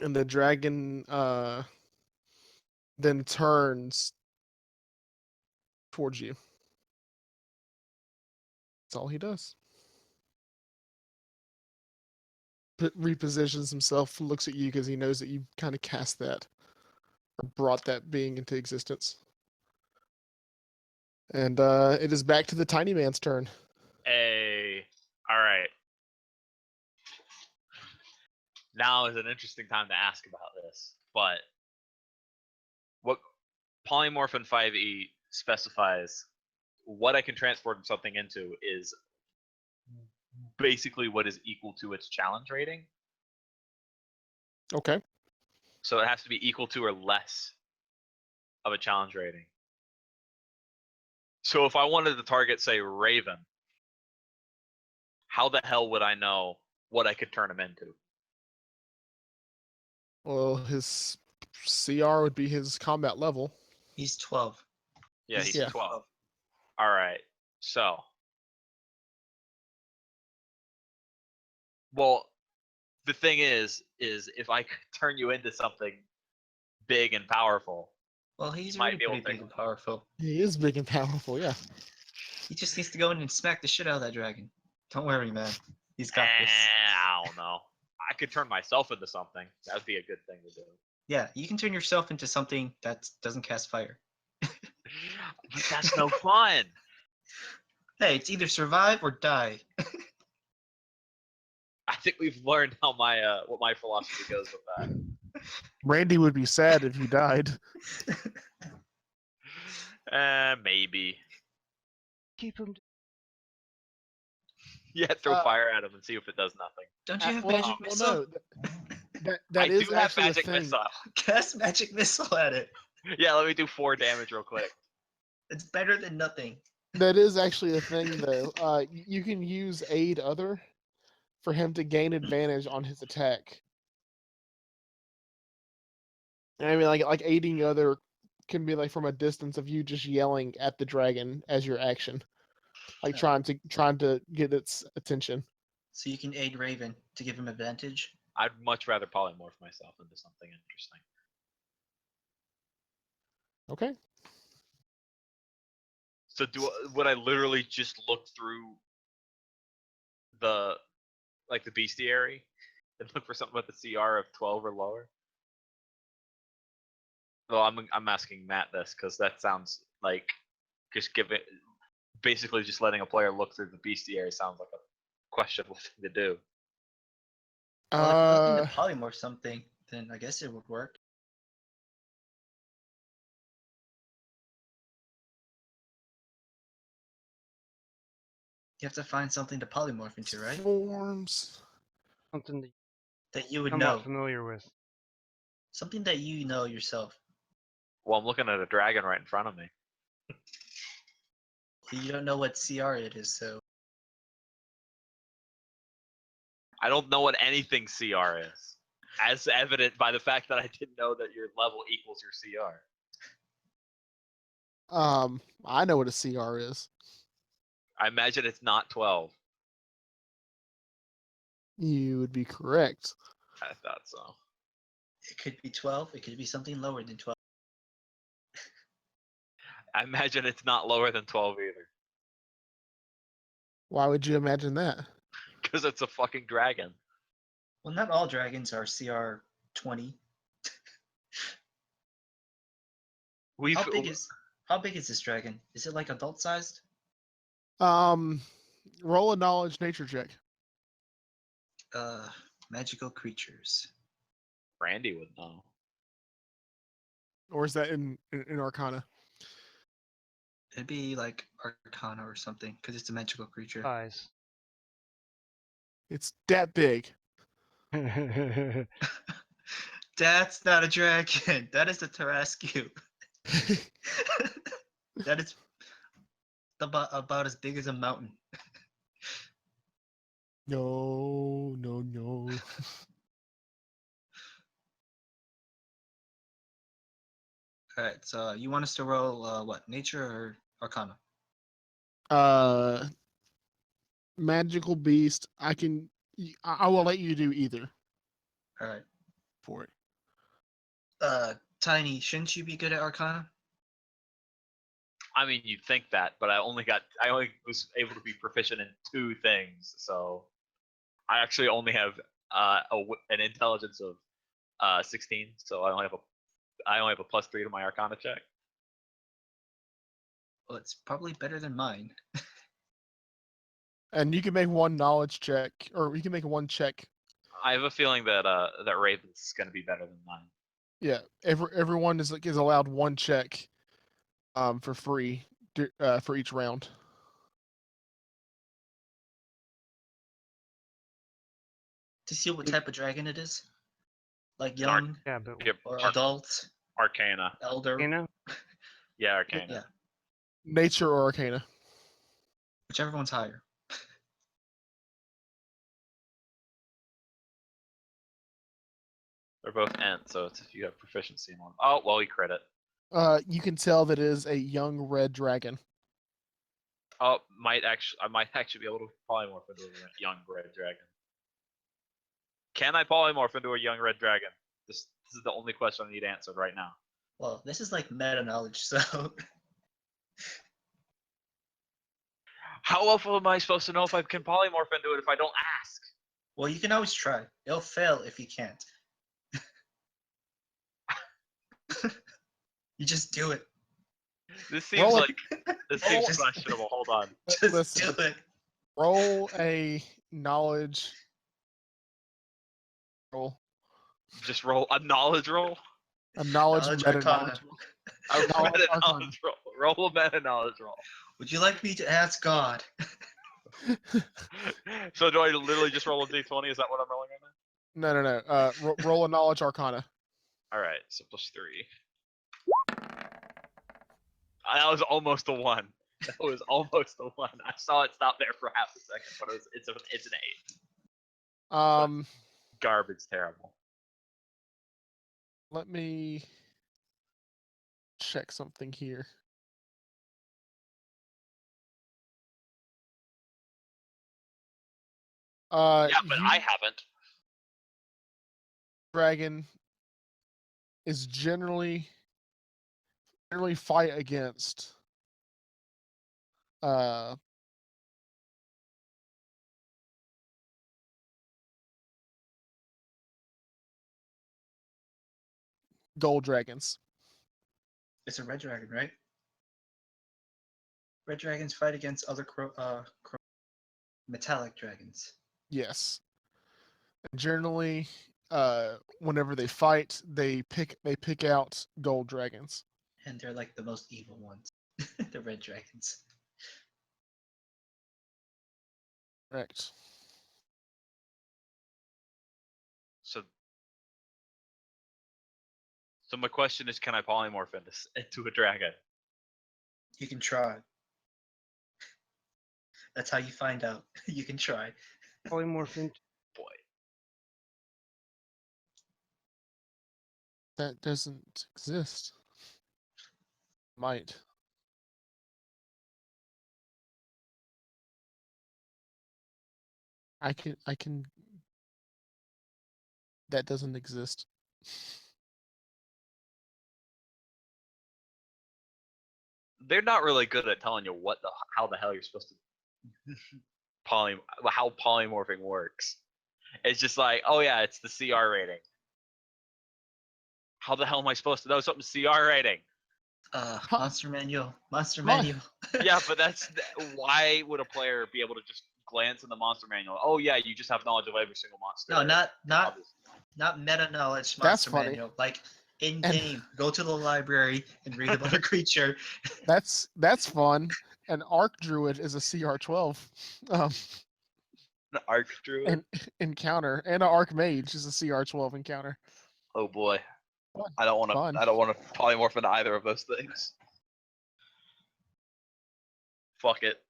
And the dragon then turns towards you. That's all he does. Repositions himself, looks at you because he knows that you kind of cast that, or brought that being into existence. And it is back to the tiny man's turn. Hey, all right. Now is an interesting time to ask about this, but what Polymorphin 5e specifies what I can transport something into is basically what is equal to its challenge rating. Okay. So it has to be equal to or less of a challenge rating. So if I wanted to target, say, Raven, how the hell would I know what I could turn him into? Well, his CR would be his combat level. He's 12. Yeah, he's Yeah. 12. All right. So, well, the thing is if I could turn you into something big and powerful, Well, he's you might already be able pretty to big and powerful. He is big and powerful, yeah. He just needs to go in and smack the shit out of that dragon. Don't worry, man. He's got this. I don't know. I could turn myself into something. That would be a good thing to do. Yeah, you can turn yourself into something that doesn't cast fire. But that's no fun. Hey, it's either survive or die. I think we've learned how my what my philosophy goes with that. Randy would be sad if you died. Maybe. Keep him. Yeah, throw fire at him and see if it does nothing. Don't you have Well, magic well, missile? no. That I is do have actually a magic thing. missile. Cast magic missile at it. Yeah, let me do 4 damage real quick. It's better than nothing. That is actually a thing, though. You can use aid other for him to gain advantage on his attack. I mean, like aiding other can be like from a distance of you just yelling at the dragon as your action, like Oh. trying to get its attention. So you can aid Raven to give him advantage. I'd much rather polymorph myself into something interesting. Okay. So would I literally just look through the bestiary and look for something with the CR of 12 or lower? Well, I'm asking Matt this because that sounds like basically just letting a player look through the bestiary sounds like a questionable thing to do. Well, if you're looking to polymorph something, then I guess it would work. You have to find something to polymorph into, right? Forms. Something That you would I'm know. not familiar with. Something that you know yourself. Well, I'm looking at a dragon right in front of me. You don't know what CR it is, so I don't know what anything CR is, as evident by the fact that I didn't know that your level equals your CR. I know what a CR is. I imagine it's not 12. You would be correct. I thought so. it could be 12. It could be something lower than 12. I imagine it's not lower than 12 either. Why would you imagine that? Because it's a fucking dragon. Well, not all dragons are CR 20. How big is this dragon? Is it like adult sized? Roll a knowledge nature check. Magical creatures. Randy would know. Or is that in Arcana? It'd be like Arcana or something, because it's a magical creature. Size. It's that big. That's not a dragon. That is a Tarrasque. That is about as big as a mountain. No, no, no. All right, so you want us to roll what? Nature or Arcana? Magical beast. I will let you do either All right. for it. Tiny, shouldn't you be good at Arcana? I mean, you'd think that, but I only was able to be proficient in 2 things, so I actually only have an intelligence of 16, so I only have a +3 to my Arcana check. Well, it's probably better than mine. And you can make one knowledge check, or you can make one check. I have a feeling that that Raven's is going to be better than mine. Yeah, everyone is allowed one check, for free, for each round. To see what type of dragon it is? Like Dark. young Yeah, but Yep. or adult, Arcana. elder, you know, Yeah, Arcana. yeah, Nature or Arcana. whichever one's higher. They're both Ent, so it's if you have proficiency in one. Oh, well, you crit it. You can tell that it is a young red dragon. Oh, I might actually be able to polymorph into a young red dragon. Can I polymorph into a young red dragon? This is the only question I need answered right now. Well, this is like meta knowledge, so How else am I supposed to know if I can polymorph into it if I don't ask? well, you can always try. It'll fail if you can't. You just do it. This seems Roll like this seems Just- questionable. Hold on. Just Listen. do it. Roll a knowledge roll. Just roll a knowledge roll. A knowledge Knowledge meta Arcana. knowledge roll. A Knowledge meta Arcana. knowledge roll. Roll a meta knowledge roll. Would you like me to ask God? So do I literally just roll a d20? Is that what I'm rolling right now? No. Roll a knowledge Arcana. All right, so +3. That was almost a 1. That was almost a 1. I saw it stop there for half a second, but it's an 8. Garbage, terrible. Let me check something here. Yeah, but I haven't. Dragon is generally fight against gold dragons. It's a red dragon, right? Red dragons fight against other metallic dragons. Yes. And generally, whenever they fight, they pick out gold dragons. And they're like the most evil ones. The red dragons. Correct. So my question is, can I polymorph into a dragon? You can try. That's how you find out. You can try. polymorph into Boy, That doesn't exist. Might. I can. That doesn't exist. they're not really good at telling you how the hell you're supposed to how polymorphing works. It's just like, oh yeah, it's the CR rating. How the hell am I supposed to know something's CR rating? Monster manual. Monster Come on. manual. Yeah, but why would a player be able to just glance in the monster manual? Oh yeah, you just have knowledge of every single monster. No, not Not meta knowledge That's monster funny. manual. Like in And- game, go to the library and read about a creature. That's fun. An Arc Druid is a CR12 An arc druid. and encounter, and an Arc Mage is a CR12 encounter. Oh boy. Fun. I don't want to. Fun. I don't want to polymorph into either of those things. Fuck it.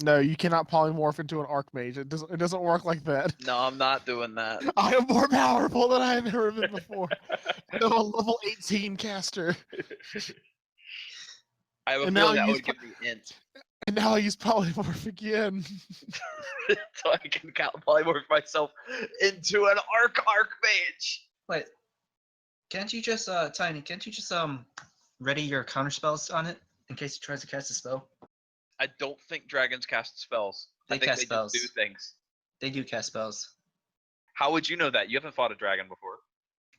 No, you cannot polymorph into an Arc Mage. It doesn't work like that. No, I'm not doing that. I am more powerful than I have ever been before. I'm a level 18 caster, I have a And feeling now that you would give me int, and now I use polymorph again. so I can polymorph myself into an arc mage. Wait, can't you just Tiny? Can't you just ready your counter spells on it in case it tries to cast a spell? I don't think dragons cast spells. They I think cast they spells. just do things. They do cast spells How would you know that? You haven't fought a dragon before.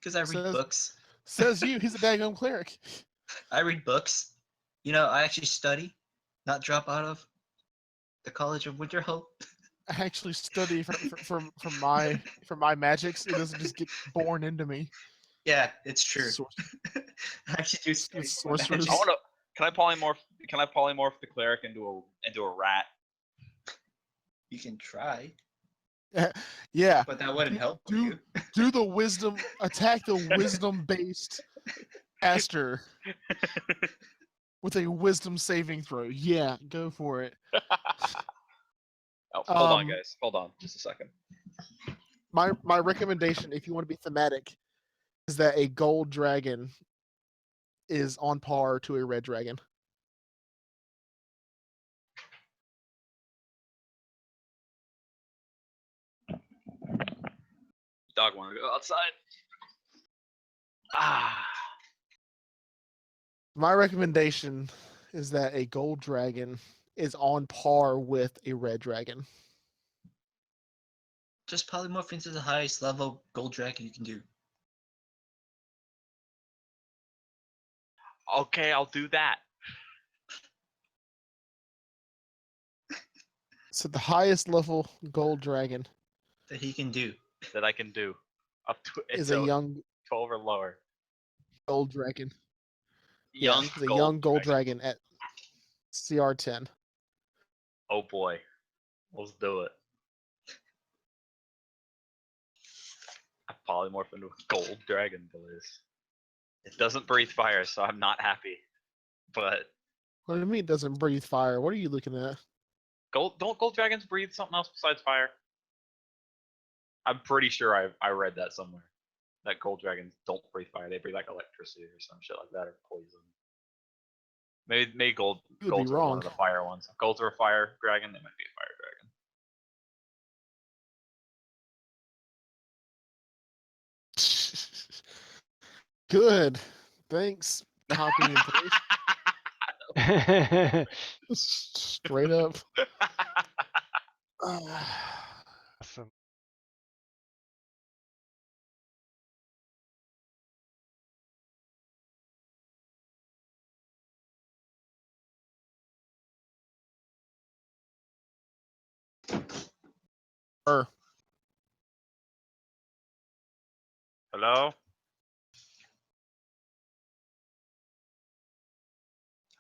because I read Says- books. Says you, he's a daggone cleric. I read books. You know, I actually study, not drop out of the College of Winterhope. I actually study for my magics. It doesn't just get born into me. Yeah, it's true. Sor- I actually do study It's for my sorcerers. I magic. want to. Can I polymorph the cleric into a rat? You can try, Yeah, but that wouldn't help do- you. do the wisdom attack the wisdom based caster with a wisdom saving throw. Yeah, go for it. Oh, hold on, Um, guys. Hold on, just a second. My recommendation, if you want to be thematic, is that a gold dragon is on par to a red dragon. Dog want to go outside. Ah, My recommendation is that a gold dragon is on par with a red dragon. Just polymorph into the highest level gold dragon you can do. okay, I'll do that. So the highest level gold dragon That he can do. That I can do. Up to is it's a young 12 or lower. gold dragon. Young is a young gold dragon at CR10. Oh boy, let's do it. I polymorph into a gold dragon, boys. It doesn't breathe fire, so I'm not happy. But What do you mean it doesn't breathe fire? What are you looking at? don't gold dragons breathe something else besides fire? I'm pretty sure I read that somewhere. That gold dragons don't breathe fire; they breathe like electricity or some shit like that, or poison. Maybe You would be golds are one wrong. of the fire ones. If golds are a fire dragon, they might be a fire dragon. Good. Thanks. Copy and paste. Straight up. Awesome. Hello?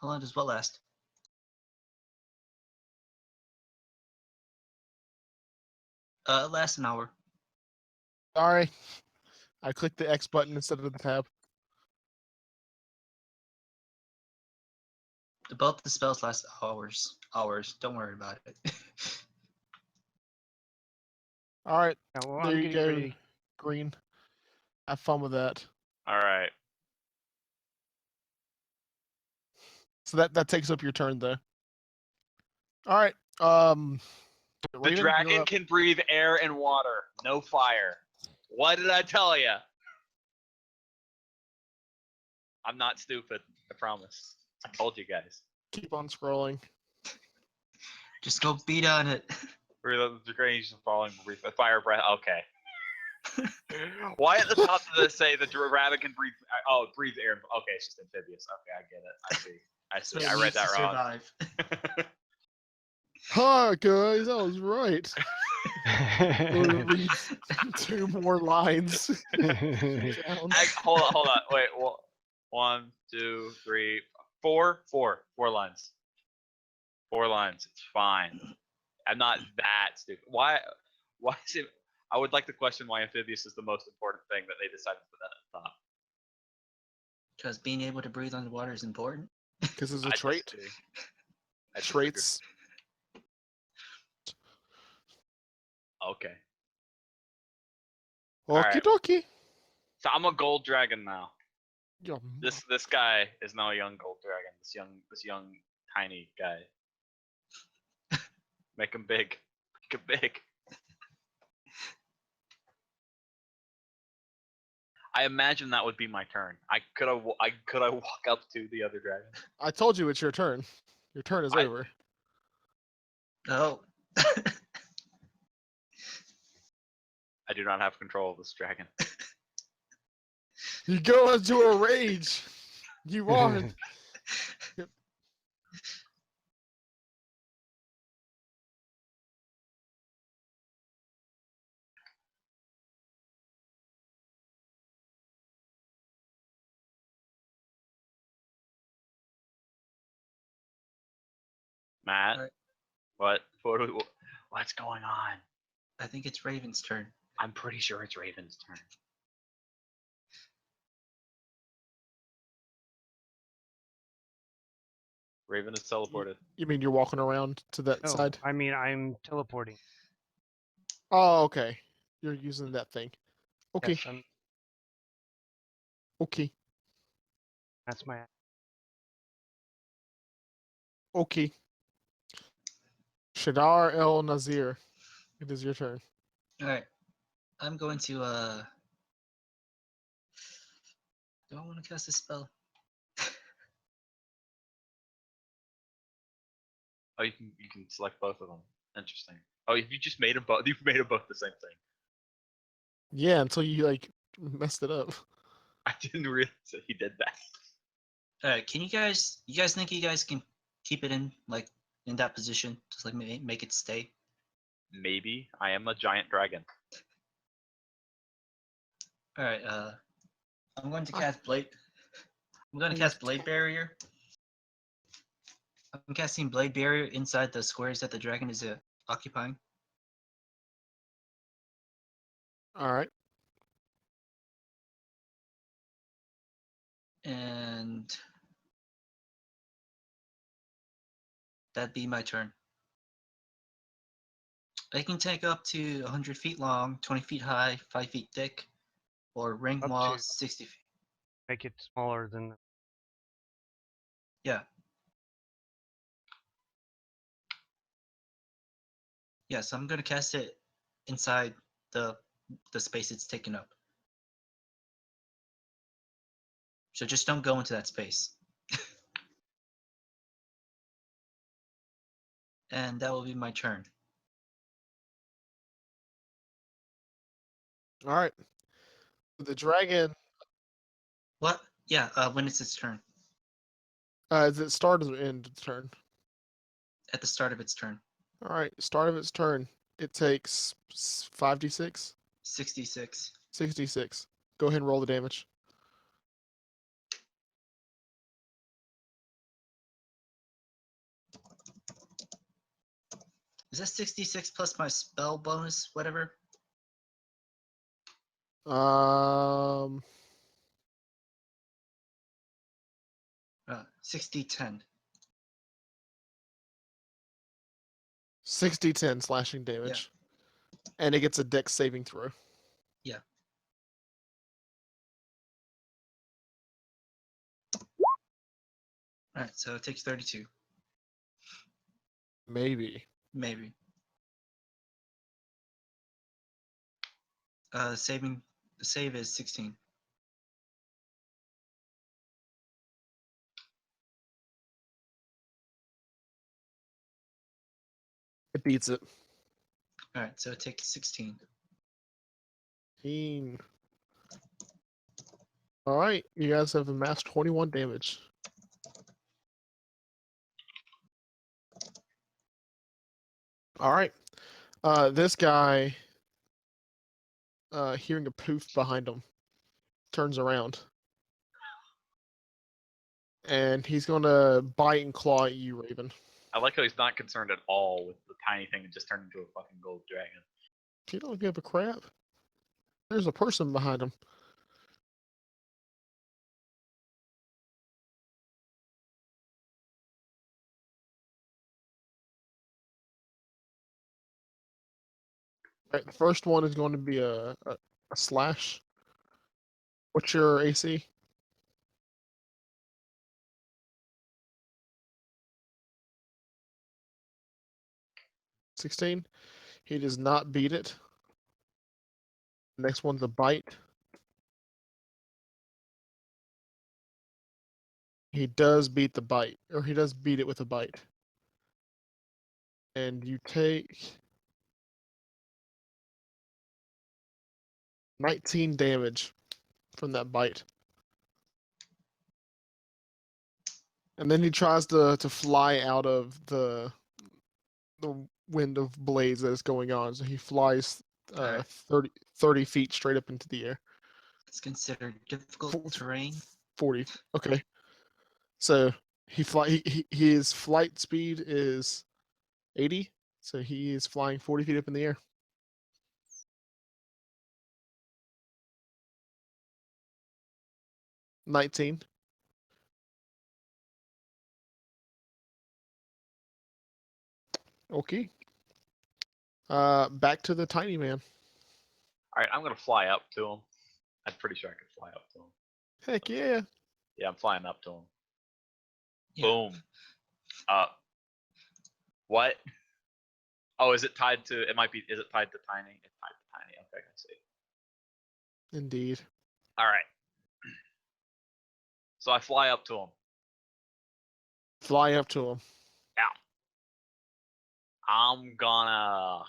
How long does what last? It lasts an hour. Sorry. I clicked the X button instead of the tab. Both the spells last hours. Hours. Don't worry about it. All right. Yeah, well, There I'm you getting go. ready. Green. Have fun with that. All right. So that takes up your turn though. All right. The Raiden, you're dragon up. can breathe air and water, no fire. What did I tell you? I'm not stupid. I promise. I told you guys. Keep on scrolling. Just go beat on it. The dragon is falling, breathe fire breath. Okay. Why at the top does it say the rabbit can breathe? Oh, it breathes air. Okay, it's just amphibious. Okay, I get it. I see. So I it read needs that to wrong. survive. Hi guys, I was right. Read 2 more lines. Down. Hold on. Wait. Well, 1, 2, 3, 4. 4 lines. 4 lines. It's fine. I'm not that stupid. Why is it? I would like to question why amphibious is the most important thing that they decided to put that at the top. Because being able to breathe underwater is important. Because it's a I trait. disagree. I disagree. Traits. Okay. Okie Alright. dokie. So I'm a gold dragon now. Yum. This guy is now a young gold dragon. This young tiny guy. Make him big. Make him big. I imagine that would be my turn. Could I walk up to the other dragon? I told you it's your turn. Your turn is over. Oh. I do not have control of this dragon. You go into a rage. You are. Matt, Alright. what's going on? I think it's Raven's turn. I'm pretty sure it's Raven's turn. Raven is teleported. You mean you're walking around to that No, side? I mean I'm teleporting. Oh, okay. You're using that thing. Okay. Yes, Okay. that's my. Okay. Shadar El Nazir. It is your turn. Alright. I'm going to do I want to cast a spell? Oh, you can select both of them. Interesting. Oh, you just made them both. You've made them both the same thing. Yeah, until you like messed it up. I didn't realize that he did that. Alright, can you guys think you guys can keep it in that position? Just like make it stay? Maybe I am a giant dragon. Alright, I'm going to cast Blade. I'm going to cast Blade Barrier. I'm casting Blade Barrier inside the squares that the dragon is occupying. Alright. And that'd be my turn. I can take up to 100 feet long, 20 feet high, 5 feet thick, or ring Up wall to. 60 feet. Make it smaller than. Yeah. Yeah, so I'm gonna cast it inside the space it's taken up. So just don't go into that space. And that will be my turn. Alright. The dragon, What? Yeah, when it's its turn. is it start or end its turn? At the start of its turn. Alright, start of its turn. It takes 5d6? 66. 66. Go ahead and roll the damage. Is that 66 plus my spell bonus, whatever? 60-10. 60-10 slashing damage. And it gets a dex saving throw. Yeah. Alright, so it takes 32. Maybe. Maybe. The save is 16. It beats it. Alright, so it takes 16. 16. Alright, you guys have amassed 21 damage. All right. This guy, hearing a poof behind him, turns around. And he's gonna bite and claw at you, Raven. I like how he's not concerned at all with the tiny thing that just turned into a fucking gold dragon. You don't give a crap. There's a person behind him. Right, the first one is going to be a slash. What's your AC? $16. He does not beat it. Next one's a bite. He does beat the bite, or he does beat it with a bite. And you take 19 damage from that bite. And then he tries to fly out of the wind of blades that is going on. So he flies Alright. 30 feet straight up into the air. It's considered difficult terrain. 40. Okay. So his flight speed is 80. So he is flying 40 feet up in the air. $19. Okay. Back to the tiny man. All right, I'm gonna fly up to him. I'm pretty sure I can fly up to him. Heck yeah. Yeah, I'm flying up to him. Yeah. Boom. What? Oh, is it tied to? It might be. Is it tied to tiny? It's tied to tiny. Okay, I see. Indeed. All right. So I fly up to him. Fly up to him. Yeah. I'm gonna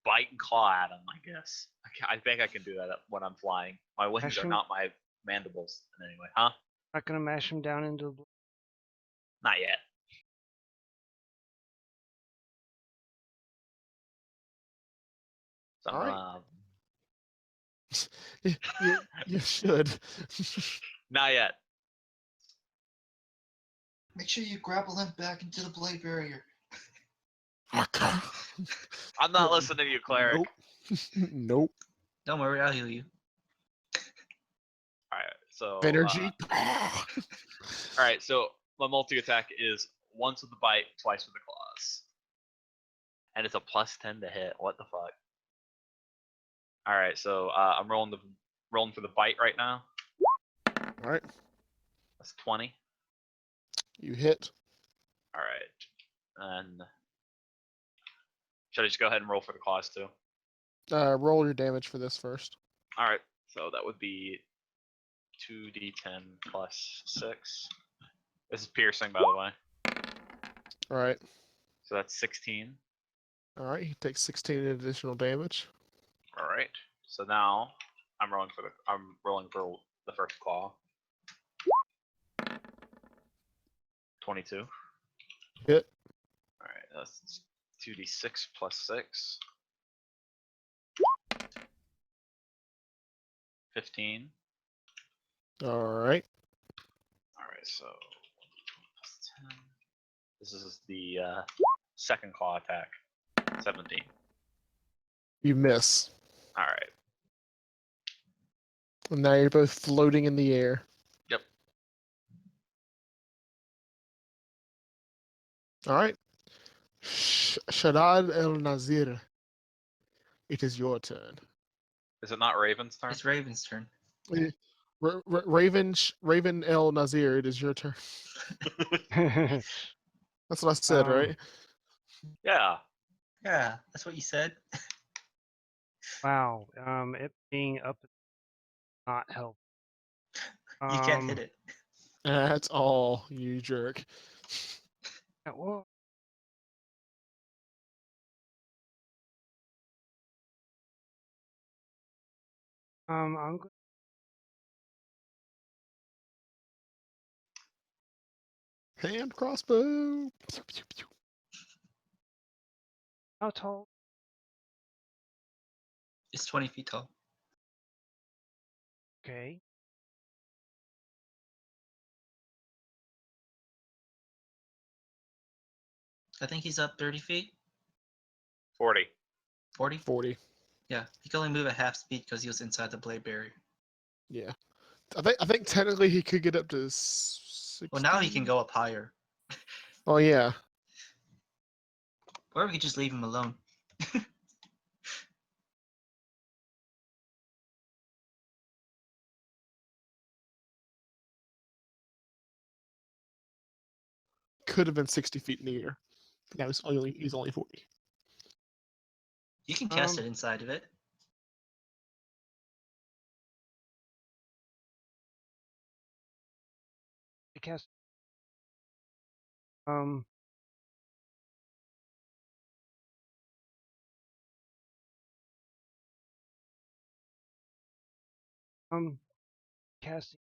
bite and claw at him. I guess. I think I can do that when I'm flying. My wings are Actually- not my mandibles in any way, huh? Not gonna mash him down into the. Not yet. So I'm All right. gonna- You should. Not yet. Make sure you grapple him back into the blade barrier. I'm not listening to you, cleric. Nope. Nope. Don't worry, I'll heal you. All right. So Energy. all right. So my multi attack is once with the bite, twice with the claws, and it's a +10 to hit. What the fuck? All right. So I'm rolling for the bite right now. All right. That's 20. You hit. All right. And should I just go ahead and roll for the claws too? Roll your damage for this first. All right. So that would be 2d10 plus 6. This is piercing, by the way. All right. So that's 16. All right. He takes 16 additional damage. All right. So now I'm rolling for the first claw. 22. Hit. All right. That's 2d6 plus 6. 15. All right. All right. So plus 10. This is the second claw attack. 17. You miss. All right. And now you're both floating in the air. Yep. All right. Shadad El Nazir. It is your turn. Is it not Raven's turn? It's Raven's turn. Raven El Nazir. It is your turn. That's what I said, right? Yeah. Yeah, that's what you said. Wow. It being up not help. You can't hit it. That's all, you jerk. Well, I'm go- Hand crossbow. Pew, pew, pew. How tall? It's 20 feet tall. Okay. I think he's up 30 feet. 40. 40? 40. Yeah, he can only move at half speed because he was inside the blade barrier. Yeah. I think technically he could get up to 60. Well, now he can go up higher. Oh yeah. Or we could just leave him alone. Could have been 60 feet in the air. Now he's only 40. You can cast Um, it inside of it. I cast. Um. Casting.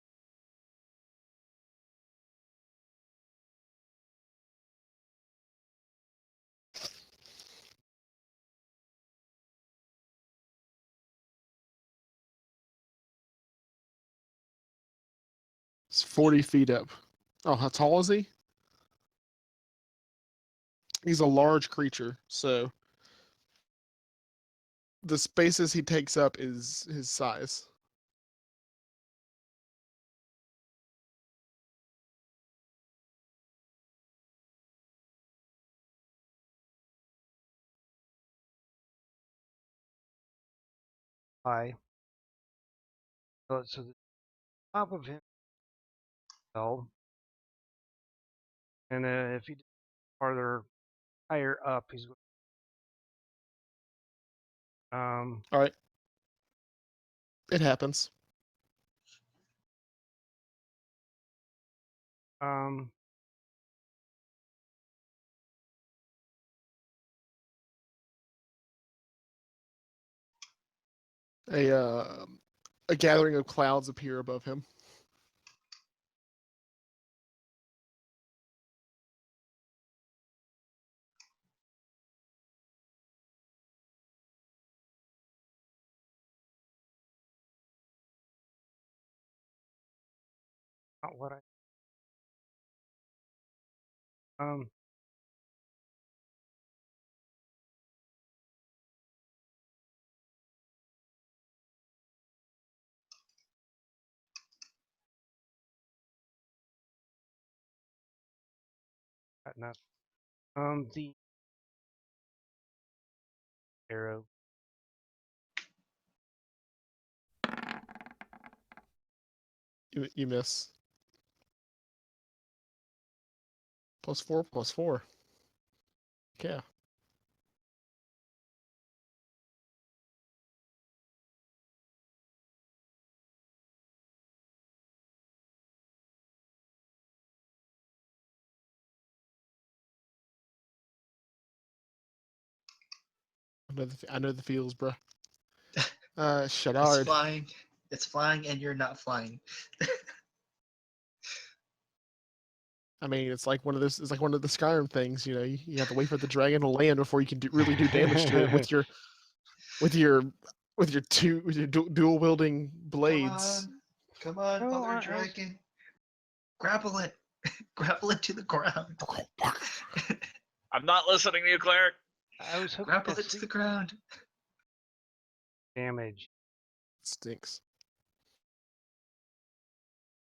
It's 40 feet up. Oh, how tall is he? He's a large creature, so the spaces he takes up is his size. High. So the top of him fell, and if he farther higher up, he's All right. It happens. um A gathering of clouds appear above him. not what I got not the arrow. You miss. +4, +4. Yeah. I know the feels, bro. It's Shadard. flying. It's flying, and you're not flying. I mean, it's like one of those. It's like one of the Skyrim things. You know, you have to wait for the dragon to land before you can really do damage to it with your with your dual wielding blades. Come on, No, other dragon. Grapple it. Grapple it to the ground. I'm not listening to you, cleric. I was hoping Grapple to it to see the ground. damage. Stinks.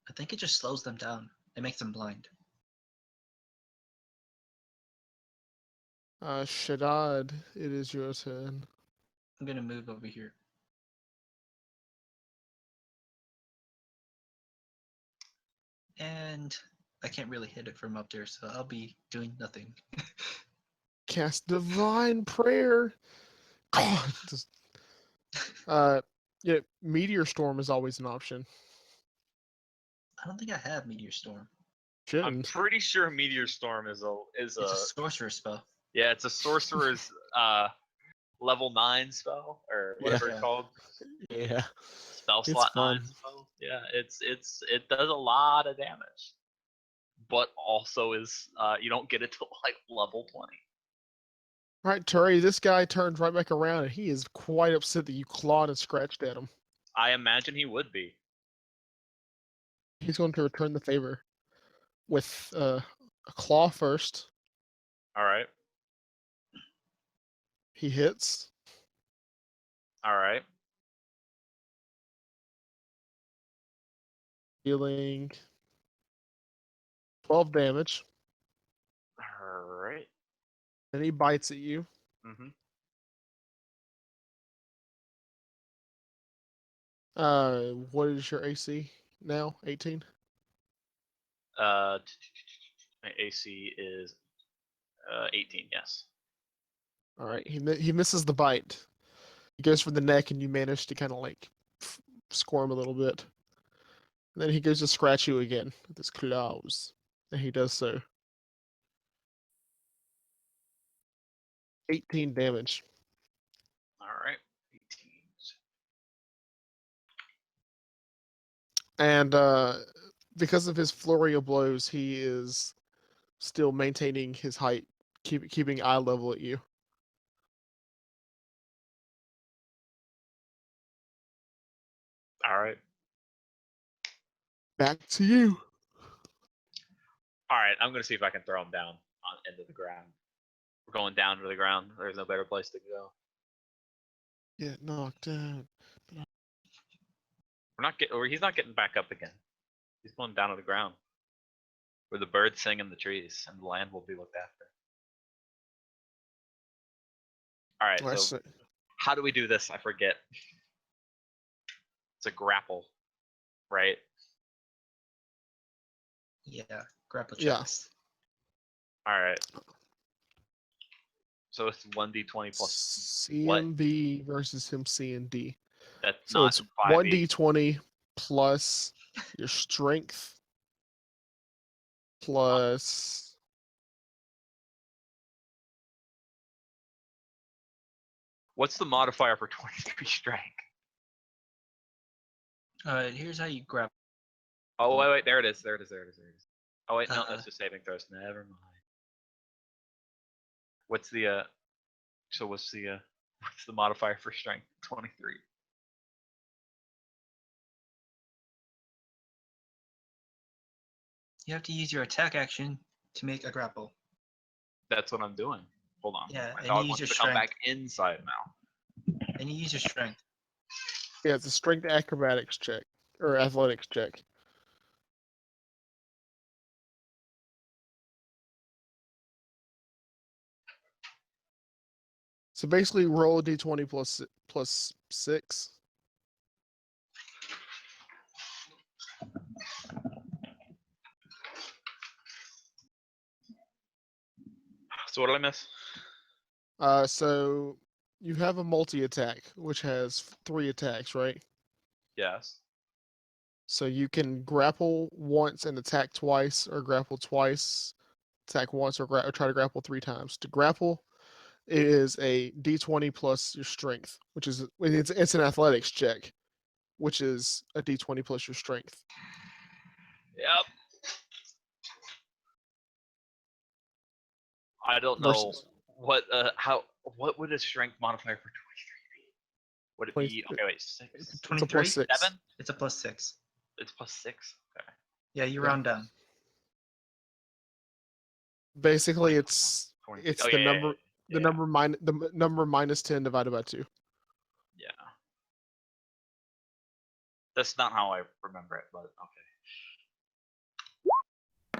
I think it just slows them down. It makes them blind. Shadad, it is your turn. I'm gonna move over here. And I can't really hit it from up there, so I'll be doing nothing. Cast Divine Prayer. God, just yeah. Meteor Storm is always an option. I don't think I have Meteor Storm. I'm Shouldn't. pretty sure Meteor Storm is It's a sorcerer spell. yeah, it's a sorcerer's level 9 spell or whatever Yeah. it's called. Yeah. Spell It's slot fun. 9 spell. Yeah, it does a lot of damage. But also is you don't get it till like level 20. All right, Turi, this guy turns right back around and he is quite upset that you clawed and scratched at him. I imagine he would be. He's going to return the favor with a claw first. All right. He hits. All right. Dealing 12 damage. All right. And he bites at you. Mm-hmm. What is your AC now? 18? My AC is 18. Yes. All right. He misses the bite. He goes for the neck, and you manage to kind of like squirm a little bit. And then he goes to scratch you again with his claws. And he does so. 18 damage. All right. 18. And because of his flurry of blows, he is still maintaining his height, keeping eye level at you. All right. Back to you. All right. I'm gonna see if I can throw him down into the ground. We're going down to the ground. There's no better place to go. Get knocked out. Or he's not getting back up again. He's going down to the ground, where the birds sing in the trees, and the land will be looked after. All right. I So see. how do we do this? I forget. It's a grapple, right? Yeah, grapple Yeah. checks. All right. So it's 1d20 plus CMB versus him C and D. that's So not it's 5e. 1d20 plus your strength plus What's the modifier for 23 strength? Here's how you grapple. Oh wait, there it is. There it is. Oh wait, no, Uh, that's just saving throws. Never mind. What's the So what's the modifier for strength? 23. You have to use your attack action to make a grapple. That's what I'm doing. Hold on. Yeah, My and dog you use wants your to come strength. back inside now. And you use your strength. yeah, it's a strength acrobatics check or athletics check. So basically, roll a d20 plus 6. So what did I miss? So you have a multi-attack, which has 3 attacks, right? Yes. So you can grapple once and attack twice, or grapple twice, attack once, or try to grapple 3 times. To grapple is a d20 plus your strength, which is it's an athletics check, which is a d20 plus your strength. Yep. I don't know Versus what would a strength modifier for 23 be? Would it 20 be okay? Wait, 6, it's a 23? plus 6. 7? It's a plus 6. It's plus 6. Okay. Yeah, you Yeah. round down. Basically, 20, it's 22. it's Oh, the yeah, number yeah, the number minus 10 divided by 2. yeah. That's not how I remember it, but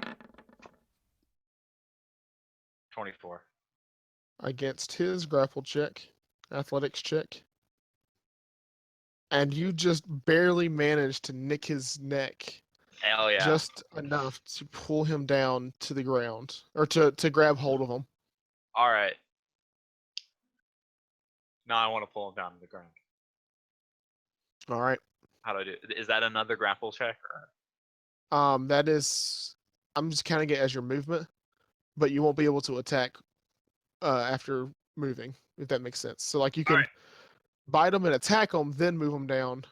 okay. 24. Against his grapple check, athletics check. And you just barely managed to nick his neck Hell yeah. just enough to pull him down to the ground, or to grab hold of him. All right. Now I want to pull him down to the ground. All right. How do I do it? Is that another grapple check? Or? That is, I'm just counting it as your movement, but you won't be able to attack after moving, if that makes sense. So like you can bite them and attack them, then move them down,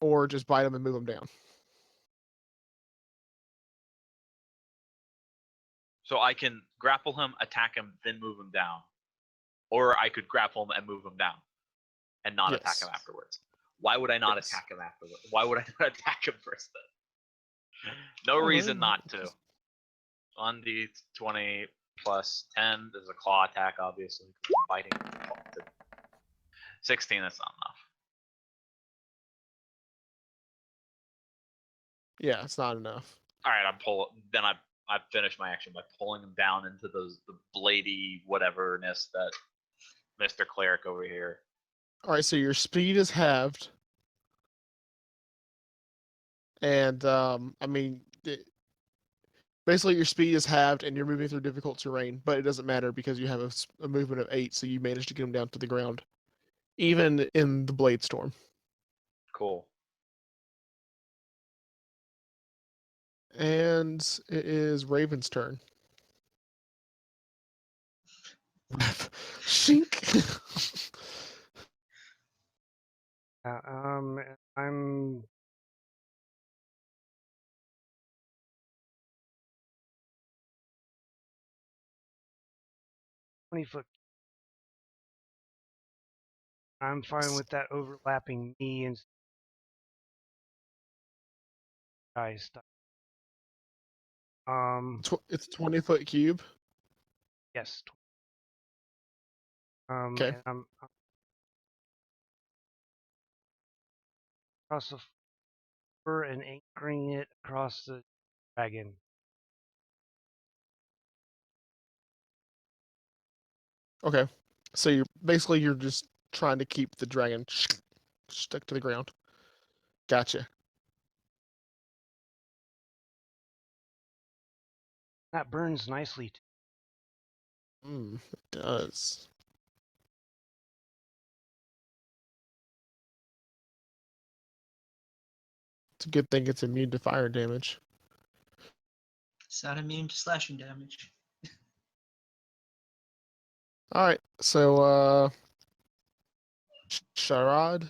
or just bite them and move them down. So I can grapple him, attack him, then move him down. Or I could grapple him and move him down and not attack him Yes. afterwards. Why would I not Yes. attack him afterwards? Why would I not attack him first then? No Oh, reason well, not to. 1d20 plus 10. There's a claw attack, obviously. 'cause I'm biting. 16, that's not enough. Yeah, it's not enough. Alright, then I finish my action by pulling him down into the bladey whateverness that Mr. Cleric over here. All right, so your speed is halved, and I mean, basically your speed is halved, and you're moving through difficult terrain. But it doesn't matter because you have a movement of 8, so you managed to get him down to the ground, even in the blade storm. Cool. And it is Raven's turn. Shink. I'm 20 foot. I'm fine with that overlapping me and guy stuff. It's a 20-foot cube. Yes. Okay. And I'm across the floor and anchoring it across the dragon. Okay. So you're just trying to keep the dragon stuck to the ground. Gotcha. That burns nicely. It does. It's a good thing it's immune to fire damage. It's not immune to slashing damage. All right. So Sharad,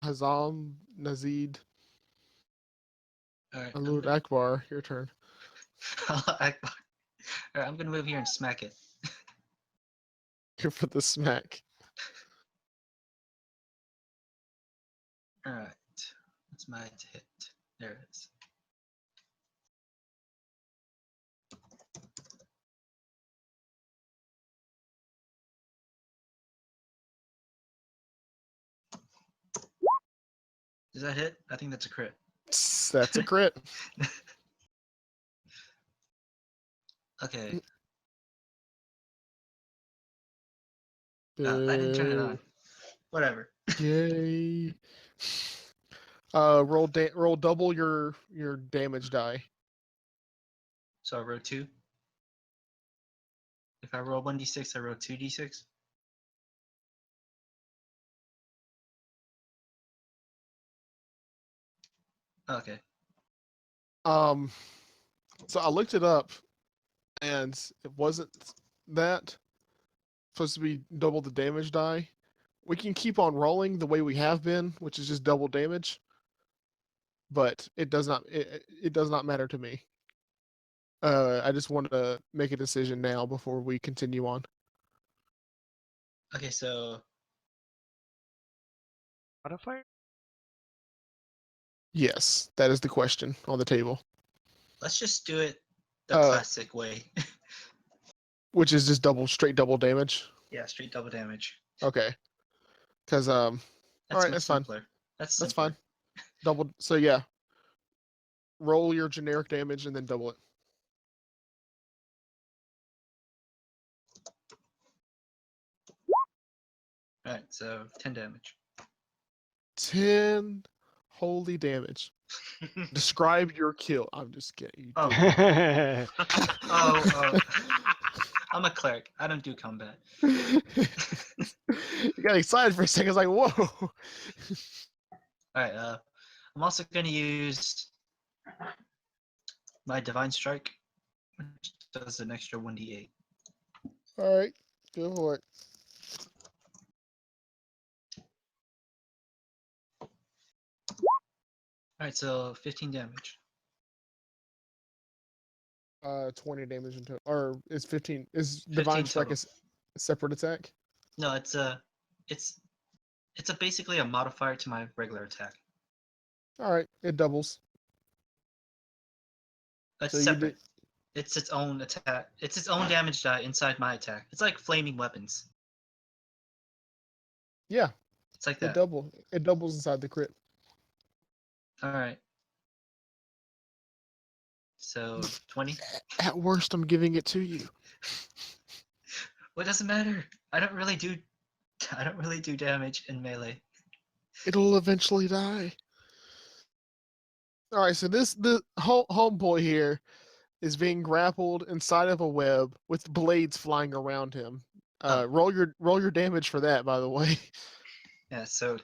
Hazam, Nazid, All right, Alud Akbar, your turn. Akbar. All right, I'm gonna move here and smack it. Here for the smack. All right, that's my hit. There it is. Does that hit? I think that's a crit. That's a crit. Okay. I didn't turn it on. Whatever. Yay. Roll double your damage die. So I roll 2. If I roll 1d6, I roll 2d6. Okay. So I looked it up, and it wasn't that supposed to be double the damage die. We can keep on rolling the way we have been, which is just double damage. But it does not matter to me. I just wanted to make a decision now before we continue on. Okay, so Modifier? Yes, that is the question on the table, let's just do it the Uh, classic way. which is just straight double damage. Yeah, straight double damage. Okay, because all right, much that's fine. simpler. That's That's simpler. fine. Double. So yeah, roll your generic damage and then double it. All right, so 10 damage. 10 holy damage. Describe your kill. I'm just kidding. You Oh. did Oh, I'm a cleric. I don't do combat. you got excited for a second. It's like, whoa. All right. I'm also going to use my divine strike, which does an extra 1d8. All right, go for it. All right, so 15 damage. 20 damage in total, or is 15? Is 15 divine strike total. a separate attack? No, it's basically a modifier to my regular attack. All right, it doubles. It's So you separate. did. It's its own attack. It's its own damage die inside my attack. It's like flaming weapons. Yeah, It's like it that. double. It doubles inside the crit. All right. So 20. At worst, I'm giving it to you. What doesn't matter? I don't really do damage in melee. It'll eventually die. All right, so the homeboy here is being grappled inside of a web with blades flying around him. Roll your damage for that, by the way. Yeah. So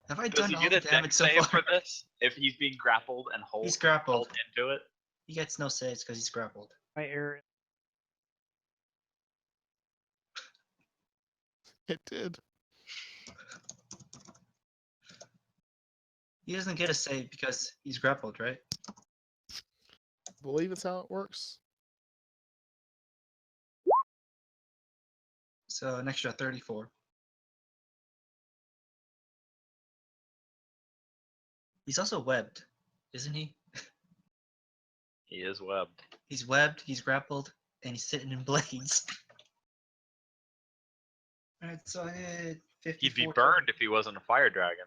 have I Does done he all get the a damage dex so save far? for this? If he's being grappled and He's grappled. held into it? He gets no saves because he's grappled. My error. It did. He doesn't get a save because he's grappled, right? I believe it's how it works. So an extra 34. He's also webbed, isn't he? He is webbed. He's webbed, he's grappled, and he's sitting in blades. Alright, so I did 54. He'd be burned if he wasn't a fire dragon.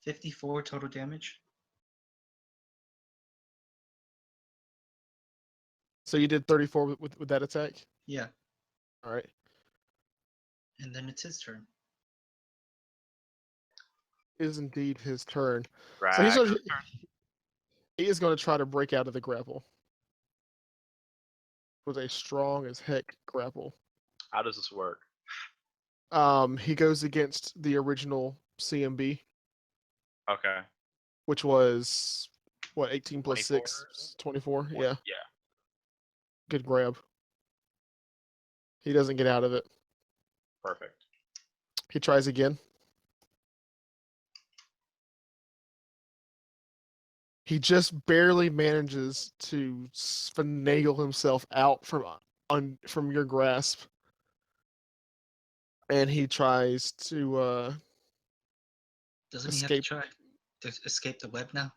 54 total damage. So you did 34 with that attack. Yeah, All right. and then it's his turn. It is indeed his turn. So Dragon's he is going to try to break out of the grapple. With a strong as heck grapple. How does this work? He goes against the original CMB, Okay. which was what 18 plus 24? 6, 24. Yeah, Yeah. good grab. He doesn't get out of it. Perfect. He tries again. He just barely manages to finagle himself out from your grasp, and he tries to Doesn't he have to escape. try to escape the web now?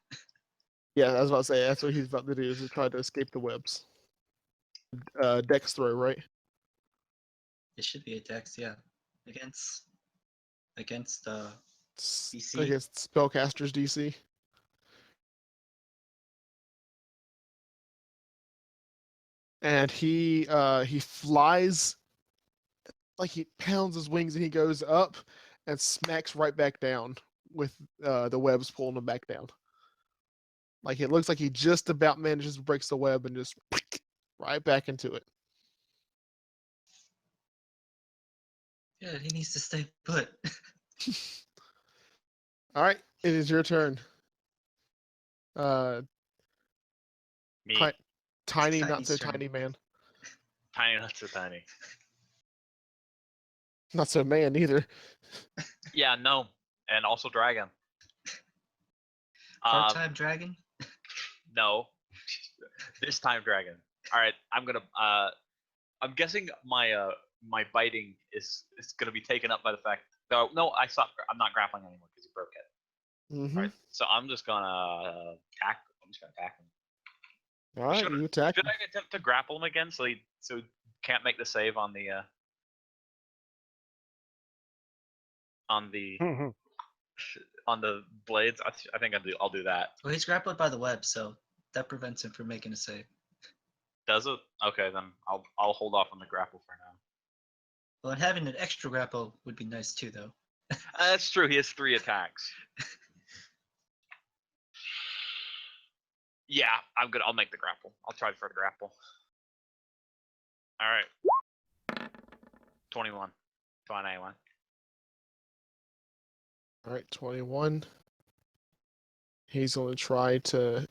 Yeah, I was about to say that's what he's about to do is to try to escape the webs. Dex throw, right? It should be a dex, yeah. Against DC? Against spellcaster's DC. And he flies, like he pounds his wings and he goes up and smacks right back down with the webs pulling him back down. Like it looks like he just about manages to break the web and just right back into it. Yeah, he needs to stay put. All right, it is your turn. Me. Tiny, Tiny's not so turn. tiny man. Tiny, not so tiny. Not so man either. Yeah, no. And also dragon. Part-time dragon? No. This time dragon. Alright, I'm gonna I'm guessing my my biting is gonna be taken up by the fact no, I'm not grappling anymore because he broke it. Mm-hmm. Alright, so I'm just gonna attack him. All right, you attack. Should I attempt to grapple him again so he can't make the save on the on the blades? I think I'll do that. Well, he's grappled by the web, so that prevents him from making a save. Does it? Okay, then I'll hold off on the grapple for now. Well, and having an extra grapple would be nice too, though. That's true. He has 3 attacks. Yeah, I'm good. I'll make the grapple. I'll try for the grapple. All right. 21. 21. All right, 21. He's going to try to,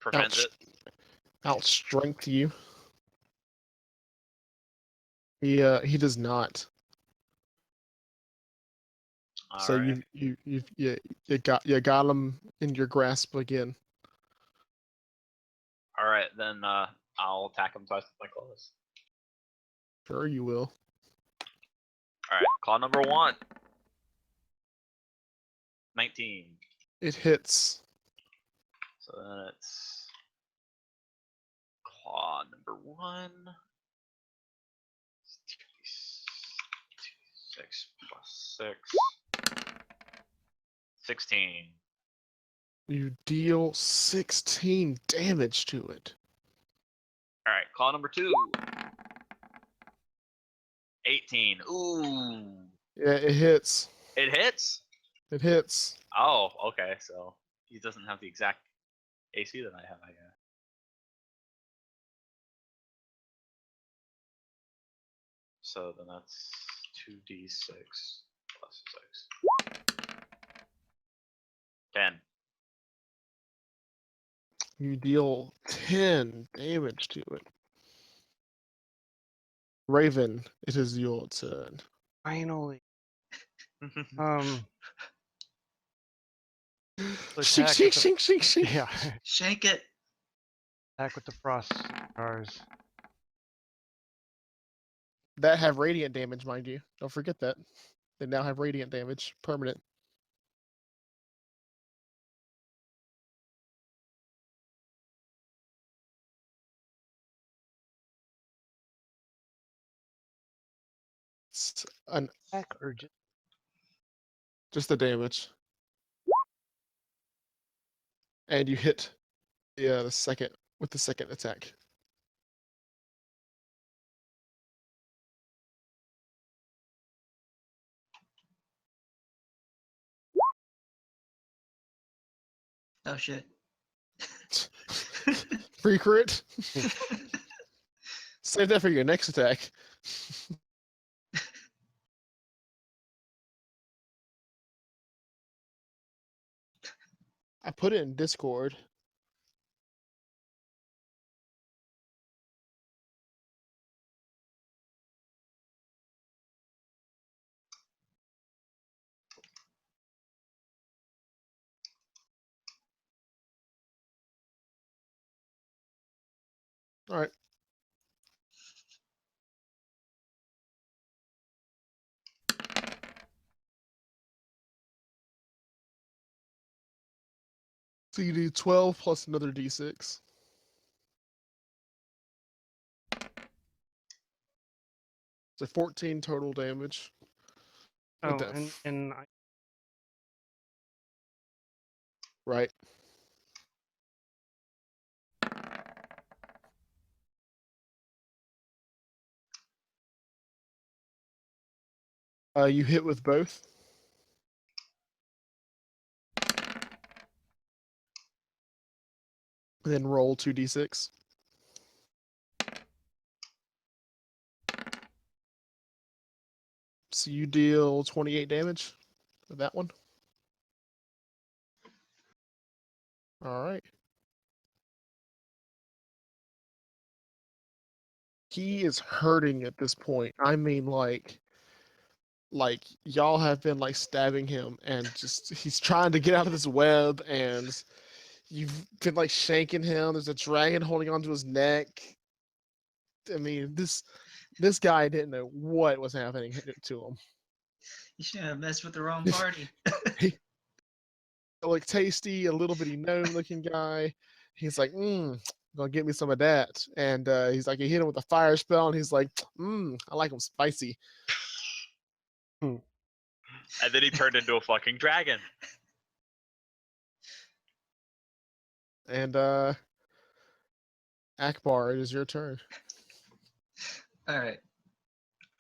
Prevent it. outstrength you. He does not. So Alright. you got him in your grasp again. All right, then I'll attack him twice with my claws. Sure you will. All right, claw number 1. 19. It hits. So then it's claw number 1. 6 plus 6. 16. You deal 16 damage to it. All right, claw number 2. 18. Ooh. Yeah, it hits. It hits? It hits. Oh, okay. So he doesn't have the exact AC that I have, I guess. So then that's 2d6 plus 6. 10. You deal 10 damage to it. Raven, it is your turn. Finally. Shink, attack shink, with the- shink, shink, shink. Yeah. Shank it. Attack with the frost stars. That have radiant damage, mind you. Don't forget that. They now have radiant damage. Permanent. It's Attack or just the damage. And you hit the second with the second attack. Oh shit. Free crit. Save that for your next attack. I put it in Discord. All right. So you do 12 plus another d6. So 14 total damage. Oh, With that and right. You hit with both. Then roll 2d6. So you deal 28 damage with that one. All right. He is hurting at this point. I mean, like y'all have been like stabbing him, and just he's trying to get out of this web, and you've been like shanking him. There's a dragon holding onto his neck. I mean, this guy didn't know what was happening to him. You shouldn't have messed with the wrong party. Like tasty, a little bitty gnome looking guy. He's like, gonna get me some of that. And he's like, he hit him with a fire spell, and he's like, I like them spicy. And then he turned into a fucking dragon. And Akbar, it is your turn. Alright.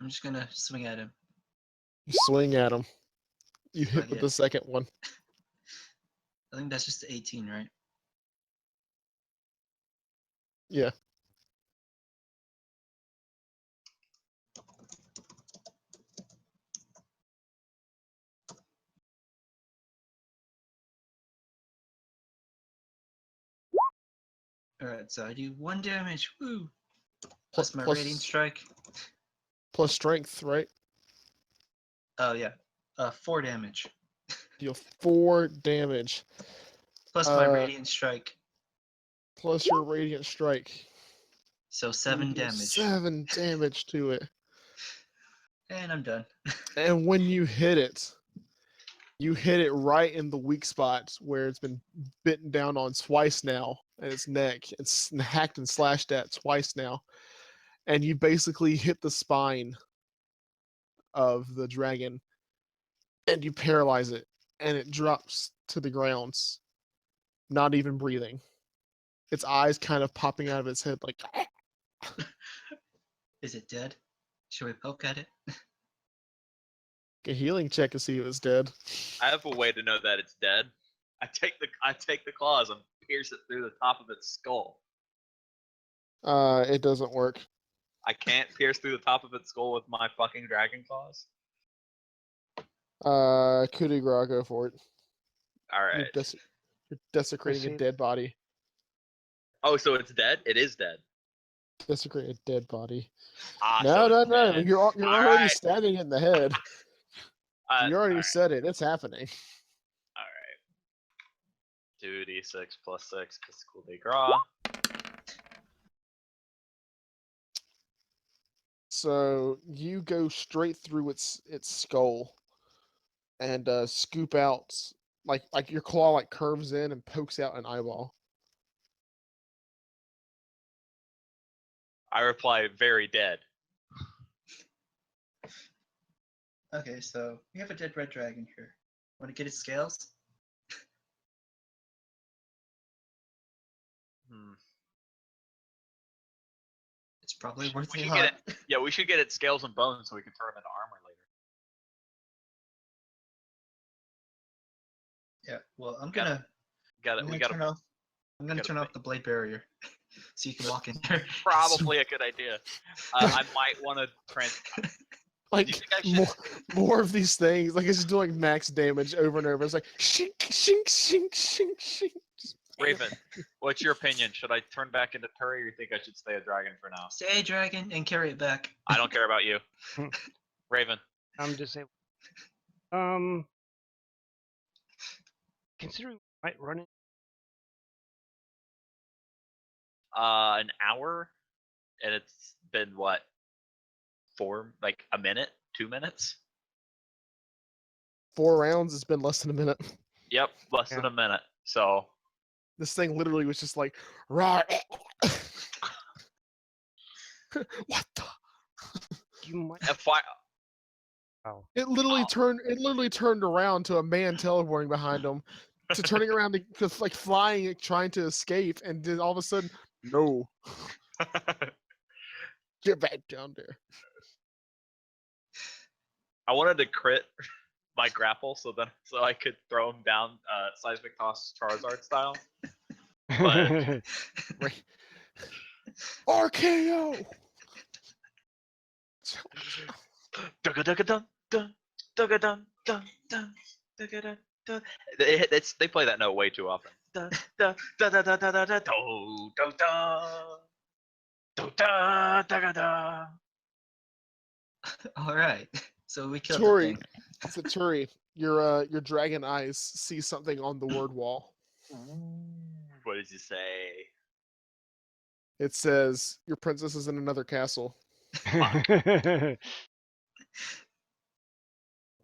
I'm just gonna swing at him. You swing at him. You That's what hit I with get. the second one. I think that's just 18, right? Yeah. Alright, so I do 1 damage. Woo! Plus my radiant strike. Plus strength, right? Oh yeah. 4 damage. Deal 4 damage. Plus my radiant strike. plus your radiant strike. So You 7 do damage. 7 damage to it. And I'm done. And when you hit it right in the weak spot where it's been bitten down on twice now, and its neck. It's hacked and slashed at twice now. And you basically hit the spine of the dragon, and you paralyze it, and it drops to the ground, not even breathing. Its eyes kind of popping out of its head like, Is it dead? Should we poke at it? a healing check to see if it's dead. I have a way to know that it's dead. I take the claws and pierce it through the top of its skull. It doesn't work. I can't pierce through the top of its skull with my fucking dragon claws. Coup de grace, go for it. All You're, right. you're desecrating a Proceed. dead body. Oh, so it's dead? It is dead. Desecrate a dead body. Ah, No, so no, it's no. dead. You're All already right. stabbing it in the head. You already all right. said it. It's happening. All right. 2d6 plus 6 because coup de grace. So you go straight through its skull and scoop out like your claw like curves in and pokes out an eyeball. I reply, very dead. Okay, so we have a dead red dragon here. Want to get its scales? Hmm. It's probably worth We a should lot. get it. Yeah, we should get its scales and bones so we can turn them into armor later. Yeah. Well, I'm Got it. gonna. Got it. I'm We gonna got turn off. I'm gonna gotta turn off the blade barrier, so you can walk in there. probably a good idea. I might want to trans. Do you Like think I should? more of these things. Like it's just doing max damage over and over. It's like shink, shink, shink, shink, shink. Just- Raven, what's your opinion? Should I turn back into Turi, or you think I should stay a dragon for now? Say dragon and carry it back. I don't care about you. Raven. I'm disabled. Considering we might run it. An hour, and it's been what? Like a minute, 2 minutes? 4 rounds. It's been less than a minute. Yep, less than a minute. So This thing literally was just like, "Rawr." What the? You might. if I, Oh. It literally turned around to a man teleporting behind him, to turning around to like flying, trying to escape, and then all of a sudden, no, get back down there. I wanted to crit my grapple so I could throw him down seismic toss Charizard style. But- Right. RKO. Dun-ga-dun-ga-dun, dun, dun-ga-dun, dun, dun, dun-ga-dun, dun. They play that note way too often. Dun, dun, dun, dun, dun, dun, dun, dun, do, dun, dun. Do, dun, dun-ga-dun. All right. So we killed Tori, the thing. so Turi, your dragon eyes see something on the word wall. What does he say? It says, "Your princess is in another castle."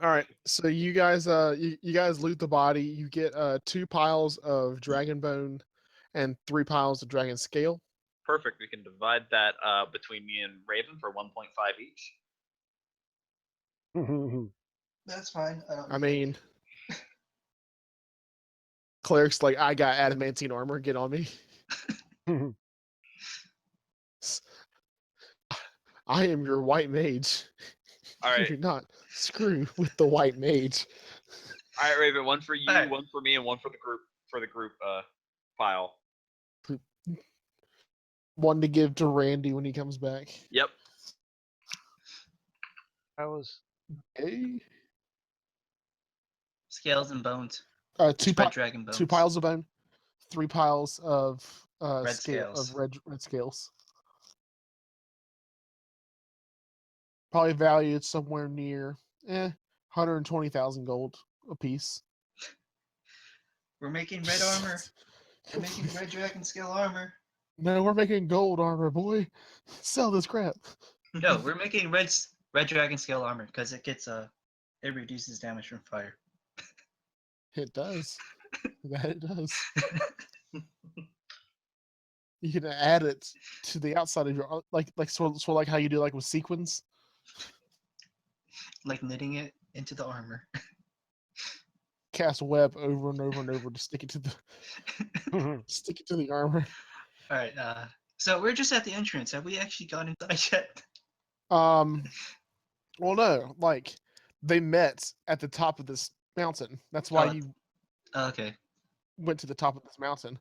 All right, so you guys you guys loot the body. You get 2 piles of dragon bone and 3 piles of dragon scale. Perfect. We can divide that between me and Raven for 1.5 each. That's fine. I mean, cleric's like, "I got adamantine armor. Get on me." I am your white mage. All right. You do not screw with the white mage. All right, Raven. One for you, Alright. one for me, and one for the group. Pile. One to give to Randy when he comes back. Yep. I was. Hey. Scales and bones. 2 Just red dragon bones. 2 piles of bone, 3 piles of Red scale scales. of red scales. Probably valued somewhere near 120,000 gold a piece. We're making red armor. We're making red dragon scale armor. No, we're making gold armor, boy. Sell this crap. No, we're making red dragon scale armor because it gets it reduces damage from fire. It does. That it does. You can add it to the outside of your like sort of like how you do like with sequins. Like knitting it into the armor. Cast a web over and over and over to stick it to the armor. All right. So we're just at the entrance. Have we actually gone inside yet? Well, no, like they met at the top of this mountain. That's why Oh, you Okay. went to the top of this mountain.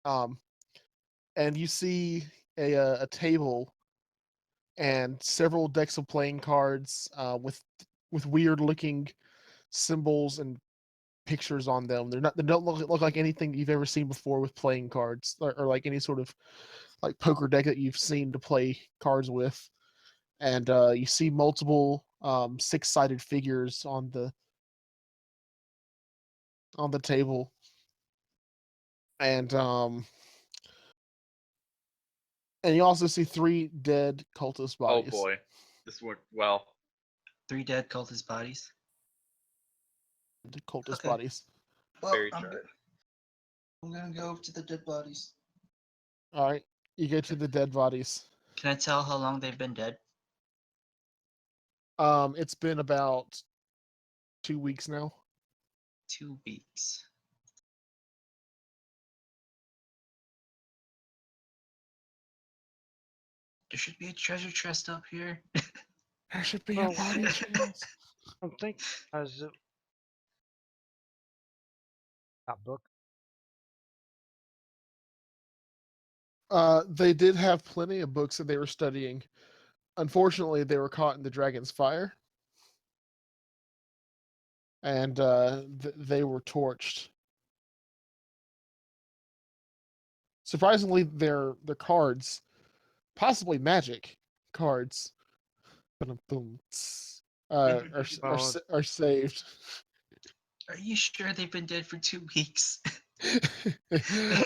And you see a table and several decks of playing cards with weird looking symbols and pictures on them. They don't look like anything you've ever seen before with playing cards or like any sort of like poker deck that you've seen to play cards with. And you see multiple six-sided figures on the table, and you also see 3 dead cultist Oh bodies. boy, this went well. 3 dead cultist bodies. The cultist Okay. bodies. Well, Very I'm charred. gonna go to the dead bodies. All right, you go to the dead bodies. Can I tell how long they've been dead? It's been about 2 weeks now. 2 weeks. There should be a treasure chest up here. There should be Well, a body chest. I'm thinking as that book. They did have plenty of books that they were studying. Unfortunately, they were caught in the dragon's fire, and they were torched. Surprisingly, their cards, possibly magic cards, boom, are saved. Are you sure they've been dead for 2 weeks?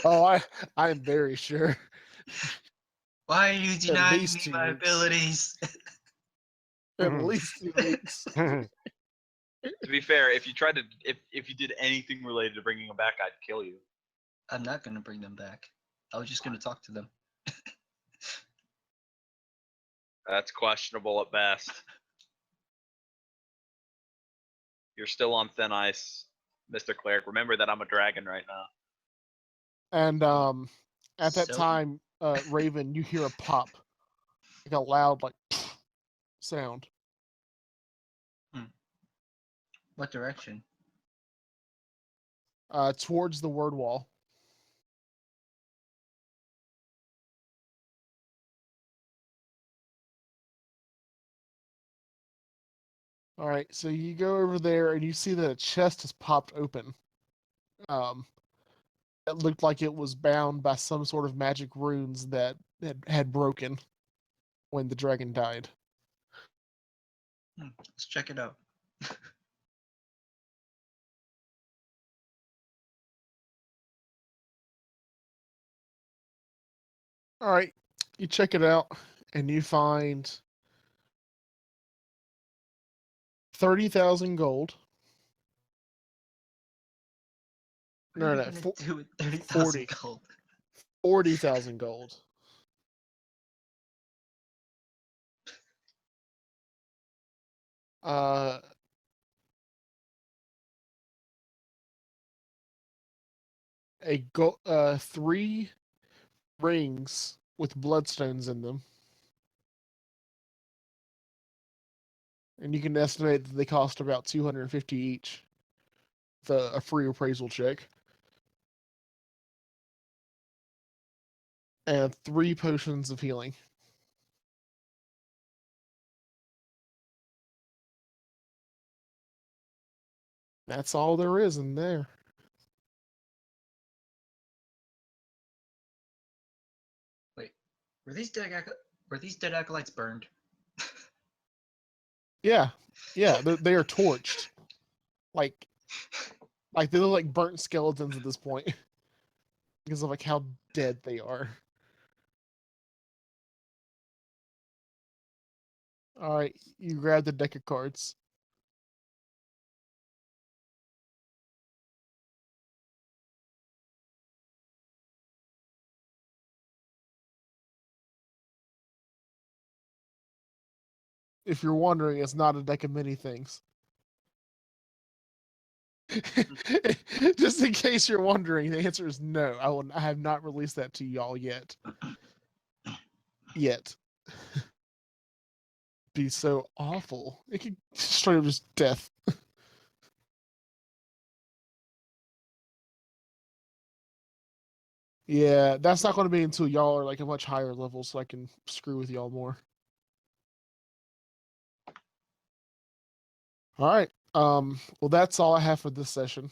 Oh, I'm very sure. Why are you denying least me 2 my weeks. abilities? At least 2 weeks. To be fair, if you tried to, if you did anything related to bringing them back, I'd kill you. I'm not gonna bring them back. I was just gonna talk to them. That's questionable at best. You're still on thin ice, Mr. Cleric. Remember that I'm a dragon right now. And at that So- time, Raven, you hear a pop, like a loud like sound. What direction? Towards the word wall. All right, so you go over there and you see that a chest has popped open. It looked like it was bound by some sort of magic runes that had broken when the dragon died. Let's check it out. All right, you check it out and you find 30,000 gold. What are No, we gonna do with 30,000 gold? 40,000 gold. A 3 rings with bloodstones in them. And you can estimate that they cost about 250 each. A free appraisal check. And 3 potions of healing. That's all there is in there. Wait, were these dead acolytes burned? Yeah, they are torched. Like they look like burnt skeletons at this point. because of like how dead they are. All right, you grab the deck of cards. If you're wondering, it's not a deck of many things. Just in case you're wondering, the answer is no. I have not released that to y'all yet. Be so awful. It could straight up just death. Yeah, that's not going to be until y'all are like a much higher level, so I can screw with y'all more. All right. Well, that's all I have for this session.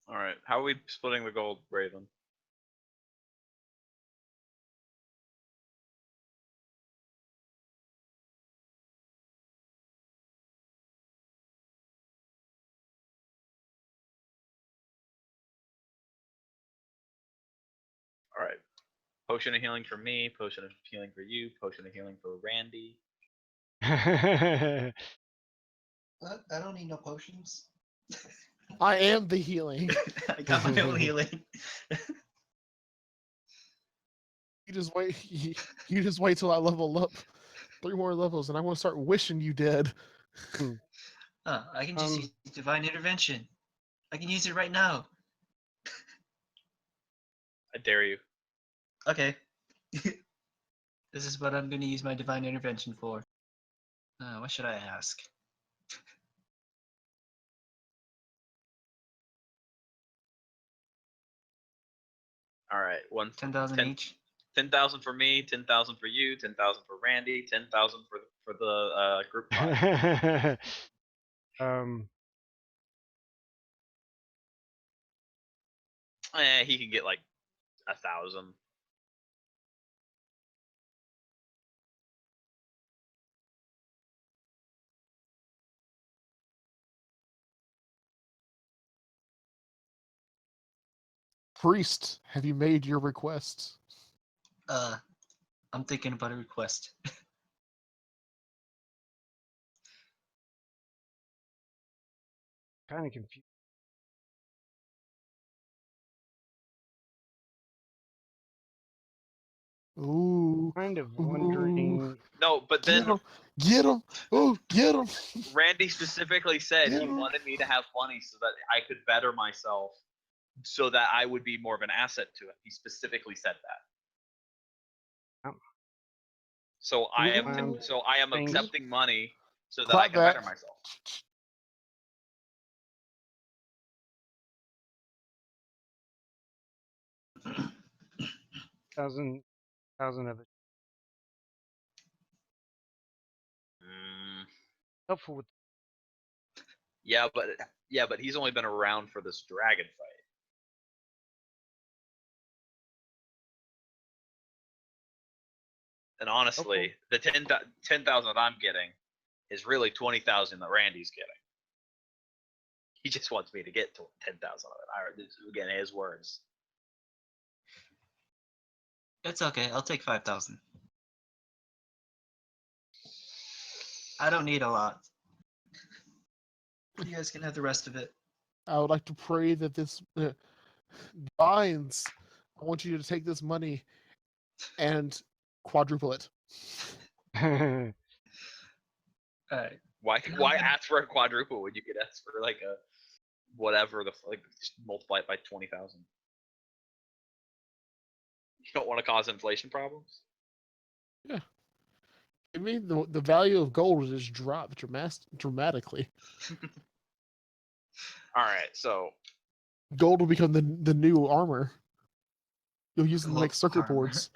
All right. How are we splitting the gold, Raven? All right. Potion of healing for me. Potion of healing for you. Potion of healing for Randy. What? I don't need no potions. I am the healing. I got my own healing. You just wait. You just wait till I level up 3 more levels, and I'm going to start wishing you dead. I can just use divine intervention. I can use it right now. I dare you. Okay. This is what I'm going to use my divine intervention for. What should I ask? All right. 10,000 each. 10,000 for me. 10,000 for you. 10,000 for Randy. 10,000 for the group five. He can get like 1,000. Priest, have you made your requests? I'm thinking about a request. Kind of confused. Ooh. Kind of Ooh. wondering. No, but then Get him! Oh, get him! Randy specifically said he Yeah. wanted me to have money so that I could better myself, so that I would be more of an asset to him. He specifically said that. Oh. So I am Thanks. accepting money so that Clap I can that. better myself. Thousand of it. Helpful with Yeah, but he's only been around for this dragon fight. And honestly, the 10,000 that I'm getting is really 20,000 that Randy's getting. He just wants me to get to 10,000 of it. This is, again, his words. It's okay. I'll take 5,000. I don't need a lot. You guys can have the rest of it. I would like to pray that this binds. I want you to take this money and quadruple it. All right. Why ask for a quadruple when you could ask for like a whatever just multiply it by 20,000? You don't want to cause inflation problems? Yeah. I mean, the value of gold has just dropped dramatically. All right, so Gold will become the new armor. You'll use it to make circuit Armor. boards.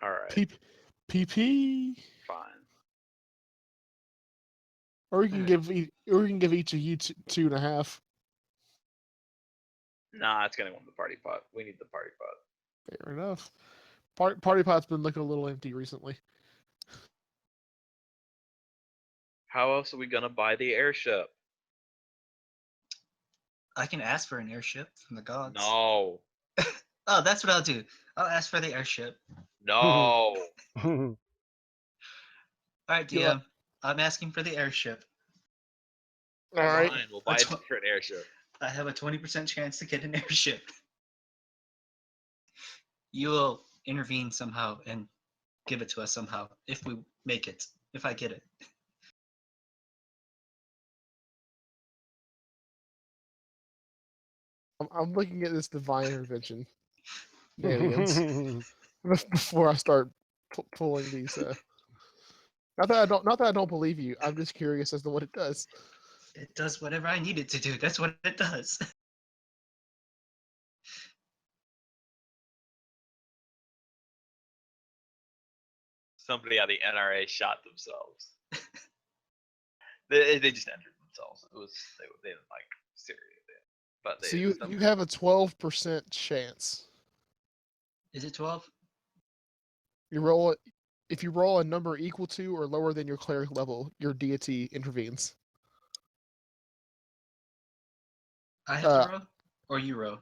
all right, PP. fine. Or you can give each of you 2.5. Nah, it's gonna go in the party pot. We need the party pot. Fair enough. Party pot's been looking a little empty recently. How else are we gonna buy the airship? I can ask for an airship from the gods. No. Oh, that's what I'll do. I'll ask for the airship. No. All right, You're DM. I'm asking for the airship. All right. Fine, we'll buy a different airship. I have a 20% chance to get an airship. You will intervene somehow and give it to us somehow if we make it. If I get it. I'm looking at this divine intervention shenanigans before I start pulling these. Not that I don't believe you. I'm just curious as to what it does. It does whatever I need it to do. That's what it does. Somebody at the NRA shot themselves. They just entered themselves. It was they didn't like seriously. But So you have a 12% chance. Is it 12? You roll it. If you roll a number equal to or lower than your cleric level, your deity intervenes. I have to roll? Or you roll?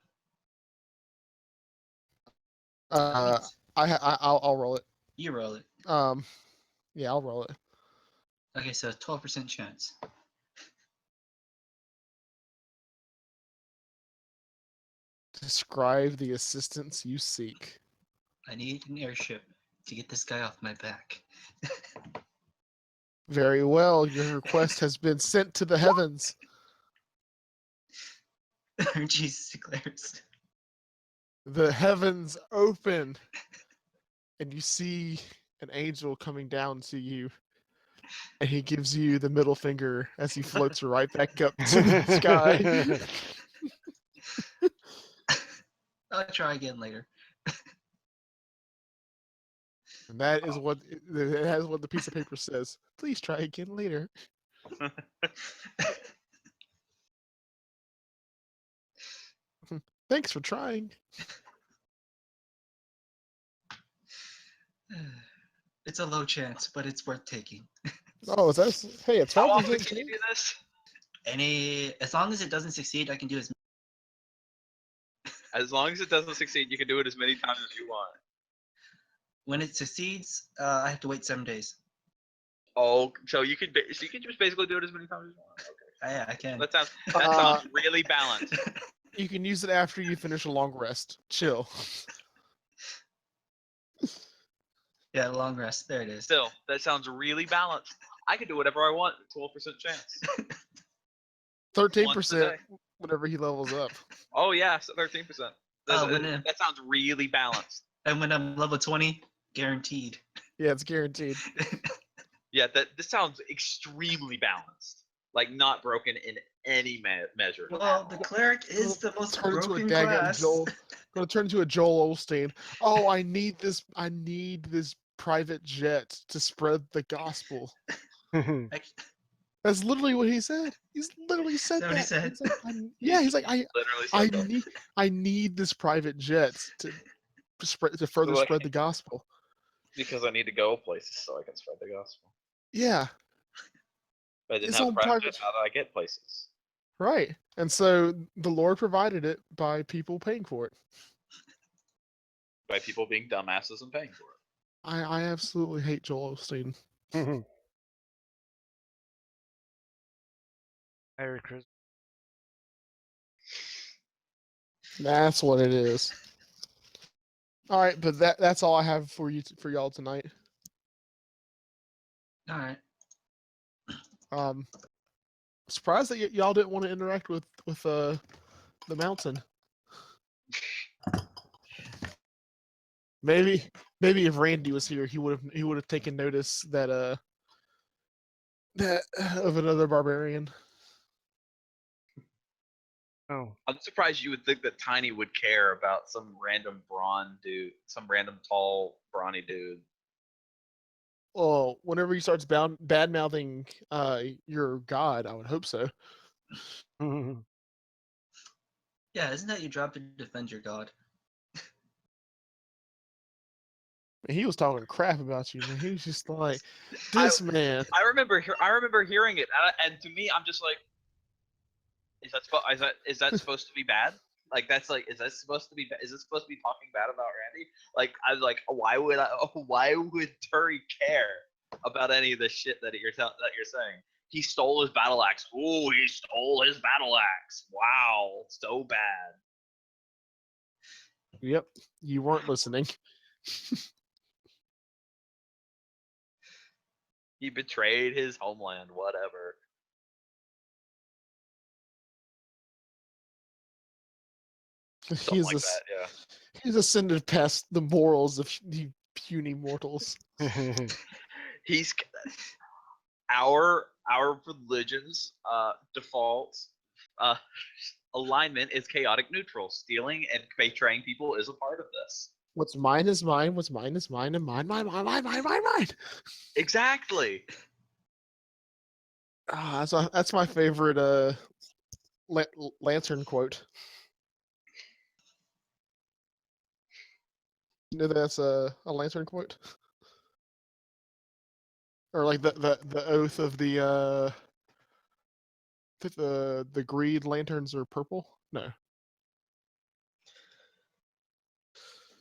I'll roll it. You roll it. Yeah, I'll roll it. Okay, so 12% chance. Describe the assistance you seek. I need an airship to get this guy off my back. Very well. Your request has been sent to the heavens. Jesus declares. The heavens open, and you see an angel coming down to you, and he gives you the middle finger as he floats right back up to the sky. I'll try again later. And that is what it has. What the piece of paper says. Please try again later. Thanks for trying. It's a low chance, but it's worth taking. Oh, that's hey, it's How 12%. often can you do this? As long as it doesn't succeed, I can do As long as it doesn't succeed, you can do it as many times as you want. when it succeeds, I have to wait 7 days. Oh, so you can just basically do it as many times as you want. Okay. Yeah, I can. That sounds really balanced. You can use it after you finish a long rest. Chill. Yeah, long rest. There it is. Still, that sounds really balanced. I can do whatever I want. 12% chance. 13% whenever he levels up. Oh yeah, so 13%. Oh, That sounds really balanced. And when I'm level 20, guaranteed. Yeah, it's guaranteed. Yeah, this sounds extremely balanced. Like not broken in any measure. Well, the cleric is the most broken class. Gonna turn into a Joel Osteen. Oh, I need this private jet to spread the gospel. That's literally what he said. He's literally said that. What he said? He's like, Literally said I need this private jet to further spread the gospel. Because I need to go places so I can spread the gospel. Yeah. If I didn't have private jet, how did I get places? Right. And so the Lord provided it by people paying for it. By people being dumbasses and paying for it. I absolutely hate Joel Osteen. Merry Christmas. That's what it is. All right, but that's all I have for y'all tonight. All right. Surprised that y'all didn't want to interact with the mountain. Maybe if Randy was here, he would have taken notice that of another barbarian. Oh, I'm surprised you would think that Tiny would care about some random some random tall, brawny dude. Well, whenever he starts bad mouthing your god, I would hope so. Yeah, isn't that your job to defend your god? And he was talking crap about you, man. He was just like, I- this man. I remember hearing it, and to me, I'm just like, is that supposed to be bad? Like that's like, is that supposed to be? Is it supposed to be talking bad about Randy? Like I was like, why would Turi care about any of the shit that you're saying? He stole his battle axe. Ooh, he stole his battle axe. Wow, so bad. Yep, you weren't listening. He betrayed his homeland. Whatever. Something like that. Yeah. He's ascended past the morals of the puny mortals. He's our religion's default alignment is chaotic neutral. Stealing and betraying people is a part of this. What's mine is mine. What's mine is mine, and mine. Exactly. That's my favorite lantern quote. You know that's a lantern quote, or like the oath of the greed lanterns are purple. No,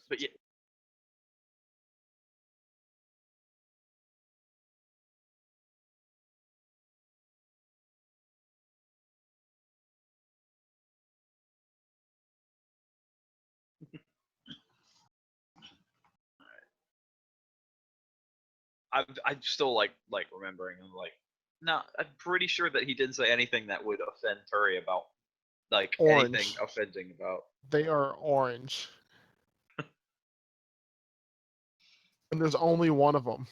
But yeah, I'm still like remembering. I'm like, no, I'm pretty sure that he didn't say anything that would offend Turi about like anything Orange. offending about. They are orange, and there's only one of them.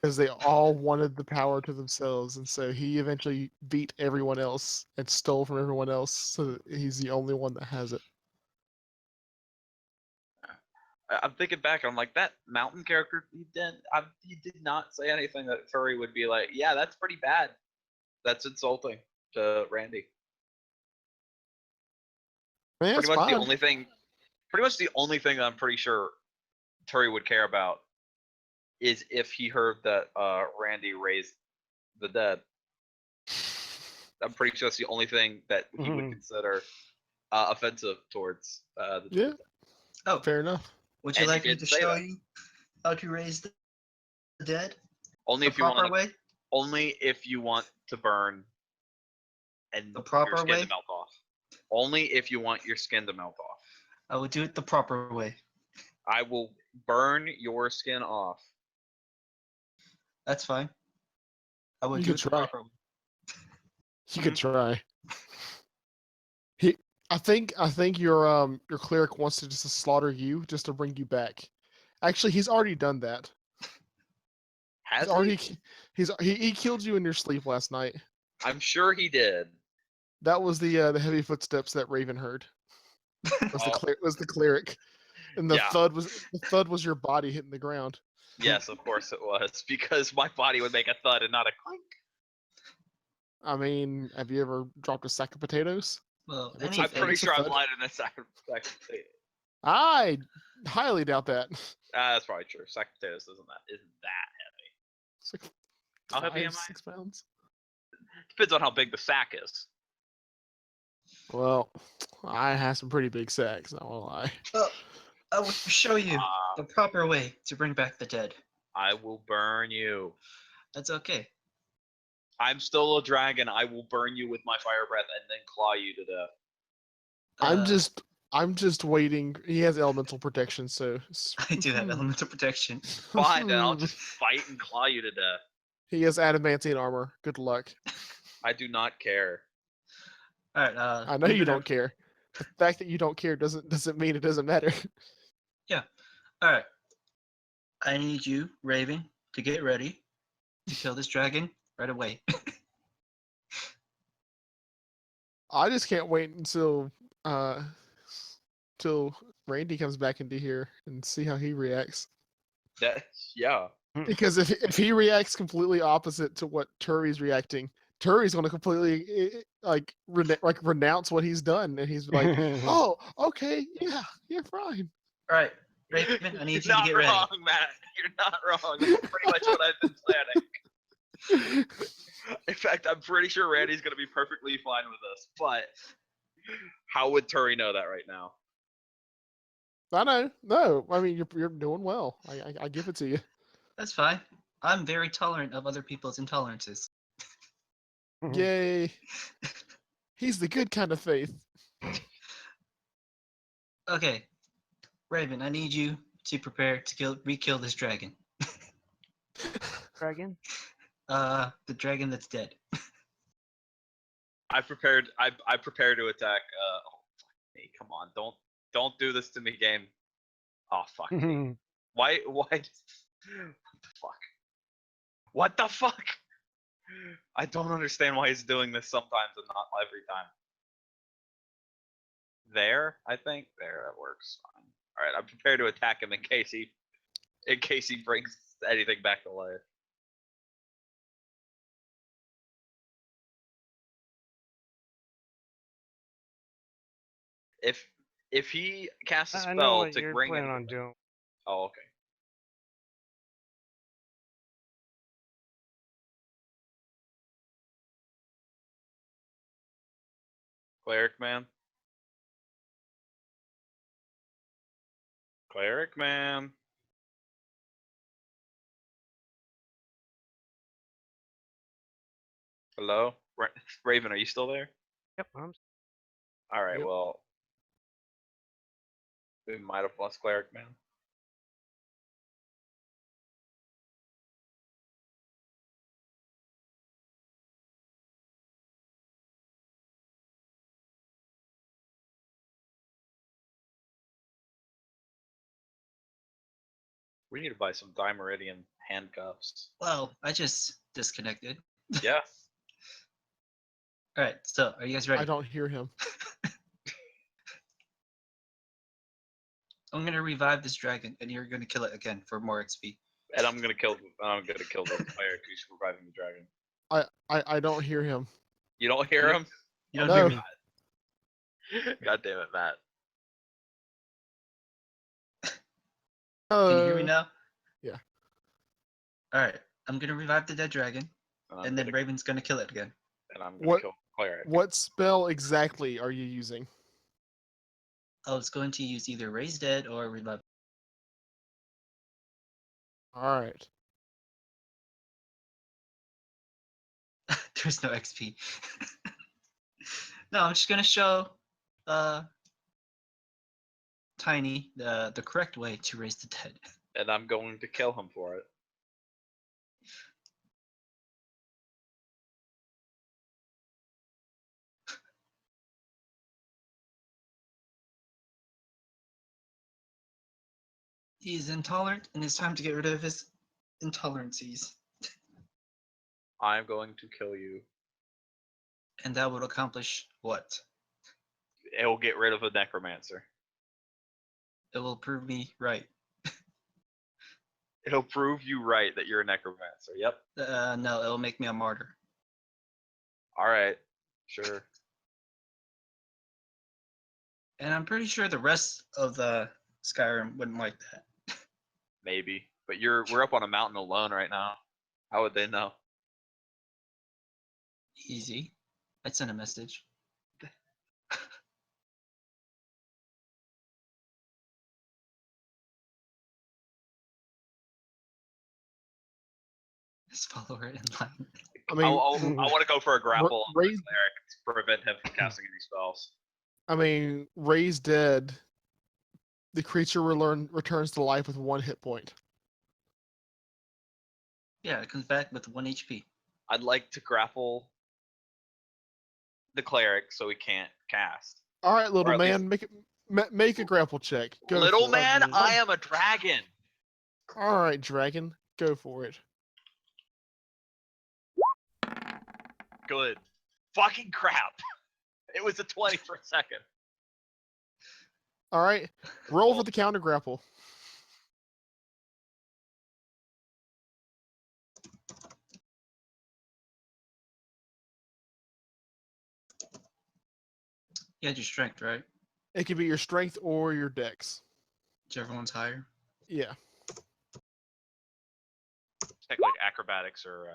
Because they all wanted the power to themselves, and so he eventually beat everyone else and stole from everyone else, so that he's the only one that has it. I'm thinking back. I'm like, that mountain character. He did not say anything that Turi would be like, yeah, that's pretty bad. That's insulting to Randy. Man, Pretty it's much fine. the only thing that I'm pretty sure Turi would care about is if he heard that Randy raised the dead. I'm pretty sure that's the only thing that he would consider offensive towards. Yeah. Oh, Fair enough. would you And he like me did to say show that. you how to raise the dead Only the if you want. proper way? Only if you want to burn and The proper your skin way? to melt off. Only if you want your skin to melt off. I would do it the proper way. I will burn your skin off. That's fine. I would You do could it the try. proper way. You could try. I think your cleric wants to just slaughter you just to bring you back. Actually, he's already done that. Has He killed you in your sleep last night. I'm sure he did. That was the heavy footsteps that Raven heard. Was the cleric, and the Yeah. thud was your body hitting the ground. Yes, of course it was, because my body would make a thud and not a clink. I mean, have you ever dropped a sack of potatoes? Well, What's I'm a- pretty what's a sure I'm thud? lying in a sack of potatoes. I highly doubt that. That's probably true. Sack of potatoes isn't that heavy. It's like How heavy am I? 6 pounds. Depends on how big the sack is. Well, I have some pretty big sacks, not gonna lie. I will show you the proper way to bring back the dead. I will burn you. That's okay. I'm still a dragon. I will burn you with my fire breath and then claw you to death. I'm just waiting. He has elemental protection, so I do have elemental protection. Fine, then I'll just fight and claw you to death. He has adamantine armor. Good luck. I do not care. All right. I know you don't care. The fact that you don't care doesn't mean it doesn't matter. All right. I need you, Raven, to get ready to kill this dragon right away. I just can't wait until Randy comes back into here and see how he reacts. Yeah. Because if he reacts completely opposite to what Turi's reacting, Turi's going to completely renounce what he's done, and he's like, "Oh, okay, yeah, you're fine." All right. Raven, I need You're you to not get ready. wrong, Matt. You're not wrong. That's pretty much what I've been planning. In fact, I'm pretty sure Randy's gonna be perfectly fine with this. But how would Turi know that right now? I know. No, I mean you're doing well. I give it to you. That's fine. I'm very tolerant of other people's intolerances. Yay. He's the good kind of faith. Okay, Raven, I need you to prepare to re-kill this dragon. Dragon? The dragon that's dead. I prepared to attack. Oh, fuck me! Come on, don't do this to me, game. Oh fuck me! Why? What the fuck? What the fuck? I don't understand why he's doing this sometimes and not every time. There, I think that works fine. All right, I'm prepared to attack him in case he brings anything back to life. If he casts a I know spell what to you're bring planning in. on doing. Oh, okay. Cleric man. Cleric man. Hello? Raven, are you still there? Yep, I'm Alright, Yep. well. We might have lost Cleric man. We need to buy some Dimeridian handcuffs. Well, I just disconnected. Yeah. All right, so are you guys ready? I don't hear him. I'm gonna revive this dragon, and you're gonna kill it again for more XP. And I'm gonna kill the cleric who's reviving the dragon. I don't hear him. You don't hear him? You don't No. hear me. God damn it, Matt. Can you hear me now? yeah. All right, I'm gonna revive the dead dragon, I'm and then gonna- Raven's gonna kill it again. and I'm gonna What- kill Cleric. What spell exactly are you using? I was going to use either raise dead or revive. All right. There's no XP. No, I'm just gonna show Tiny the correct way to raise the dead. And I'm going to kill him for it. He's intolerant, and it's time to get rid of his intolerancies. I'm going to kill you. And that would accomplish what? It will get rid of a necromancer. It will prove me right. It'll prove you right that you're a necromancer. Yep. No, it'll make me a martyr. Alright. Sure. And I'm pretty sure the rest of the Skyrim wouldn't like that. Maybe. But we're up on a mountain alone right now. How would they know? Easy. I'd send a message. Just follow her in line. I mean, I want to go for a grapple on the raise- cleric to prevent him from casting any spells. I mean, raise dead. The creature returns to life with 1 hit point. Yeah, it comes back with 1 HP. I'd like to grapple the cleric so he can't cast. All right, little at man, make a grapple check. Go Little for it. man, I am a dragon. All right, dragon, go for it. Good. Fucking crap. It was a 20 for a second. All right, roll for the counter grapple. You had your strength, right? It could be your strength or your dex. Whichever one's higher. Yeah. Technically, acrobatics or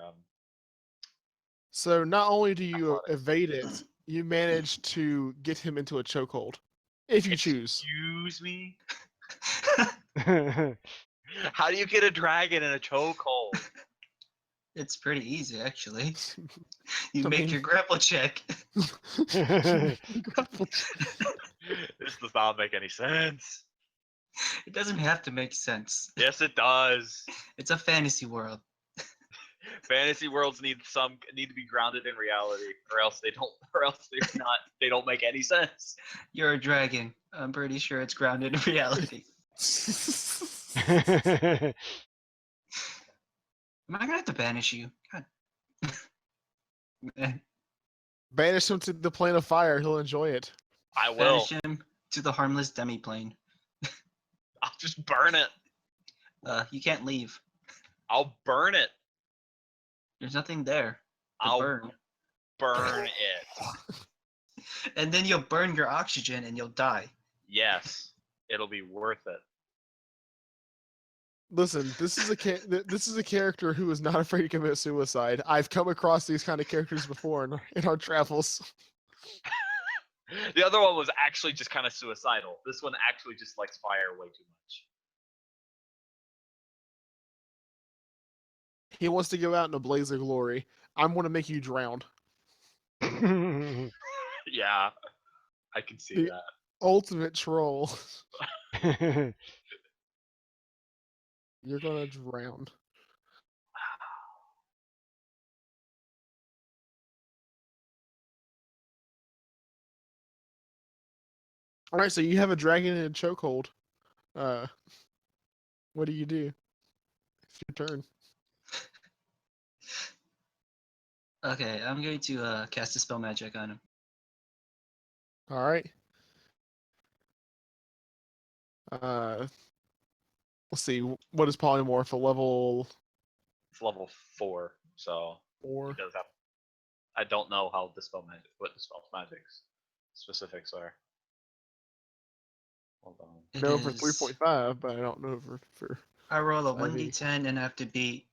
So not only do you Athletics. evade it, you manage to get him into a chokehold, if you choose. Excuse me. How do you get a dragon in a chokehold? It's pretty easy, actually. You I make mean- your grapple check. This does not make any sense. It doesn't have to make sense. Yes, it does. It's a fantasy world. Fantasy worlds need to be grounded in reality, or else they don't. Or else they're not. They don't make any sense. You're a dragon. I'm pretty sure it's grounded in reality. Am I gonna have to banish you? God. Man, Banish him to the plane of fire. He'll enjoy it. I will. banish him to the harmless demiplane. I'll just burn it. You can't leave. I'll burn it. There's nothing there to I'll burn. burn it. And then you'll burn your oxygen and you'll die. Yes, it'll be worth it. Listen, this is a character who is not afraid to commit suicide. I've come across these kind of characters before in our travels. The other one was actually just kind of suicidal. This one actually just likes fire way too much. He wants to go out in a blaze of glory. I'm going to make you drown. Yeah, I can see The- that. Ultimate troll. You're going to drown. All right, so you have a dragon in a chokehold. What do you do? It's your turn. Okay, I'm going to cast a spell magic on him. All right. Let's see. What is polymorph? A level It's level 4, so 4. he does have. I don't know how what dispel magic's specifics are. Hold on. I It know for is- 3.5, but I don't know for. I roll a 5e. 1d10 and I have to beat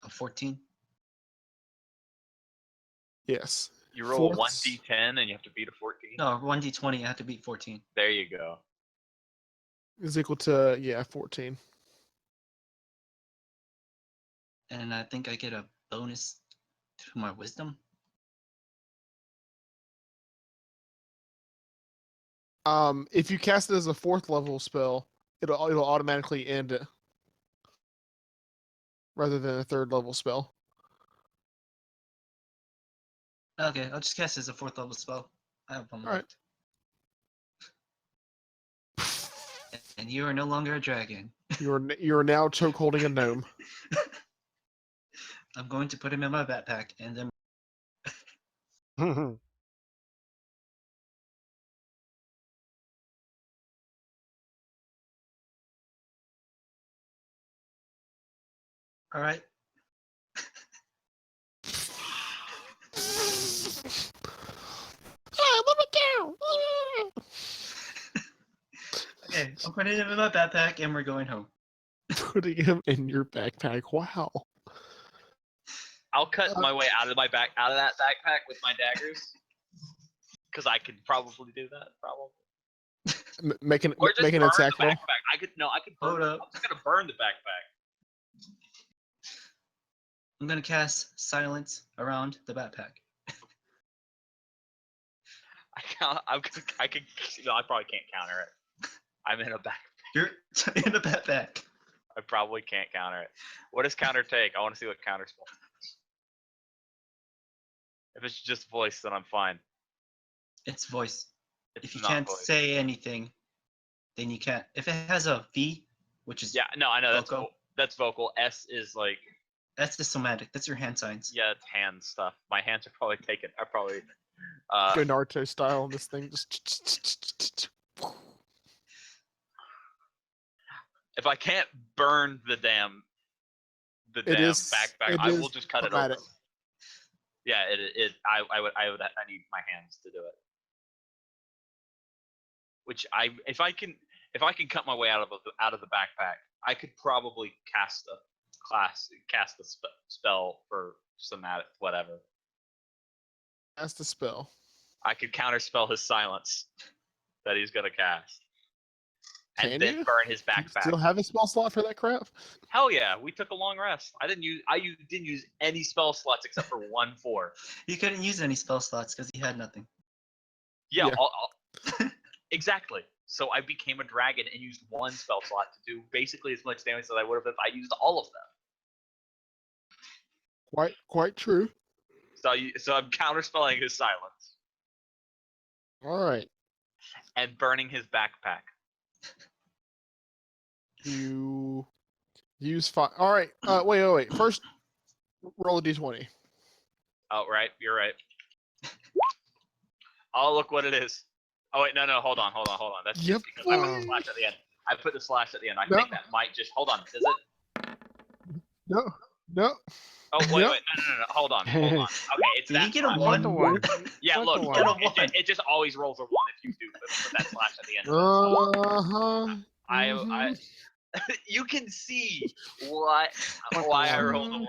a 14. Yes. You roll a Fourths. 1d10 and you have to beat a 14. No, 1d20, I have to beat 14. There you go. Is equal to 14. And I think I get a bonus to my wisdom. If you cast it as a 4th level spell, it'll automatically end it, rather than a 3rd level spell. Okay, I'll just cast it as a 4th level spell. I have one Alright. left. And you are no longer a dragon. You're now choke holding a gnome. I'm going to put him in my backpack and then alright. Okay, I'm putting him in my backpack and we're going home. Putting him in your backpack. Wow. I'll cut my way out of that backpack with my daggers, because I could probably do that. Probably. Make an Or just burn attack the roll. backpack. I could burn. Hold up. I'm just gonna burn the backpack. I'm gonna cast silence around the backpack. I can. I probably can't counter it. I'm in a back. You're in a backpack. I probably can't counter it. What does counter take? I want to see what counter spell takes. If it's just voice, then I'm fine. It's voice. It's If you not can't voice. say anything, then you can't. If it has a V, which is Yeah, no, I know vocal. that's vocal. S is like, that's the somatic. That's your hand signs. yeah, it's hand stuff. My hands are probably taken. I probably. Go Naruto style on this thing. Just. If I can't burn the damn backpack, I will just cut it open. Yeah, I need my hands to do it. Which if I if I can cut my way out of the backpack, I could probably cast a spell for somatic whatever. That's the spell. I could counterspell his silence that he's gonna cast, and Can then you? burn his Do you backpack. still have a spell slot for that crap? Hell yeah, we took a long rest. I didn't use any spell slots except for 1/4. You couldn't use any spell slots because you had nothing. Yeah, Yeah. exactly. So I became a dragon and used one spell slot to do basically as much damage as I would have if I used all of them. Quite true. So I'm counterspelling his silence All right. and burning his backpack. You use fire. All right. Wait. First, roll a d20. Oh, right, you're right. Oh, look what it is. Oh wait, no, hold on. That's Yep. just because I put the slash at the end. I put the slash at the end. I No. think that might just hold on. Is it? No. Oh wait, Yep. no. Hold on. Okay, it's Did that he get a slash. one? The one. Yeah, Want look, the one. it just always rolls a 1 if you do put that slash at the end. Uh-huh. I you can see why I rolled a 1.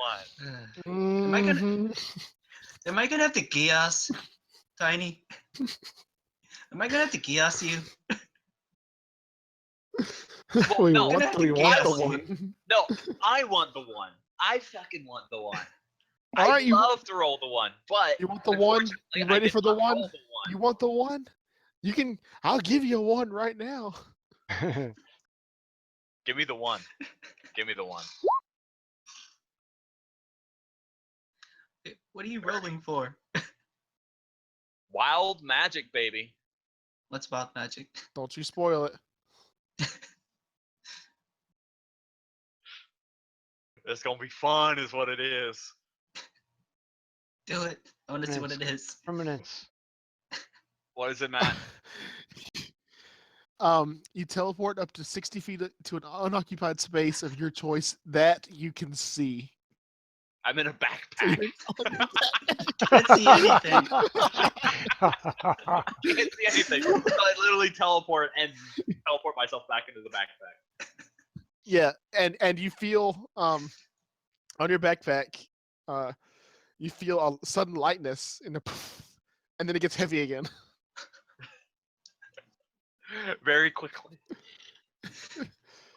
Am I gonna- Mhm. Am I gonna have to Gias, Tiny? Am I gonna have to Gias you? Well, we no, want I the guess. one. No, I want the 1. I fucking want the 1. All I right, you love to roll the 1, but want the one? unfortunately, You I ready did for the not one? roll the 1. You want the one? You can. I'll give you a one right now. Give me the 1. Give me the 1. What are you rolling for? Wild magic, baby. What's wild magic? Don't you spoil it. It's gonna be fun, is what it is. Do it. I want to see what it is. Permanence. What is it, Matt? You teleport up to 60 feet to an unoccupied space of your choice that you can see. I'm in a So backpack. you're- Can't see anything. I can't see anything. So I literally teleport myself back into the backpack. Yeah, and you feel on your backpack, you feel a sudden lightness in the, and then it gets heavy again. Very quickly.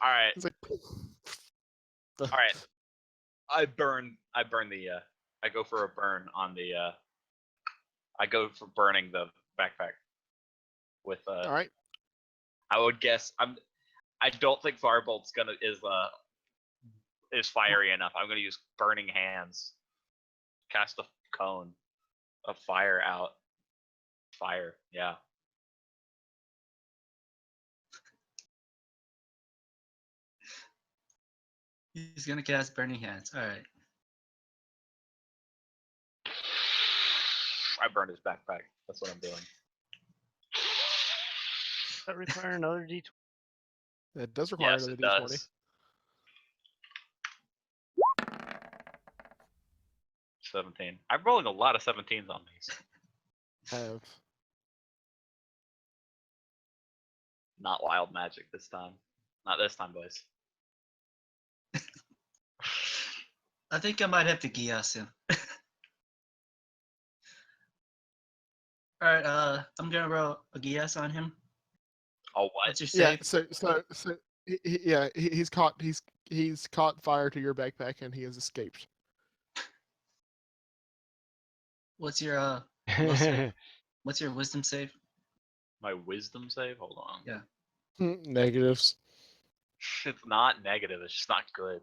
All right. It's like, All right. I go for a burn on the I go for burning the backpack with all right. I would guess I don't think Firebolt's is fiery enough. I'm gonna use burning hands. Cast a cone of fire out. Fire, yeah. He's gonna cast Burning Hands. All right. I burned his backpack. That's what I'm doing. Does that require another D20? That does require Yes, another it d20. does. 17. I'm rolling a lot of 17s on these. Have. Not wild magic this time. Not this time, boys. I think I might have to Gias him. All right. I'm gonna roll a Gias on him. Oh, what? What's your Yeah. save? So he's caught fire to your backpack and he has escaped. What's your will save? What's your wisdom save? My wisdom save? Hold on. Yeah. Negatives. It's not negative. It's just not good.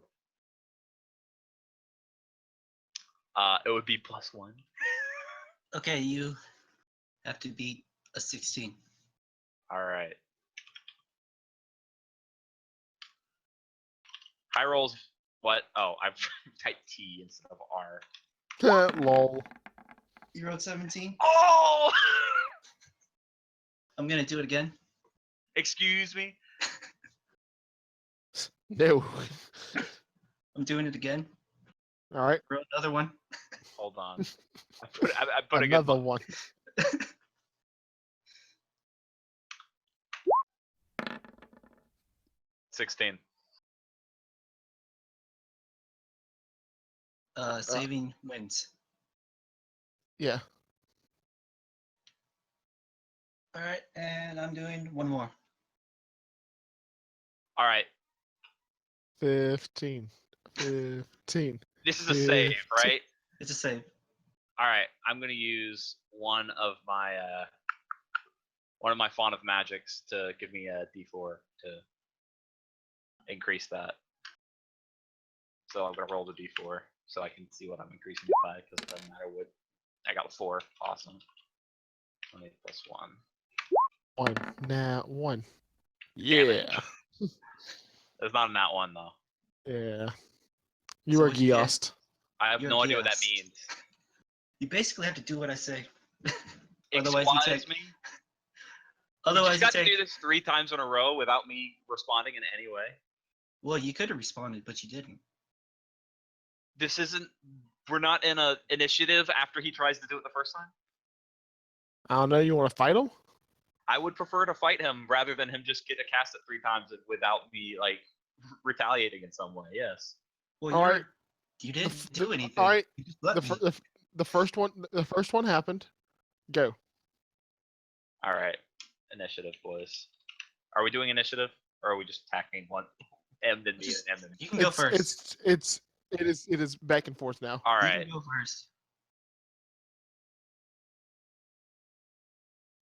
It would be +1. Okay, you have to beat a 16. All right. High rolls. What? Oh, I've typed T instead of R. Lol. You rolled 17. Oh! I'm gonna do it again. Excuse me. No. I'm doing it again. All right. Roll another one. Hold on. I put a good Another one. 16. Saving wins. Yeah. All right, and I'm doing one more. All right. 15. 15. This is a save, 15. right? It's a save. All right. I'm gonna use one of my font of magics to give me a D4 to increase that. So I'm gonna roll the D4 so I can see what I'm increasing it by because it doesn't matter what. I got a 4. Awesome. 20 plus 1. 1. Now 1. Damn it. Yeah. There's not a nat 1 though. Yeah. You So are what'd you get? Giost. I have You're no idea what that Geass. means. You basically have to do what I say. Otherwise you Exquise take. me. Otherwise you just got you to take. do this 3 times in a row without me responding in any way. Well, you could have responded, but you didn't. This isn't. We're not in a initiative after he tries to do it the first time. I don't know. You want to fight him? I would prefer to fight him rather than him just get to cast it 3 times without me like retaliating in some way. Yes. Well, All right. you didn't The- do anything. All right. You just let The, me. the first one happened. Go. All right. Initiative, boys. Are we doing initiative, or are we just attacking one? M then me Just- and M then me. You can go first. It is back and forth now. All You right. can go first.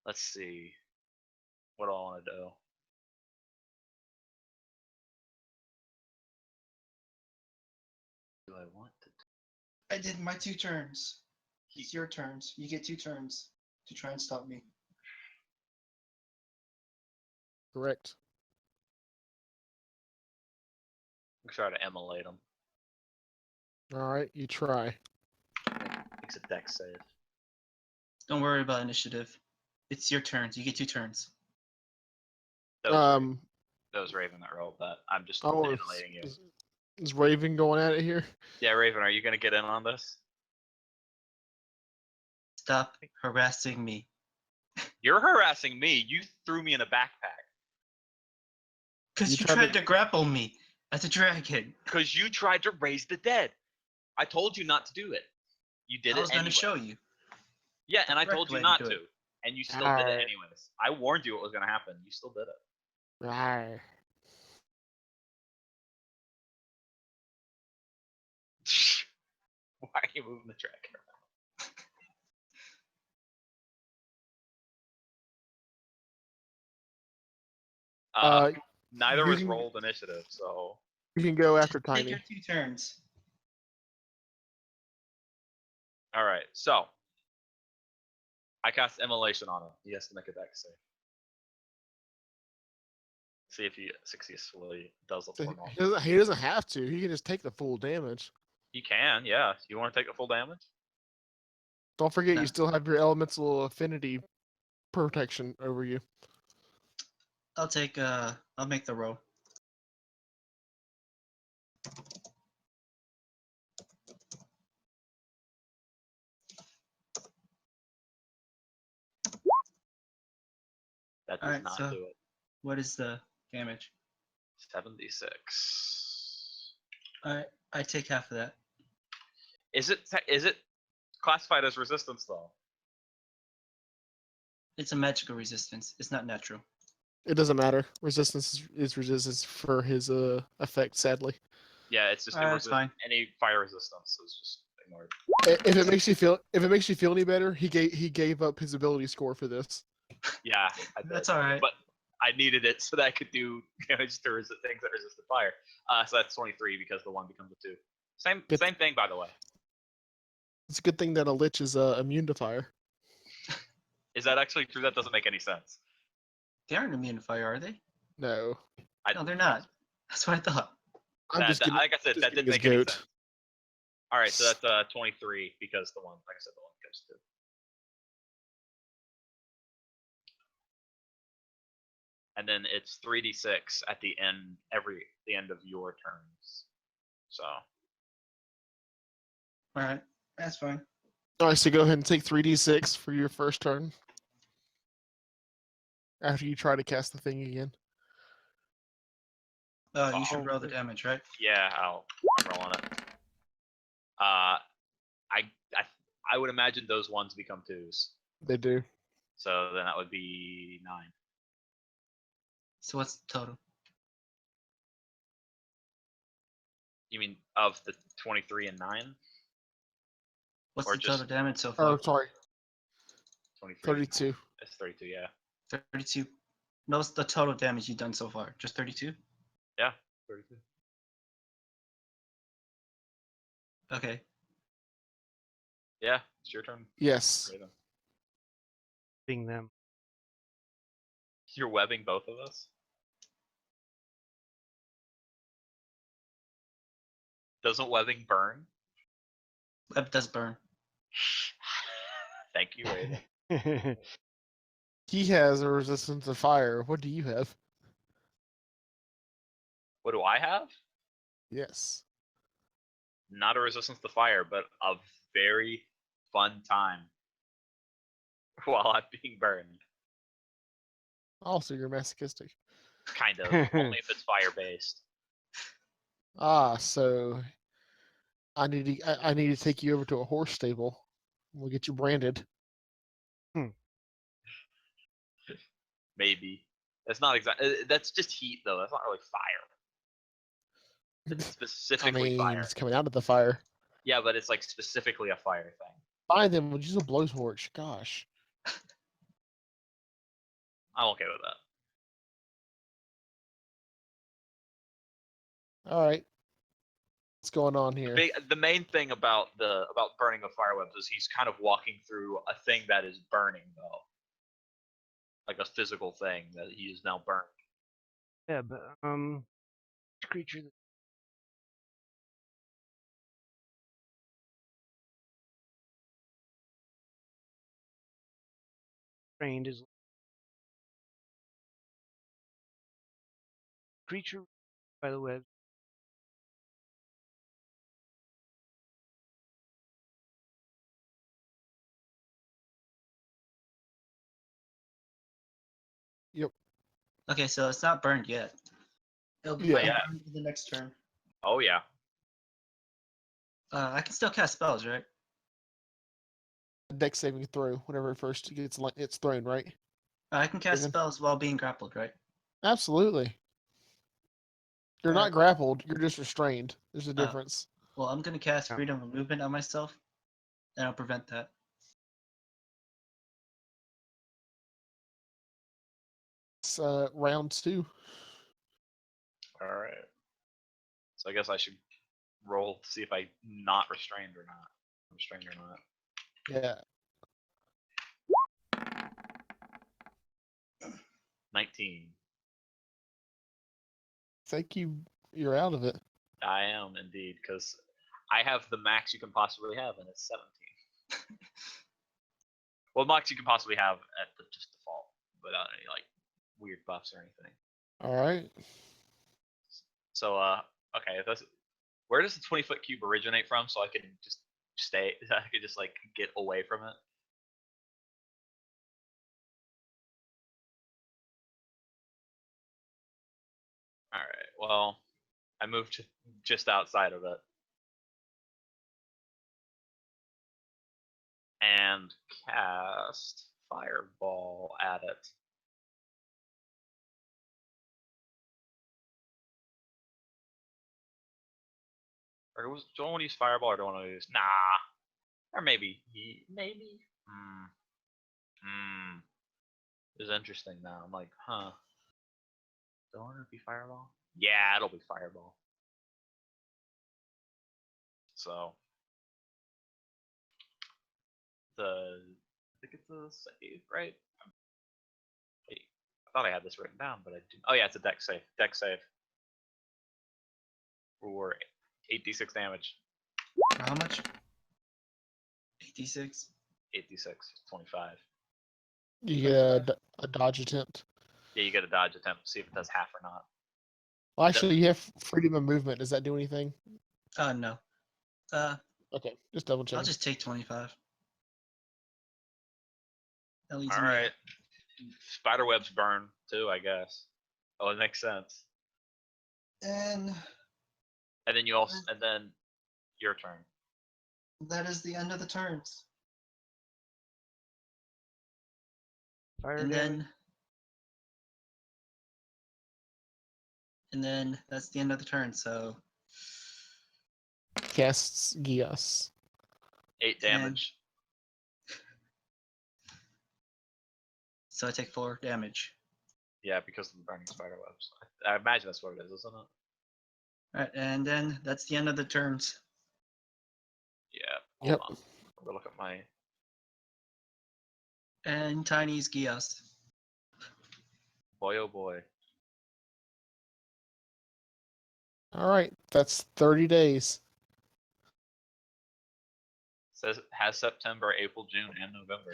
Let's see. What do I want to do? Do I want to? I did my 2 turns. It's your turns. You get 2 turns to try and stop me. Correct. Try to emulate him. All right. You try. Makes a dex save. Don't worry about initiative. It's your turns. You get 2 turns. That was Raven that rolled that. I'm just Oh, emulating you. is Raven going at it here? Yeah, Raven, are you gonna get in on this? Stop harassing me. You're harassing me. You threw me in a backpack. Because You you tried tried to- to grapple me as a dragon. Because you tried to raise the dead. I told you not to do it. You did I was it going anyway. to show you. Yeah, and I correct told you way to not do to. it. And you still did it Alright. anyways. I warned you what was gonna happen. You still did it. Rawr. Why are you moving the track around? Uh, Neither you was can- rolled initiative, so You can go after Take Tiny. your 2 turns. all right. So I cast immolation on him. He has to make a dex save. See if he successfully does the So formal. he doesn't have to. He can just take the full damage. He can, yeah. You want to take the full damage? Don't forget, No. you still have your elemental affinity protection over you. I'll make the roll. That does Alright, not so- do it. What is the damage? 76. Alright, I take half of that. Is it classified as resistance though? It's a magical resistance. It's not natural. It doesn't matter. Resistance is resistance for his effect. Sadly, Yeah, it's just That's fine. any fire resistance is just ignored. if it makes you feel any better, he gave up his ability score for this. Yeah, I did. That's alright. But I needed it so that I could do damage to things that resist the fire. So that's 23 because the 1 becomes a 2. Same thing, by the way. It's a good thing that a lich is immune to fire. Is that actually true? That doesn't make any sense. They aren't immune to fire, are they? No, No, they're not. That's what I thought. I'm just kidding. Like I said, just that kidding didn't his make any goat. sense. All right, so that's 23 because the 1, like I said, the 1 goes to. And then it's 3d6 at the end of your turns. So Alright, that's fine. All right, so go ahead and take 3d6 for your first turn. After you try to cast the thing again. You should Oh. roll the damage, right? Yeah, I'm rolling it. I would imagine those ones become 2s. They do. So then that would be 9. So what's the total? You mean of the 23 and 9? What's Or the just total damage so Oh, far? sorry. 23. 32. It's 32, yeah. 32. No, what's the total damage you've done so far? Just 32? Yeah, 32. Okay. Yeah, it's your turn. Yes. Raven. Being them. You're webbing both of us? Doesn't webbing burn? Web does burn. Thank you, Raven. He has a resistance to fire. What do you have? What do I have? Yes. Not a resistance to fire, but a very fun time while I'm being burned. Also, you're masochistic. Kind of. Only if it's fire based. Ah, so I need to take you over to a horse stable. We'll get you branded. Maybe. That's not exactly. That's just heat, though. That's not really fire. It's I specifically mean, fire. it's coming out of the fire. Yeah, but it's like specifically a fire thing. Fine, then we'll use a blowtorch. Gosh. I'm okay with that. All right. What's going on here? The main thing about burning of fire webs is he's kind of walking through a thing that is burning, though. Like a physical thing that he is now burned. Yeah, but creature that trained is creature by the web. Yep. Okay, so it's not burned yet. It'll be Yeah. burned for the next turn. Oh yeah. I can still cast spells, right? Dex saving throw whenever it first gets it's thrown, right? I can cast Raven? spells while being grappled, right? Absolutely. You're Alright. not grappled. You're just restrained. There's a Oh. difference. Well, I'm gonna cast Yeah. freedom of movement on myself, and I'll prevent that. It's rounds 2. All right. So I guess I should roll to see if I'm not restrained or not. Restrained or not. Yeah. 19. Thank you. You're out of it. I am indeed, because I have the max you can possibly have, and it's 17. Well, max you can possibly have at the just default, without any like weird buffs or anything. All right. So okay, where does the 20-foot cube originate from? So I can just stay. I could just like get away from it. All right. Well, I moved to just outside of it. And cast Fireball at it. Or do I want to use Fireball or do I want to use... Nah. Or maybe. Maybe. This is interesting now. I'm like, huh. Do I want it to be Fireball? Yeah, it'll be Fireball. So... I think it's a save, right? Wait, I thought I had this written down, but I didn't. Oh yeah, it's a deck save. Deck save. For 8d6 damage. How much? 86. 8d6, 25. You get a dodge attempt. Yeah, you get a dodge attempt to see if it does half or not. Well, actually, you have freedom of movement. Does that do anything? No. Okay, just double I'll check. just take 25. That leaves All me right. Spider webs burn too, I guess. Oh, it makes sense. And And then and then your turn. that is the end of the turns. Fire And damage. then that's the end of the turn. So Casts Gios. 8 And- damage. I take 4 damage. Yeah, because of the burning spider webs. I imagine that's what it is, isn't it? All right, and then that's the end of the turns. Yeah. Yep. Hold on. I'm gonna look at my. And Tiny's Gios. Boy, oh boy. All right, that's 30 days. Says it has September, April, June, and November.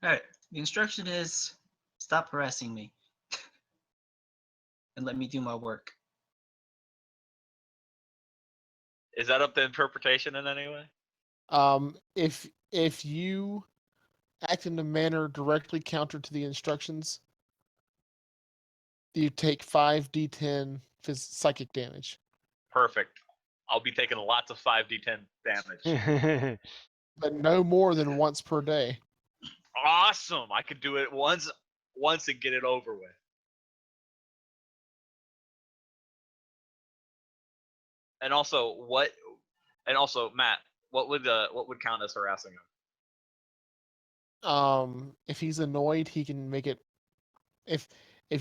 All right, the instruction is stop harassing me and let me do my work. Is that up to interpretation in any way? If you act in a manner directly counter to the instructions, you take 5d10 psychic damage. Perfect. I'll be taking lots of 5d10 damage. But no more than once per day. Awesome! I could do it once and get it over with. And also, Matt, what would count as harassing him? If he's annoyed, he can make it. If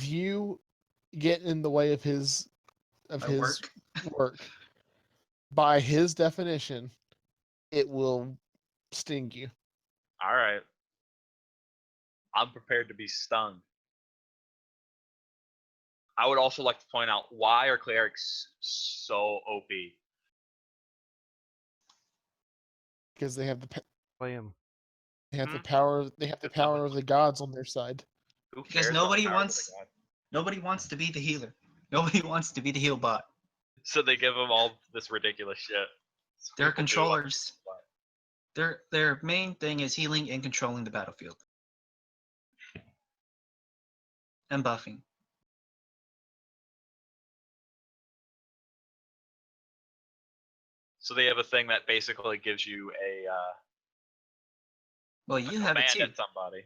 you get in the way of his work, by his definition, it will sting you. All right. I'm prepared to be stung. I would also like to point out, why are clerics so OP? Because they have the Play him. they have the power. They have the power of the gods on their side. Who Because cares nobody about the powers of wants- the god? Nobody wants to be the healer. Nobody wants to be the heal bot. So they give them all this ridiculous shit. So They're people do want to controllers. be the bot. Their main thing is healing and controlling the battlefield. And buffing. So they have a thing that basically gives you a Well, you have it command too. at somebody.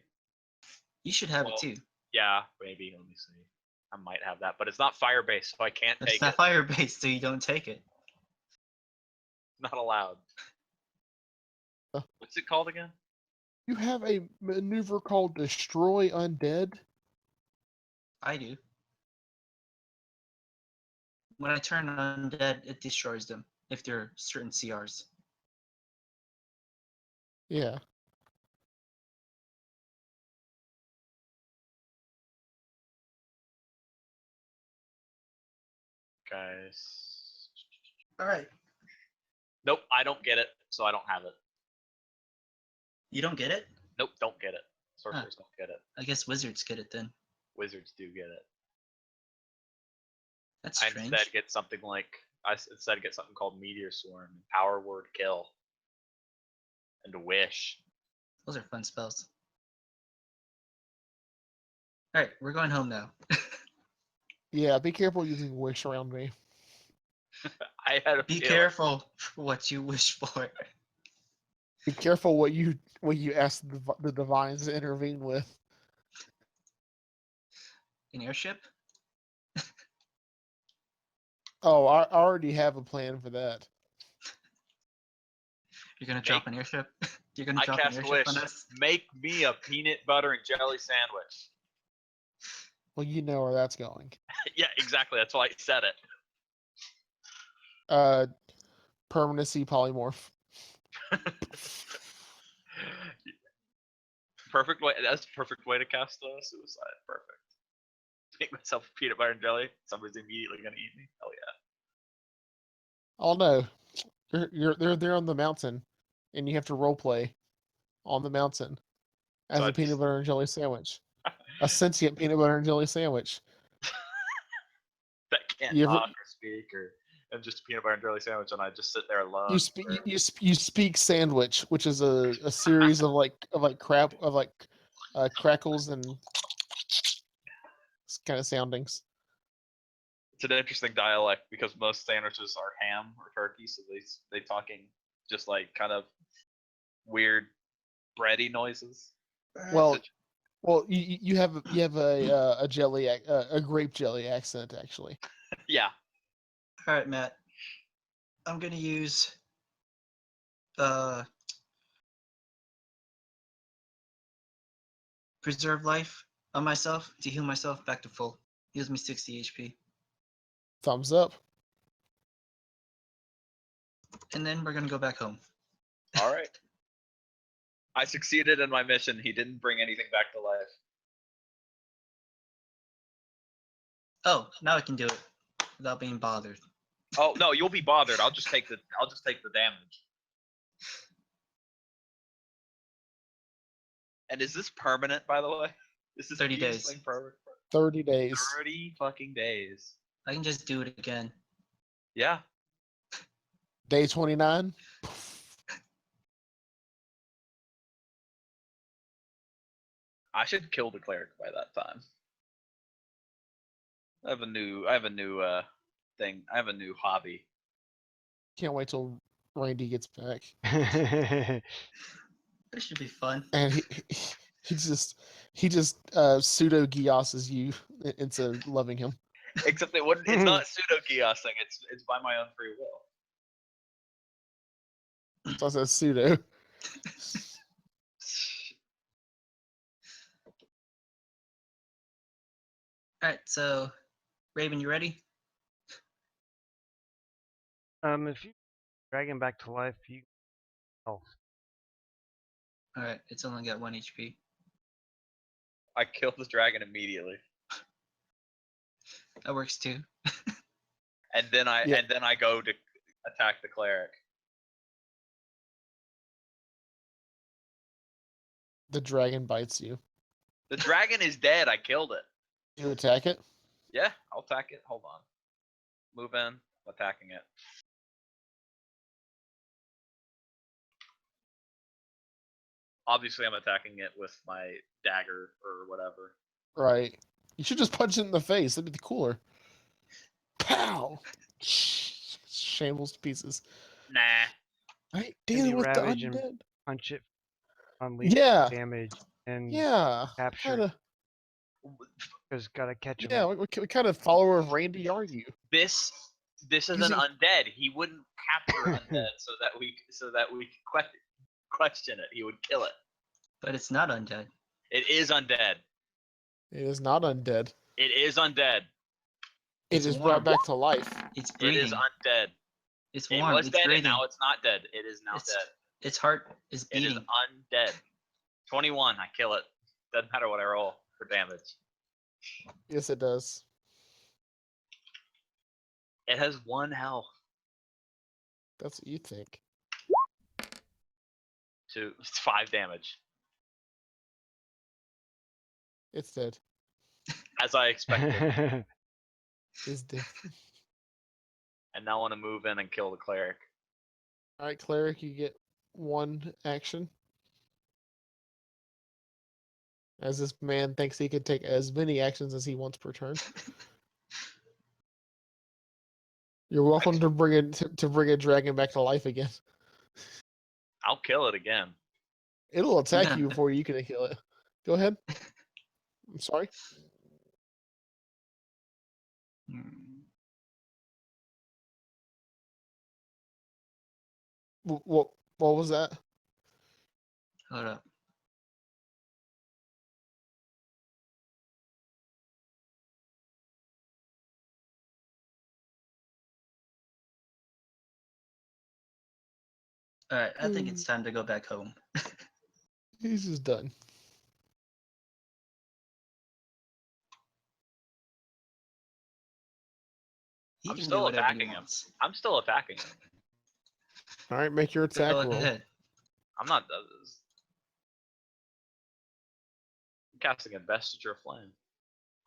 You should have Well, it too. Yeah, maybe. Let me see. I might have that, but it's not fire based, so I can't But it's take not it. fire based, so you don't take it. Not allowed. What's it called again? You have a maneuver called Destroy Undead. I do. When I turn undead, it destroys them if they're certain CRs. Yeah. Guys. All right. Nope, I don't get it, so I don't have it. You don't get it? Nope, don't get it. Sorcerers don't get it. I guess wizards get it then. Wizards do get it. That's I strange. instead get something called Meteor Swarm, Power Word Kill, and a Wish. Those are fun spells. All right, we're going home now. Yeah, be careful using wish around me. I had a Be feeling. careful for what you wish for. Be careful what you ask the divines to intervene with. An airship? Oh, I already have a plan for that. You're gonna drop an airship? You're gonna I drop an cast airship Wish. on us? Make me a peanut butter and jelly sandwich. Well, you know where that's going. Yeah, exactly. That's why I said it. Permanency polymorph. Perfect way. That's the perfect way to cast suicide. Perfect. Make myself a peanut butter and jelly. Somebody's immediately gonna eat me. Hell yeah. Oh no, they're there on the mountain, and you have to role play on the mountain as So a I'd be- peanut butter and jelly sandwich, a sentient peanut butter and jelly sandwich. That can't You ever- talk or speak or and just a peanut butter and jelly sandwich, and I just sit there alone. You speak sandwich, which is a series of crackles and kind of soundings. It's an interesting dialect because most sandwiches are ham or turkey, so they talking just like kind of weird bready noises. Well, you have a jelly a grape jelly accent actually. Yeah. All right, Matt. I'm gonna use preserve life on myself to heal myself back to full. Heals me 60 HP. Thumbs up. And then we're gonna go back home. All right. I succeeded in my mission. He didn't bring anything back to life. Oh, now I can do it without being bothered. Oh no, you'll be bothered. I'll just take the damage. And is this permanent, by the way? This is 30 days. thing permanent. 30 days. 30 fucking days. I can just do it again. Yeah. Day 29. I should kill the cleric by that time. I have a new thing. I have a new hobby. Can't wait till Randy gets back. This should be fun. And he just pseudo Giosses you into loving him. Except it wouldn't. It's not pseudo Giosing. It's by my own free will. So I said pseudo. All right, so Raven, you ready? If you drag him back to life, you All right, it's only got 1 HP. I killed the dragon immediately, That works too. and then I go to attack the cleric. The dragon bites you. The dragon is dead. I killed it. You attack it? Yeah, I'll attack it. Hold on. Move in. I'm attacking it. Obviously, I'm attacking it with my dagger or whatever. Right. You should just punch it in the face. That'd be cooler. Pow! Shambles to pieces. Nah. Right? Dealing with the Ravage and undead. punch it on lethal Yeah. damage and Yeah. capture Kinda, because gotta catch him. yeah, what kind of follower of Randy are you? This is an Using- undead. He wouldn't capture undead so that we could question it. He would kill it. But it's not undead. It is undead. It is not undead. It is undead. It It's is warm. brought back to life. It's It breathing. is undead. It's It warm. was It's dead breathing. and now it's not dead. It is now It's- dead. Its heart is It is beating. undead. 21. I kill it. Doesn't matter what I roll for damage. Yes, it does. It has 1 health. That's what you think. It's 5 damage, It's dead. as I expected. It's dead. And now I want to move in and kill the cleric. All right, cleric, you get 1 action. As this man thinks he can take as many actions as he wants per turn. You're welcome to bring a dragon back to life again. I'll kill it again. It'll attack you before you can kill it. Go ahead. I'm sorry. What was that? Hold up. All right, I think it's time to go back home. He's just done. He I'm can do still whatever he attacking him. wants. I'm still attacking him. All right, make your attack Go roll. ahead. I'm not. I'm casting a vestige of flame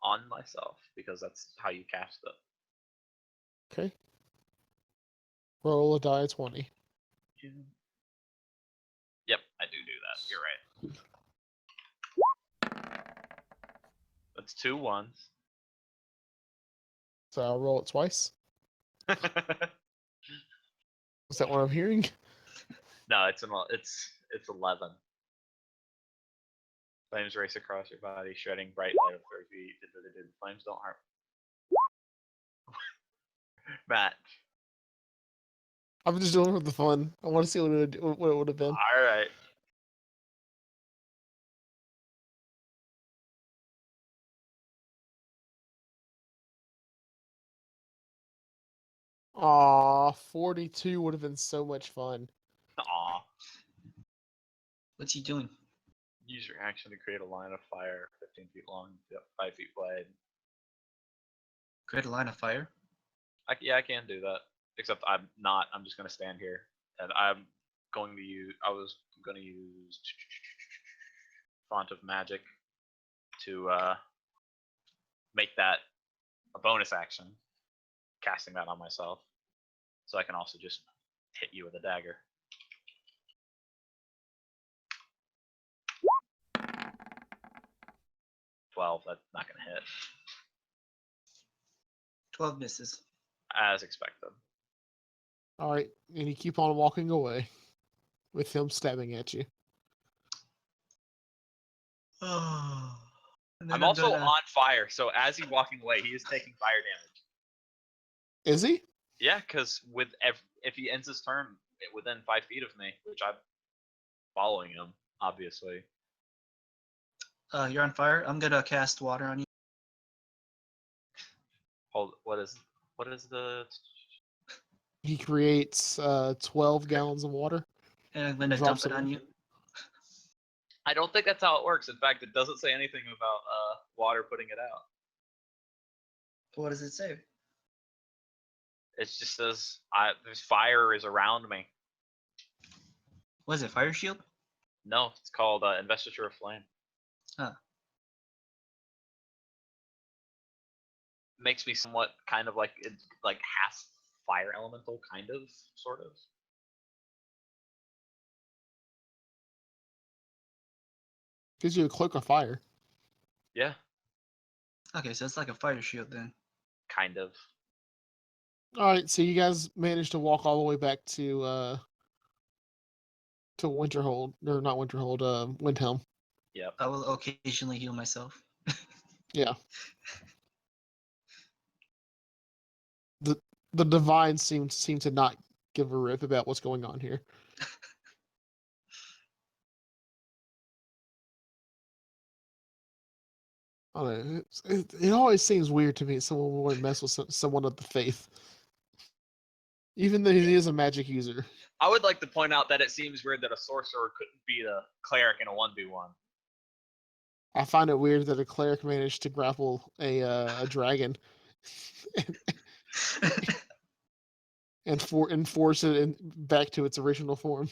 on myself because that's how you cast it. Okay. Roll a die 20. Yep, I do that. You're right. That's 2 1s. So I'll roll it twice. Is that what I'm hearing? No, it's 11. Flames race across your body, shredding bright light of 30 feet. Flames don't harm. Matt. I'm just doing it for the fun. I want to see what it would have been. All right. Aw, 42 would have been so much fun. Aw. What's he doing? Use your action to create a line of fire 15 feet long, 5 feet wide. Create a line of fire? Yeah, I can do that. Except I'm not. I'm just going to stand here. And I was going to use Font of Magic to make that a bonus action, casting that on myself. So I can also just hit you with a dagger. That's not going to hit. 12 misses. As expected. All right, and you keep on walking away with him stabbing at you. Oh. I'm also on fire, so as he's walking away, he is taking fire damage. Is he? Yeah, because if he ends his turn within 5 feet of me, which I'm following him, obviously. You're on fire. I'm gonna cast water on you. Hold. What is the? He creates 12 gallons of water. And I'm gonna Drops dump it it on in. you. I don't think that's how it works. In fact, it doesn't say anything about water putting it out. What does it say? It just says there's fire is around me. What is it? Fire shield? No, it's called Investiture of Flame. Huh. Makes me somewhat kind of like half fire elemental, kind of, sort of. Gives you a cloak of fire. Yeah, Okay, so it's like a fire shield then. kind of. All right, so you guys managed to walk all the way back to Winterhold, or not Winterhold, Windhelm. Yep. I will occasionally heal myself. Yeah. The divines seem to not give a rip about what's going on here. I don't know, it always seems weird to me someone would mess with someone of the faith, even though he is a magic user. I would like to point out that it seems weird that a sorcerer couldn't beat a cleric in a 1v1. I find it weird that a cleric managed to grapple a dragon and force it back to its original form.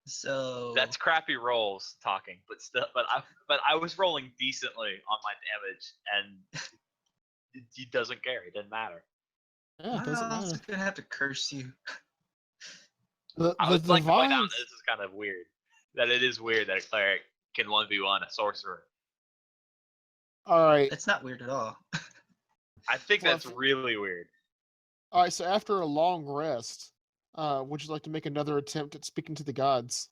So That's crappy rolls talking, but still, but I was rolling decently on my damage, and he doesn't care. It didn't matter. Yeah, it doesn't I'm matter. just gonna have to curse you. I The would like to point out divines. that this is kind of weird. That it is weird that a cleric can 1v1 a sorcerer. All right. It's not weird at all. I think that's Fluff. really weird. All right. So after a long rest, would you like to make another attempt at speaking to the gods?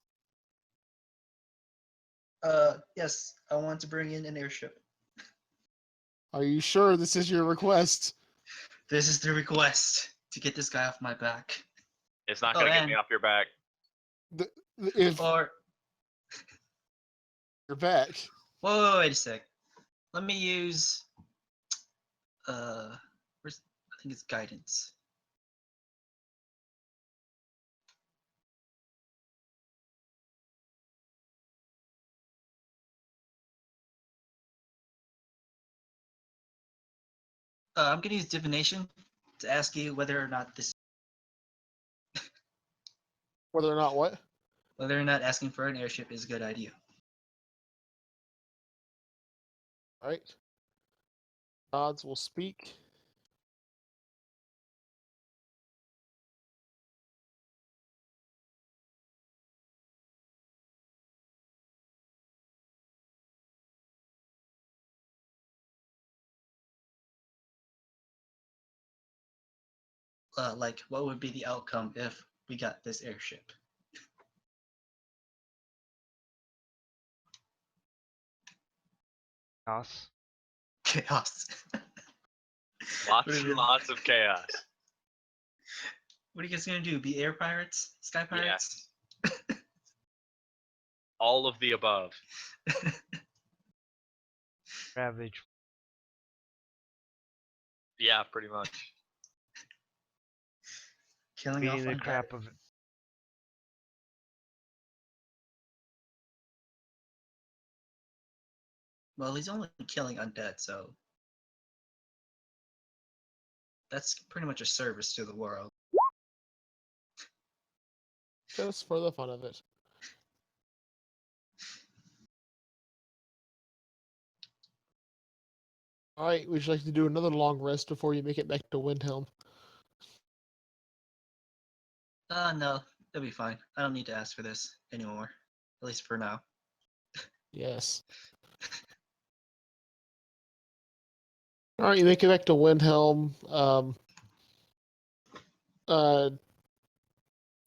Yes, I want to bring in an airship. Are you sure this is your request? This is the request to get this guy off my back. It's not gonna get me and- off your back. If Or you're back, wait a sec. Let me use I think it's guidance. I'm gonna use divination to ask you whether or not whether or not what? whether or not asking for an airship is a good idea. All right. Gods will speak. like what would be the outcome if we got this airship? Chaos. Chaos. Lots What are and you- lots of chaos. What are you guys gonna do? Be air pirates? Sky pirates? All of the above. Ravage. Yeah, pretty much. Killing off Beating the undead. crap of it. Well, he's only killing undead, so that's pretty much a service to the world. Just for the fun of it. All right, we should like to do another long rest before you make it back to Windhelm. No, it'll be fine. I don't need to ask for this anymore, at least for now. Yes. All right, you make it back to Windhelm.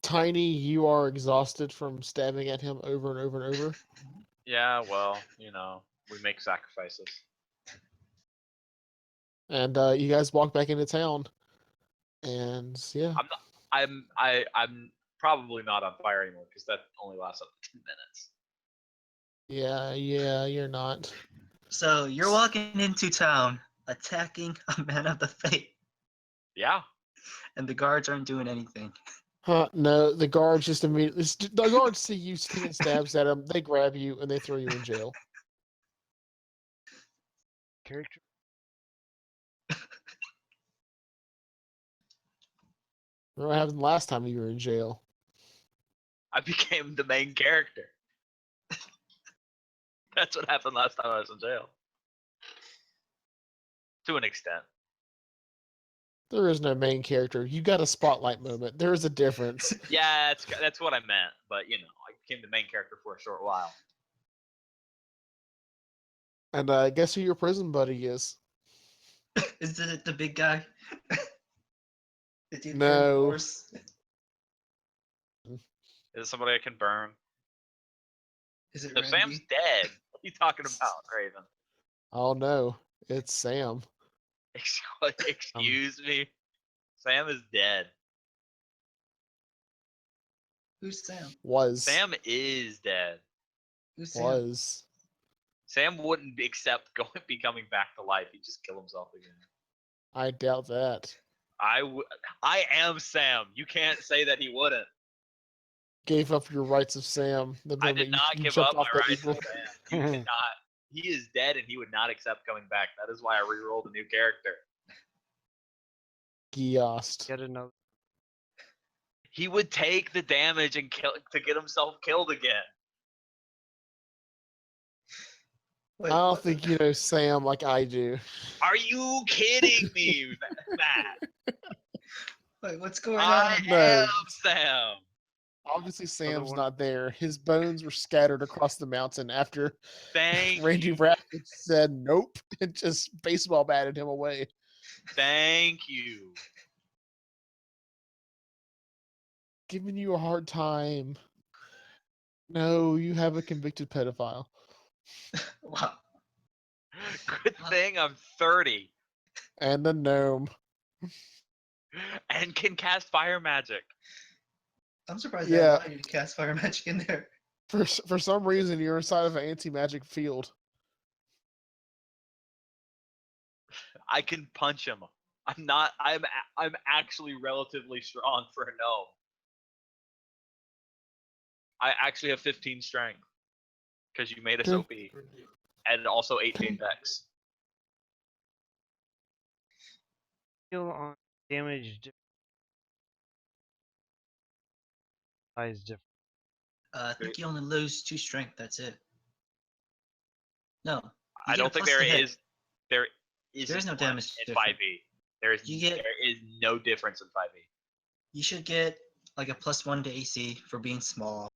Tiny, you are exhausted from stabbing at him over and over and over. Yeah, well, we make sacrifices. And you guys walk back into town. And yeah. I'm probably not on fire anymore because that only lasts up to 10 minutes. Yeah, you're not. So you're walking into town, attacking a man of the faith, Yeah. and the guards aren't doing anything. No, the guards just immediately. The guards see you taking stabs at them. They grab you and they throw you in jail. Character. Remember what happened last time you were in jail? I became the main character. That's what happened last time I was in jail. To an extent. There is no main character. You got a spotlight moment. There is a difference. Yeah, that's what I meant. But, I became the main character for a short while. And guess who your prison buddy is? Is it the big guy? The dude from No. Force? Is it somebody I can burn? Is it No, Randy? Sam's dead. What are you talking about, Raven? Oh no, it's Sam. Excuse me? Sam is dead. Who's Sam? Was. Sam is dead. Who's Sam? Was. Sam wouldn't becoming back to life. He'd just kill himself again. I doubt that. I am Sam. You can't say that he wouldn't. Gave up your rights of Sam. The I moment did not you give jumped up my off that rights eagle. to Sam. You cannot. He is dead and he would not accept coming back. That is why I re-rolled a new character. Giost. Get another. He would take the damage and kill to get himself killed again. Wait, I don't what? think you know Sam like I do. Are you kidding me, Matt? Wait, what's going I on? No. am Sam. Obviously, Sam's one. not there. His bones were scattered across the mountain after Thank Randy you. Ravage said nope and just baseball batted him away. Thank you. Giving you a hard time. No, you have a convicted pedophile. Wow. Good thing I'm 30 And a gnome. and can cast fire magic. I'm surprised Yeah. they allowed you to cast fire magic in there. For some reason, you're inside of an anti-magic field. I can punch him. I'm actually relatively strong for a gnome. I actually have 15 strength because you made us Okay. OP and also 18 dex. Heal on damage. Size different. I think you only lose 2 strength. That's it. No. you I get a don't think plus there to hit. is. There is. There is no one damage in difference. 5e. There is. You get- There is no difference in 5e. You should get like a +1 to AC for being small.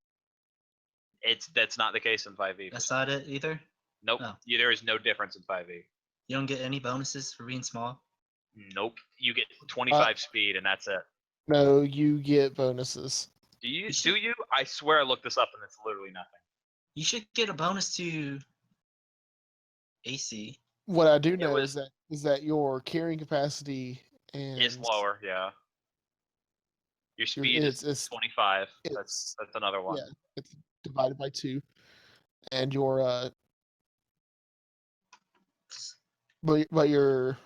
That's not the case in 5e. That's not it either. Nope. Oh. There is no difference in 5e. You don't get any bonuses for being small. Nope. You get 25 speed, and that's it. No, you get bonuses. Do you? You Do should- you? I swear I looked this up, and it's literally nothing. You should get a bonus to AC. What I do It know was- is that your carrying capacity and It's lower, yeah. Your speed is it's 25. it's That's another one. yeah, it's divided by 2, and your but your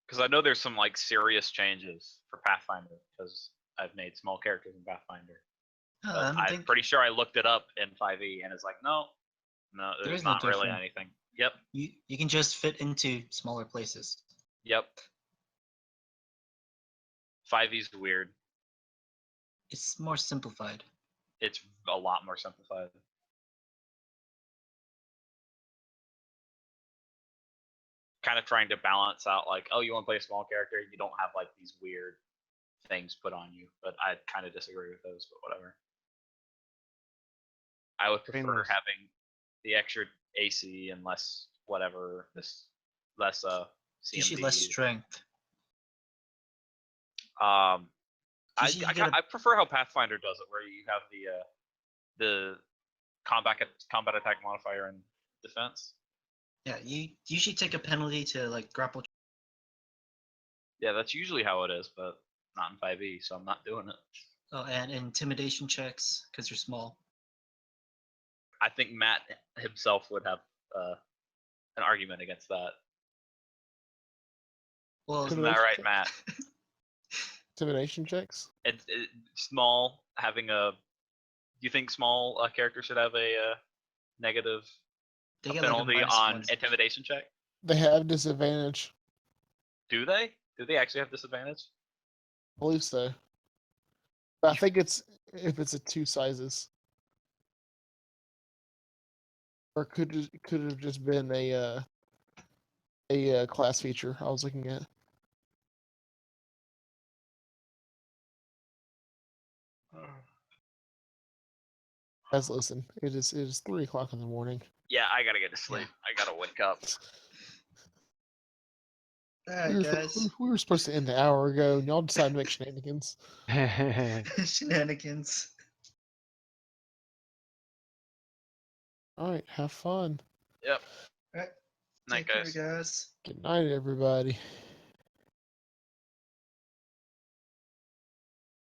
Because I know there's some like serious changes for Pathfinder because I've made small characters in Pathfinder. I But don't I'm think pretty sure I looked it up in 5e, and it's like, no, There there's is no not really difference. anything. Yep, you can just fit into smaller places. yep. 5e's weird. It's more simplified. It's a lot more simplified. Kind of trying to balance out like, oh, you want to play a small character, you don't have like these weird things put on you. But I kind of disagree with those, but whatever. I would prefer Painless. having the extra AC and less whatever, less Usually less CMD. strength. Usually you get a- I prefer how Pathfinder does it, where you have the combat attack modifier and defense. Yeah, you usually take a penalty to like grapple. Yeah, that's usually how it is, but not in 5e, so I'm not doing it. Oh, and intimidation checks because you're small. I think Matt himself would have an argument against that. Well, Isn't that right, Matt? intimidation checks. It's small having a. Do you think small characters should have a negative they get like a penalty minus on 1. intimidation check? They have disadvantage. Do they? Do they actually have disadvantage? I believe so. But I think it's if it's a 2 sizes. Or could have just been a class feature I was looking at. Guys, listen, it is 3:00 in the morning. Yeah, I gotta get to sleep. I gotta wake up. Alright, guys. We were supposed to end an hour ago, and y'all decided to make shenanigans. Shenanigans. All right, have fun. Yep. Alright. Night, Take care, guys. guys. Good night, everybody.